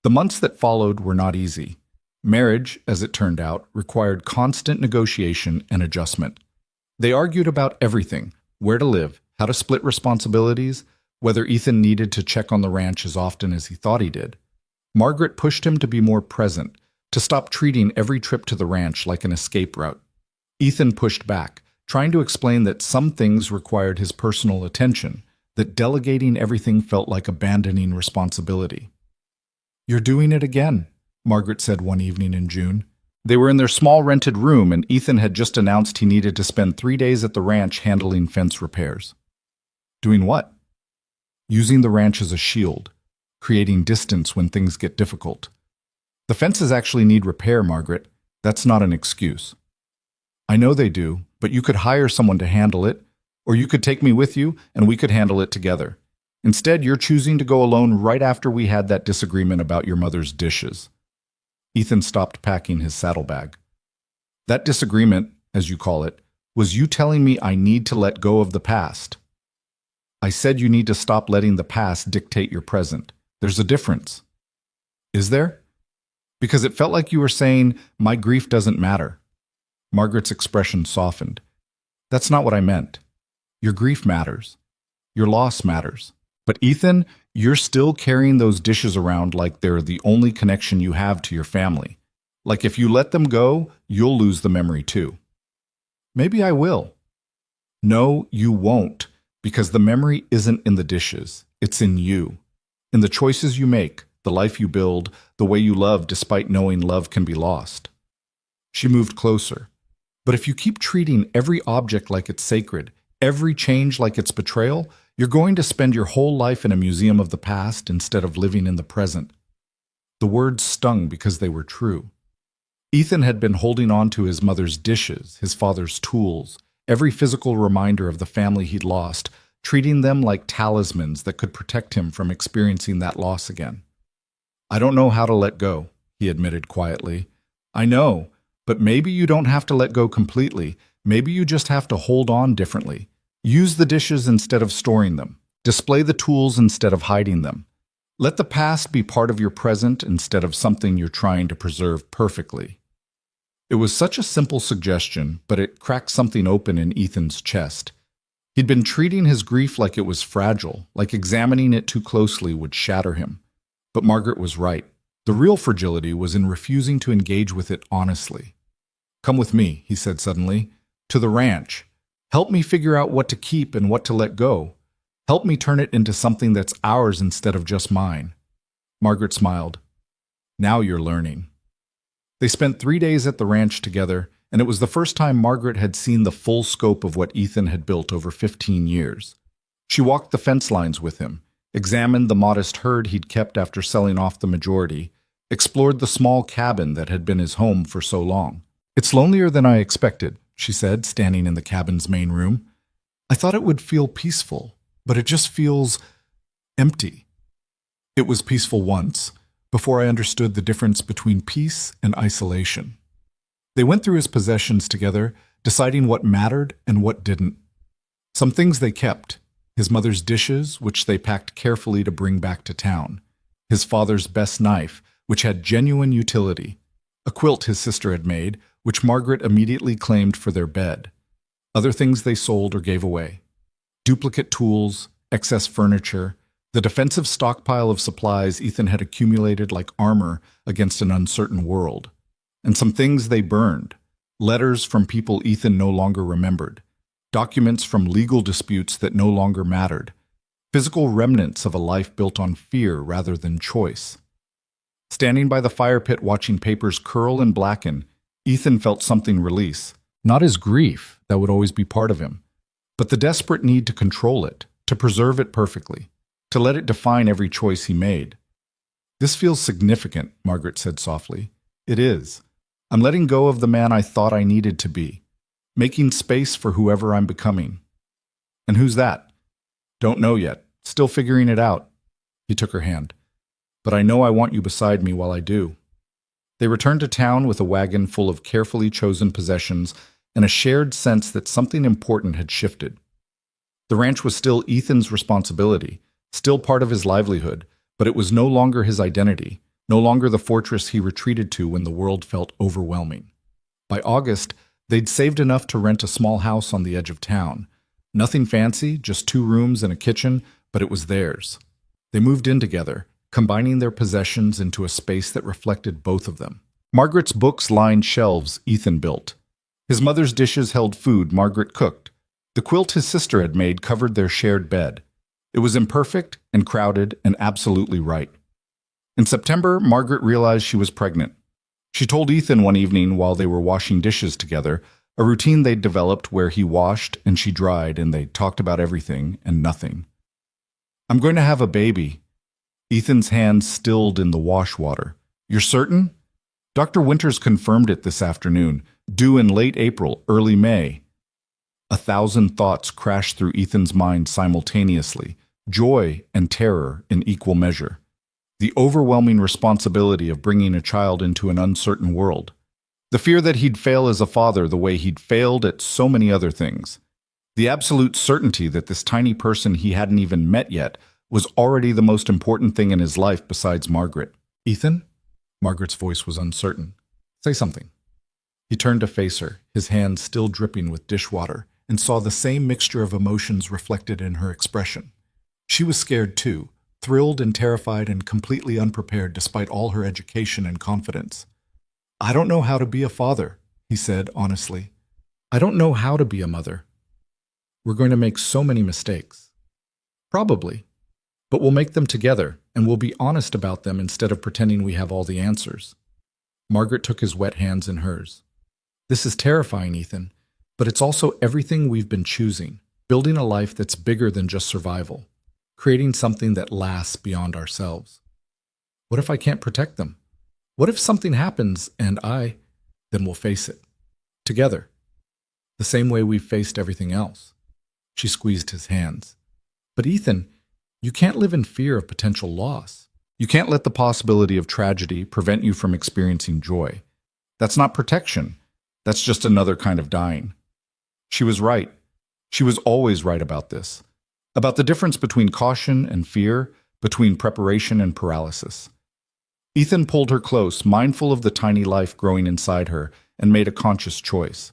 The months that followed were not easy. Marriage, as it turned out, required constant negotiation and adjustment. They argued about everything: where to live, how to split responsibilities, whether Ethan needed to check on the ranch as often as he thought he did. Margaret pushed him to be more present, to stop treating every trip to the ranch like an escape route. Ethan pushed back, trying to explain that some things required his personal attention, that delegating everything felt like abandoning responsibility. "You're doing it again," Margaret said one evening in June. They were in their small rented room, and Ethan had just announced he needed to spend 3 days at the ranch handling fence repairs. Doing what? Using the ranch as a shield, creating distance when things get difficult. The fences actually need repair, Margaret. That's not an excuse. I know they do, but you could hire someone to handle it, or you could take me with you and we could handle it together. Instead, you're choosing to go alone right after we had that disagreement about your mother's dishes. Ethan stopped packing his saddlebag. That disagreement, as you call it, was you telling me I need to let go of the past. I said you need to stop letting the past dictate your present. There's a difference. Is there? Because it felt like you were saying, my grief doesn't matter. Margaret's expression softened. That's not what I meant. Your grief matters. Your loss matters. But Ethan, you're still carrying those dishes around like they're the only connection you have to your family. Like if you let them go, you'll lose the memory too. Maybe I will. No, you won't, because the memory isn't in the dishes. It's in you. In the choices you make, the life you build, the way you love despite knowing love can be lost. She moved closer. But if you keep treating every object like it's sacred, every change like it's betrayal, you're going to spend your whole life in a museum of the past instead of living in the present. The words stung because they were true. Ethan had been holding on to his mother's dishes, his father's tools, every physical reminder of the family he'd lost, treating them like talismans that could protect him from experiencing that loss again. I don't know how to let go, he admitted quietly. I know, but maybe you don't have to let go completely. Maybe you just have to hold on differently. Use the dishes instead of storing them. Display the tools instead of hiding them. Let the past be part of your present instead of something you're trying to preserve perfectly. It was such a simple suggestion, but it cracked something open in Ethan's chest. He'd been treating his grief like it was fragile, like examining it too closely would shatter him. But Margaret was right. The real fragility was in refusing to engage with it honestly. Come with me, he said suddenly, to the ranch. Help me figure out what to keep and what to let go. Help me turn it into something that's ours instead of just mine. Margaret smiled. Now you're learning. They spent 3 days at the ranch together, and it was the first time Margaret had seen the full scope of what Ethan had built over 15 years. She walked the fence lines with him, examined the modest herd he'd kept after selling off the majority, explored the small cabin that had been his home for so long. It's lonelier than I expected, she said, standing in the cabin's main room. I thought it would feel peaceful, but it just feels empty. It was peaceful once, before I understood the difference between peace and isolation. They went through his possessions together, deciding what mattered and what didn't. Some things they kept. His mother's dishes, which they packed carefully to bring back to town. His father's best knife, which had genuine utility. A quilt his sister had made, which Margaret immediately claimed for their bed. Other things they sold or gave away. Duplicate tools, excess furniture, the defensive stockpile of supplies Ethan had accumulated like armor against an uncertain world. And some things they burned. Letters from people Ethan no longer remembered. Documents from legal disputes that no longer mattered. Physical remnants of a life built on fear rather than choice. Standing by the fire pit watching papers curl and blacken, Ethan felt something release. Not his grief, that would always be part of him, but the desperate need to control it, to preserve it perfectly, to let it define every choice he made. This feels significant, Margaret said softly. It is. I'm letting go of the man I thought I needed to be, making space for whoever I'm becoming. And who's that? Don't know yet. Still figuring it out. He took her hand. But I know I want you beside me while I do. They returned to town with a wagon full of carefully chosen possessions and a shared sense that something important had shifted. The ranch was still Ethan's responsibility, still part of his livelihood, but it was no longer his identity, no longer the fortress he retreated to when the world felt overwhelming. By August, they'd saved enough to rent a small house on the edge of town. Nothing fancy, just 2 rooms and a kitchen, but it was theirs. They moved in together, combining their possessions into a space that reflected both of them. Margaret's books lined shelves Ethan built. His mother's dishes held food Margaret cooked. The quilt his sister had made covered their shared bed. It was imperfect and crowded and absolutely right. In September, Margaret realized she was pregnant. She told Ethan one evening while they were washing dishes together, a routine they'd developed where he washed and she dried and they talked about everything and nothing. "I'm going to have a baby." Ethan's hands stilled in the wash water. "You're certain?" "Dr. Winters confirmed it this afternoon, due in late April, early May." 1,000 thoughts crashed through Ethan's mind simultaneously, joy and terror in equal measure. The overwhelming responsibility of bringing a child into an uncertain world. The fear that he'd fail as a father the way he'd failed at so many other things. The absolute certainty that this tiny person he hadn't even met yet was already the most important thing in his life besides Margaret. "Ethan?" Margaret's voice was uncertain. "Say something." He turned to face her, his hands still dripping with dishwater, and saw the same mixture of emotions reflected in her expression. She was scared too, thrilled and terrified and completely unprepared despite all her education and confidence. "I don't know how to be a father," he said honestly. "I don't know how to be a mother. We're going to make so many mistakes." "Probably. But we'll make them together, and we'll be honest about them instead of pretending we have all the answers." Margaret took his wet hands in hers. "This is terrifying, Ethan, but it's also everything we've been choosing, building a life that's bigger than just survival, creating something that lasts beyond ourselves. What if I can't protect them? What if something happens and then we'll face it. Together. The same way we've faced everything else." She squeezed his hands. "But Ethan, you can't live in fear of potential loss. You can't let the possibility of tragedy prevent you from experiencing joy. That's not protection. That's just another kind of dying." She was right. She was always right about this. About the difference between caution and fear, between preparation and paralysis. Ethan pulled her close, mindful of the tiny life growing inside her, and made a conscious choice.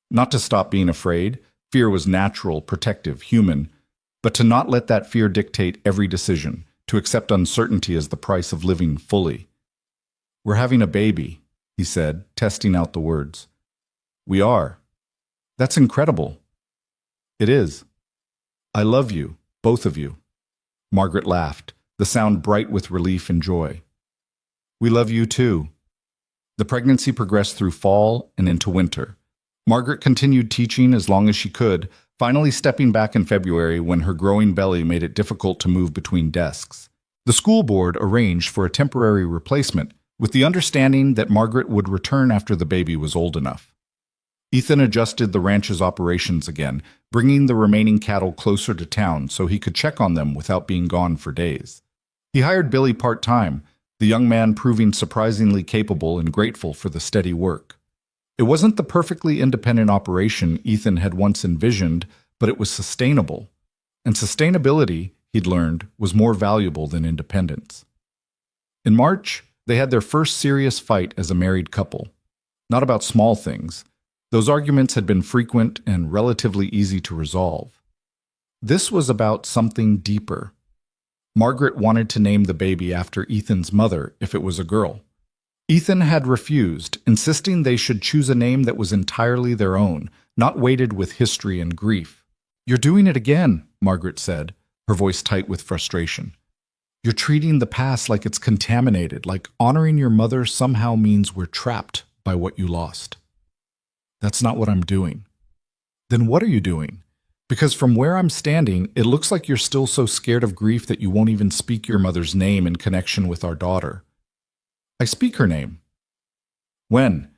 Not to stop being afraid. Fear was natural, protective, human. But to not let that fear dictate every decision, to accept uncertainty as the price of living fully. "We're having a baby," he said, testing out the words. "We are. That's incredible." "It is. I love you, both of you." Margaret laughed, the sound bright with relief and joy. "We love you too." The pregnancy progressed through fall and into winter. Margaret continued teaching as long as she could, finally stepping back in February when her growing belly made it difficult to move between desks. The school board arranged for a temporary replacement, with the understanding that Margaret would return after the baby was old enough. Ethan adjusted the ranch's operations again, bringing the remaining cattle closer to town so he could check on them without being gone for days. He hired Billy part-time, the young man proving surprisingly capable and grateful for the steady work. It wasn't the perfectly independent operation Ethan had once envisioned, but it was sustainable. And sustainability, he'd learned, was more valuable than independence. In March, they had their first serious fight as a married couple. Not about small things. Those arguments had been frequent and relatively easy to resolve. This was about something deeper. Margaret wanted to name the baby after Ethan's mother if it was a girl. Ethan had refused, insisting they should choose a name that was entirely their own, not weighted with history and grief. "You're doing it again," Margaret said, her voice tight with frustration. "You're treating the past like it's contaminated, like honoring your mother somehow means we're trapped by what you lost." "That's not what I'm doing." "Then what are you doing? Because from where I'm standing, it looks like you're still so scared of grief that you won't even speak your mother's name in connection with our daughter." "I speak her name." "When?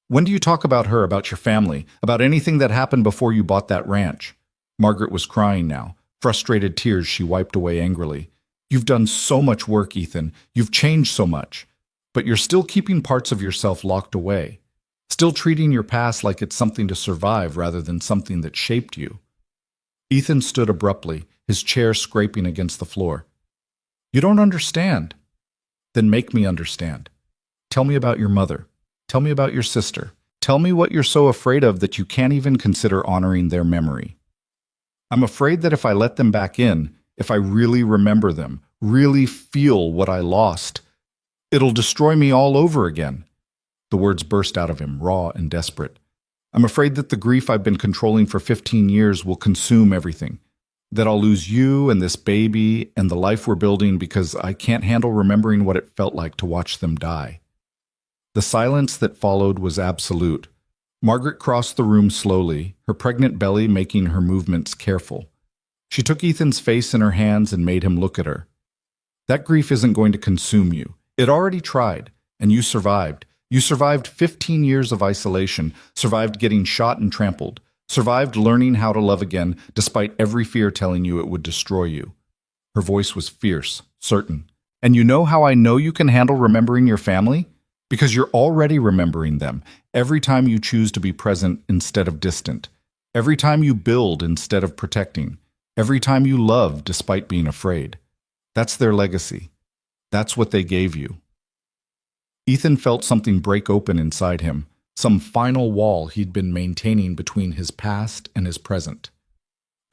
When do you talk about her, about your family, about anything that happened before you bought that ranch?" Margaret was crying now, frustrated tears she wiped away angrily. "You've done so much work, Ethan. You've changed so much. But you're still keeping parts of yourself locked away. Still treating your past like it's something to survive rather than something that shaped you." Ethan stood abruptly, his chair scraping against the floor. "You don't understand." "Then make me understand. Tell me about your mother. Tell me about your sister. Tell me what you're so afraid of that you can't even consider honoring their memory." "I'm afraid that if I let them back in, if I really remember them, really feel what I lost, it'll destroy me all over again." The words burst out of him, raw and desperate. I'm afraid that the grief I've been controlling for 15 years will consume everything. That I'll lose you and this baby and the life we're building because I can't handle remembering what it felt like to watch them die." The silence that followed was absolute. Margaret crossed the room slowly, her pregnant belly making her movements careful. She took Ethan's face in her hands and made him look at her. "That grief isn't going to consume you. It already tried, and you survived. You survived 15 years of isolation, survived getting shot and trampled, survived learning how to love again despite every fear telling you it would destroy you." Her voice was fierce, certain. "And you know how I know you can handle remembering your family? Because you're already remembering them, every time you choose to be present instead of distant, every time you build instead of protecting, every time you love despite being afraid. That's their legacy. That's what they gave you." Ethan felt something break open inside him, some final wall he'd been maintaining between his past and his present.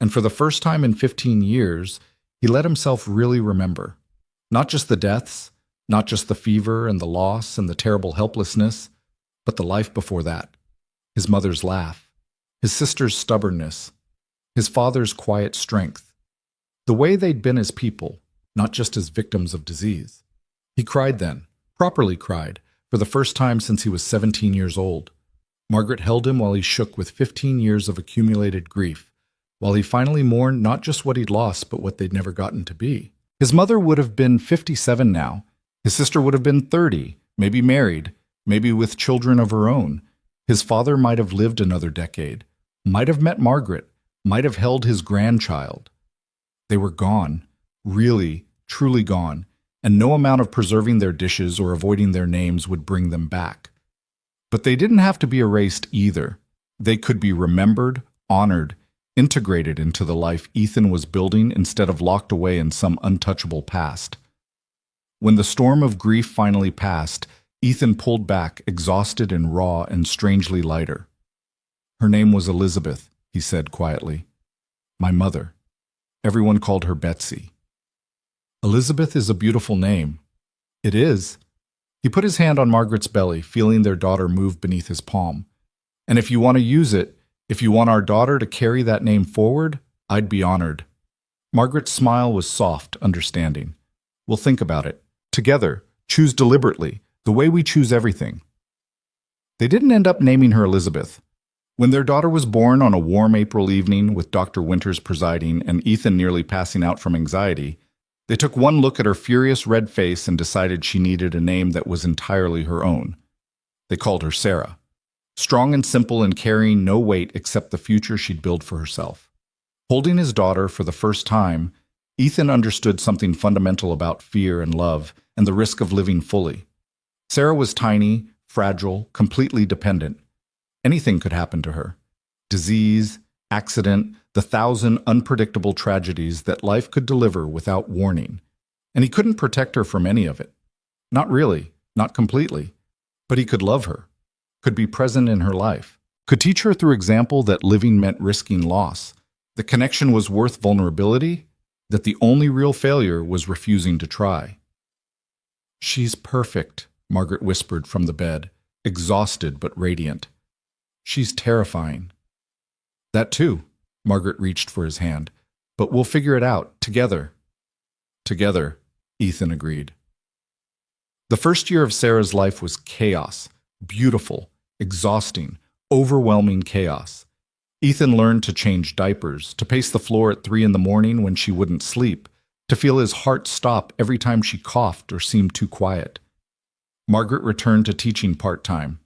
And for the first time in 15 years, he let himself really remember. Not just the deaths, not just the fever and the loss and the terrible helplessness, but the life before that. His mother's laugh, his sister's stubbornness, his father's quiet strength. The way they'd been as people, not just as victims of disease. He cried then, properly cried, for the first time since he was 17 years old. Margaret held him while he shook with 15 years of accumulated grief, while he finally mourned not just what he'd lost, but what they'd never gotten to be. His mother would have been 57 now. His sister would have been 30, maybe married, maybe with children of her own. His father might have lived another decade, might have met Margaret, might have held his grandchild. They were gone, really, truly gone, and no amount of preserving their dishes or avoiding their names would bring them back. But they didn't have to be erased either. They could be remembered, honored, integrated into the life Ethan was building instead of locked away in some untouchable past. When the storm of grief finally passed, Ethan pulled back, exhausted and raw and strangely lighter. "Her name was Elizabeth," he said quietly. "My mother. Everyone called her Betsy." "Elizabeth is a beautiful name." "It is." He put his hand on Margaret's belly, feeling their daughter move beneath his palm. "And if you want to use it, if you want our daughter to carry that name forward, I'd be honored." Margaret's smile was soft, understanding. "We'll think about it. Together, choose deliberately, the way we choose everything." They didn't end up naming her Elizabeth. When their daughter was born on a warm April evening with Dr. Winters presiding and Ethan nearly passing out from anxiety, they took one look at her furious red face and decided she needed a name that was entirely her own. They called her Sarah, strong and simple and carrying no weight except the future she'd build for herself. Holding his daughter for the first time, Ethan understood something fundamental about fear and love and the risk of living fully. Sarah was tiny, fragile, completely dependent. Anything could happen to her. Disease, accident, the 1,000 unpredictable tragedies that life could deliver without warning. And he couldn't protect her from any of it. Not really, not completely. But he could love her, could be present in her life, could teach her through example that living meant risking loss, that connection was worth vulnerability, that the only real failure was refusing to try. "She's perfect," Margaret whispered from the bed, exhausted but radiant. "She's terrifying." "That too." Margaret reached for his hand. "But we'll figure it out, together." "Together," Ethan agreed. The first year of Sarah's life was chaos, beautiful, exhausting, overwhelming chaos. Ethan learned to change diapers, to pace the floor at 3 a.m. when she wouldn't sleep, to feel his heart stop every time she coughed or seemed too quiet. Margaret returned to teaching part-time,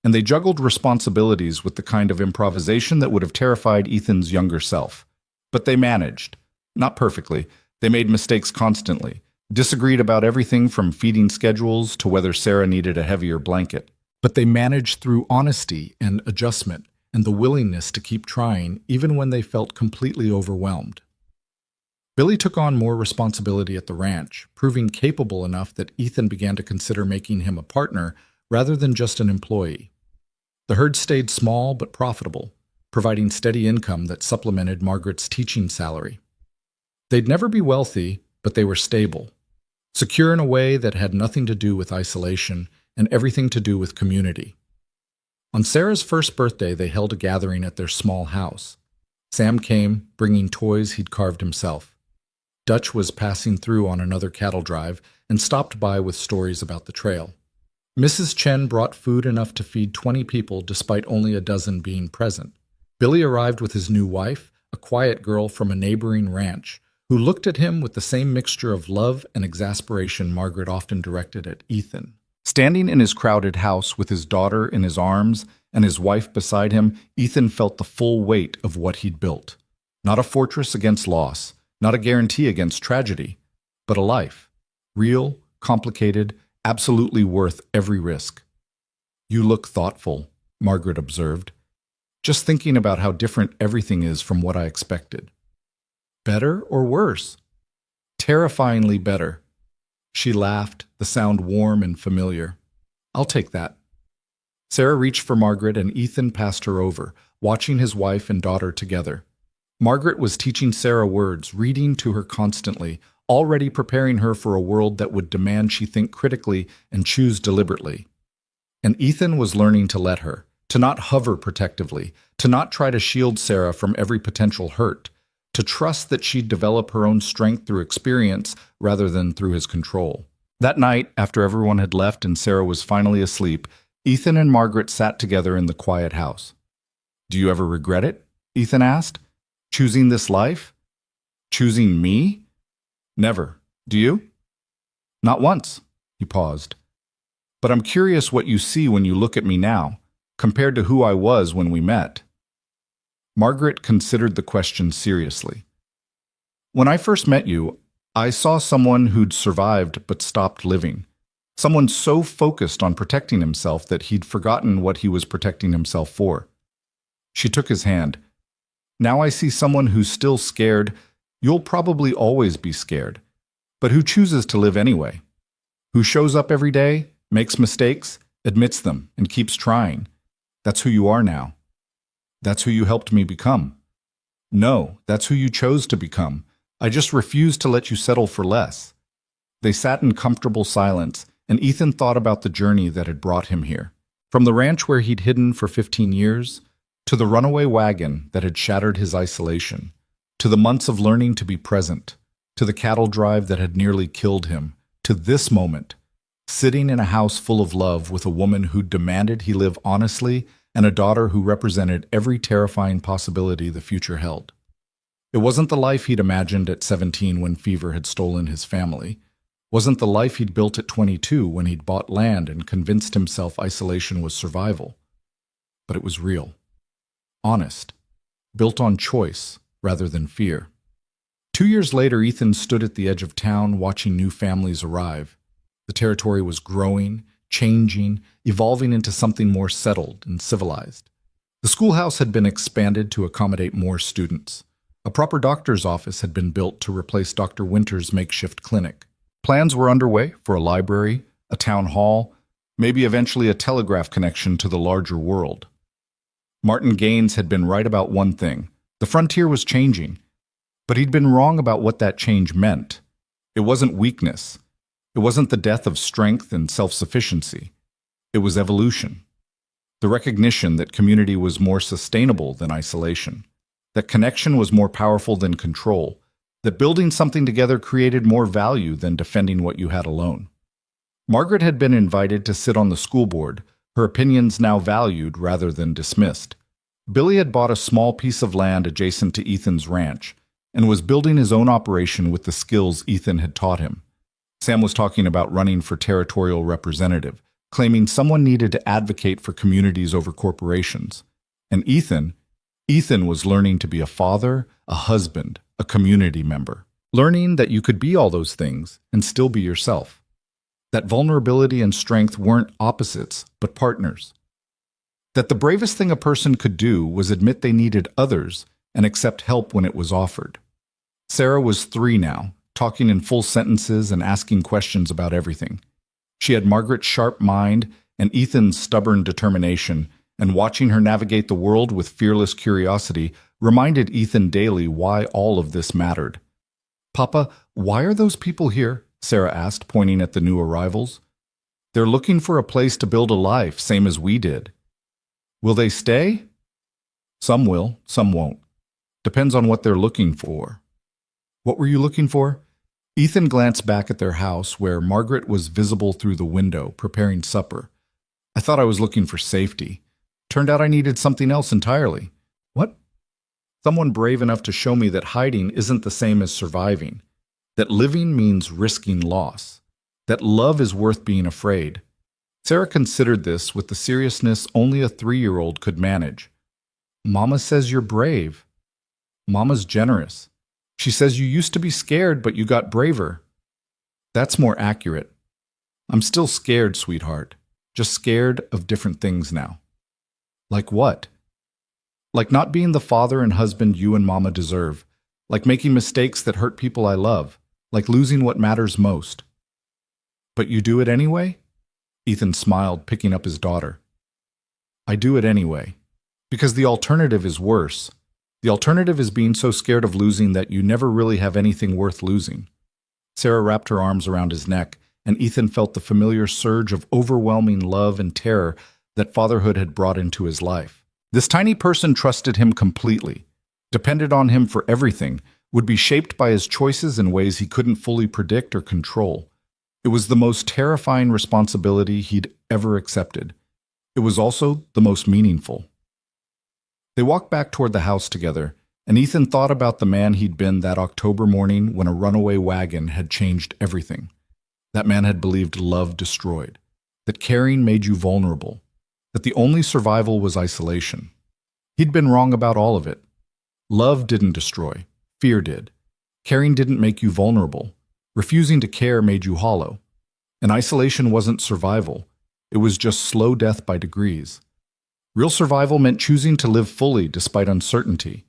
and they juggled responsibilities with the kind of improvisation that would have terrified Ethan's younger self. But they managed. Not perfectly. They made mistakes constantly, disagreed about everything from feeding schedules to whether Sarah needed a heavier blanket. But they managed through honesty and adjustment and the willingness to keep trying even when they felt completely overwhelmed. Billy took on more responsibility at the ranch, proving capable enough that Ethan began to consider making him a partner rather than just an employee. The herd stayed small but profitable, providing steady income that supplemented Margaret's teaching salary. They'd never be wealthy, but they were stable, secure in a way that had nothing to do with isolation and everything to do with community. On Sarah's first birthday, they held a gathering at their small house. Sam came, bringing toys he'd carved himself. Dutch was passing through on another cattle drive and stopped by with stories about the trail. Mrs. Chen brought food enough to feed 20 people despite only a dozen being present. Billy arrived with his new wife, a quiet girl from a neighboring ranch, who looked at him with the same mixture of love and exasperation Margaret often directed at Ethan. Standing in his crowded house with his daughter in his arms and his wife beside him, Ethan felt the full weight of what he'd built. Not a fortress against loss, not a guarantee against tragedy, but a life. Real, complicated, absolutely worth every risk. "You look thoughtful," Margaret observed. "Just thinking about how different everything is from what I expected." "Better or worse?" "Terrifyingly better." She laughed, the sound warm and familiar. "I'll take that." Sarah reached for Margaret and Ethan passed her over, watching his wife and daughter together. Margaret was teaching Sarah words, reading to her constantly, already preparing her for a world that would demand she think critically and choose deliberately. And Ethan was learning to let her, to not hover protectively, to not try to shield Sarah from every potential hurt, to trust that she'd develop her own strength through experience rather than through his control. That night, after everyone had left and Sarah was finally asleep, Ethan and Margaret sat together in the quiet house. "Do you ever regret it?" Ethan asked. "Choosing this life? Choosing me?" "Never. Do you?" "Not once." He paused. "But I'm curious what you see when you look at me now, compared to who I was when we met." Margaret considered the question seriously. "When I first met you, I saw someone who'd survived but stopped living. Someone so focused on protecting himself that he'd forgotten what he was protecting himself for." She took his hand. "Now I see someone who's still scared. You'll probably always be scared, but who chooses to live anyway. Who shows up every day, makes mistakes, admits them, and keeps trying. That's who you are now. That's who you helped me become. No, that's who you chose to become. I just refused to let you settle for less." They sat in comfortable silence, and Ethan thought about the journey that had brought him here. From the ranch where he'd hidden for 15 years, to the runaway wagon that had shattered his isolation, to the months of learning to be present, to the cattle drive that had nearly killed him, to this moment, sitting in a house full of love with a woman who demanded he live honestly and a daughter who represented every terrifying possibility the future held. It wasn't the life he'd imagined at 17 when fever had stolen his family. Wasn't the life he'd built at 22 when he'd bought land and convinced himself isolation was survival. But it was real. Honest. Built on choice rather than fear. 2 years later, Ethan stood at the edge of town watching new families arrive. The territory was growing, changing, evolving into something more settled and civilized. The schoolhouse had been expanded to accommodate more students. A proper doctor's office had been built to replace Dr. Winter's makeshift clinic. Plans were underway for a library, a town hall, maybe eventually a telegraph connection to the larger world. Martin Gaines had been right about one thing. The frontier was changing, but he'd been wrong about what that change meant. It wasn't weakness. It wasn't the death of strength and self-sufficiency. It was evolution. The recognition that community was more sustainable than isolation, that connection was more powerful than control, that building something together created more value than defending what you had alone. Margaret had been invited to sit on the school board, her opinions now valued rather than dismissed. Billy had bought a small piece of land adjacent to Ethan's ranch and was building his own operation with the skills Ethan had taught him. Sam was talking about running for territorial representative, claiming someone needed to advocate for communities over corporations. And Ethan was learning to be a father, a husband, a community member. Learning that you could be all those things and still be yourself. That vulnerability and strength weren't opposites, but partners. That the bravest thing a person could do was admit they needed others and accept help when it was offered. Sarah was 3 now, talking in full sentences and asking questions about everything. She had Margaret's sharp mind and Ethan's stubborn determination, and watching her navigate the world with fearless curiosity reminded Ethan daily why all of this mattered. "Papa, why are those people here?" Sarah asked, pointing at the new arrivals. "They're looking for a place to build a life, same as we did." Will they stay? Some will, some won't. Depends on what they're looking for. What were you looking for? Ethan glanced back at their house where Margaret was visible through the window, preparing supper. I thought I was looking for safety. Turned out I needed something else entirely. What? Someone brave enough to show me that hiding isn't the same as surviving. That living means risking loss. That love is worth being afraid. Sarah considered this with the seriousness only a 3-year-old could manage. Mama says you're brave. Mama's generous. She says you used to be scared, but you got braver. That's more accurate. I'm still scared, sweetheart. Just scared of different things now. Like what? Like not being the father and husband you and Mama deserve. Like making mistakes that hurt people I love. Like losing what matters most. But you do it anyway? Ethan smiled, picking up his daughter. I do it anyway. Because the alternative is worse. The alternative is being so scared of losing that you never really have anything worth losing. Sarah wrapped her arms around his neck, and Ethan felt the familiar surge of overwhelming love and terror that fatherhood had brought into his life. This tiny person trusted him completely, depended on him for everything, would be shaped by his choices in ways he couldn't fully predict or control. It was the most terrifying responsibility he'd ever accepted. It was also the most meaningful. They walked back toward the house together, and Ethan thought about the man he'd been that October morning when a runaway wagon had changed everything. That man had believed love destroyed, that caring made you vulnerable, that the only survival was isolation. He'd been wrong about all of it. Love didn't destroy, fear did. Caring didn't make you vulnerable. Refusing to care made you hollow. And isolation wasn't survival. It was just slow death by degrees. Real survival meant choosing to live fully despite uncertainty,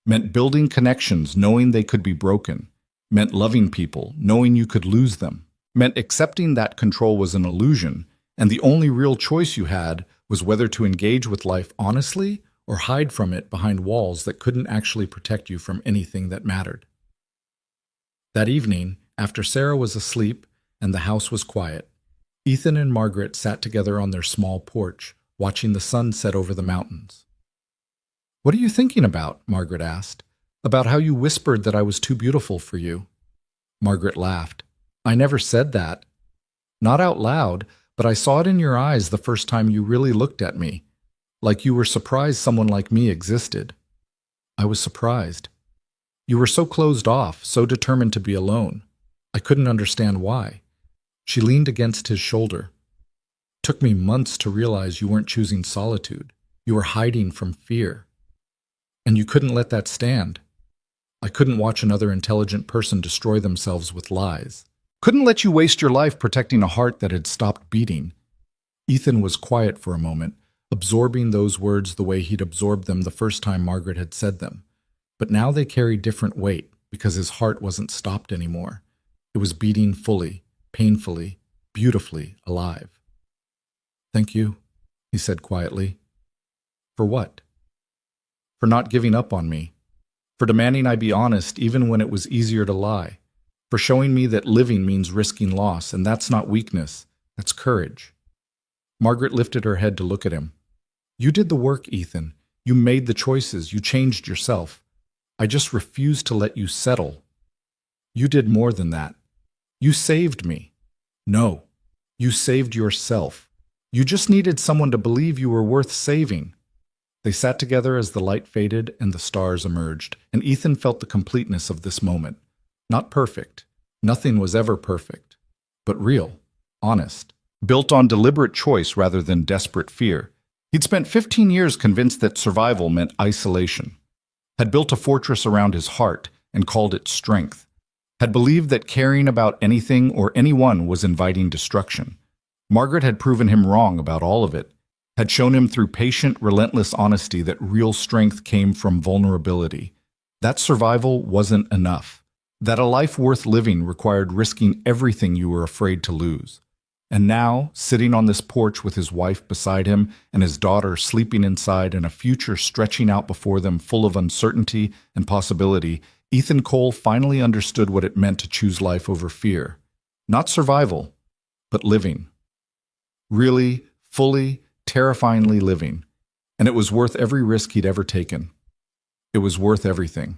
meant building connections knowing they could be broken, meant loving people knowing you could lose them, meant accepting that control was an illusion, and the only real choice you had was whether to engage with life honestly or hide from it behind walls that couldn't actually protect you from anything that mattered. That evening, after Sarah was asleep and the house was quiet, Ethan and Margaret sat together on their small porch, watching the sun set over the mountains. "What are you thinking about?" Margaret asked. "About how you whispered that I was too beautiful for you." Margaret laughed. "I never said that. Not out loud, but I saw it in your eyes the first time you really looked at me, like you were surprised someone like me existed." I was surprised. You were so closed off, so determined to be alone. I couldn't understand why. She leaned against his shoulder. Took me months to realize you weren't choosing solitude. You were hiding from fear. And you couldn't let that stand. I couldn't watch another intelligent person destroy themselves with lies. Couldn't let you waste your life protecting a heart that had stopped beating. Ethan was quiet for a moment, absorbing those words the way he'd absorbed them the first time Margaret had said them. But now they carried different weight because his heart wasn't stopped anymore. It was beating fully, painfully, beautifully alive. "Thank you," he said quietly. "For what?" "For not giving up on me. For demanding I be honest even when it was easier to lie. For showing me that living means risking loss, and that's not weakness, that's courage." Margaret lifted her head to look at him. "You did the work, Ethan. You made the choices. You changed yourself. I just refused to let you settle. You did more than that. You saved me. No, you saved yourself. You just needed someone to believe you were worth saving." They sat together as the light faded and the stars emerged, and Ethan felt the completeness of this moment. Not perfect. Nothing was ever perfect. But real, honest, built on deliberate choice rather than desperate fear. He'd spent 15 years convinced that survival meant isolation. Had built a fortress around his heart and called it strength. Had believed that caring about anything or anyone was inviting destruction. Margaret had proven him wrong about all of it, had shown him through patient, relentless honesty that real strength came from vulnerability. That survival wasn't enough. That a life worth living required risking everything you were afraid to lose. And now, sitting on this porch with his wife beside him and his daughter sleeping inside and a future stretching out before them full of uncertainty and possibility, Ethan Cole finally understood what it meant to choose life over fear. Not survival, but living. Really, fully, terrifyingly living. And it was worth every risk he'd ever taken. It was worth everything.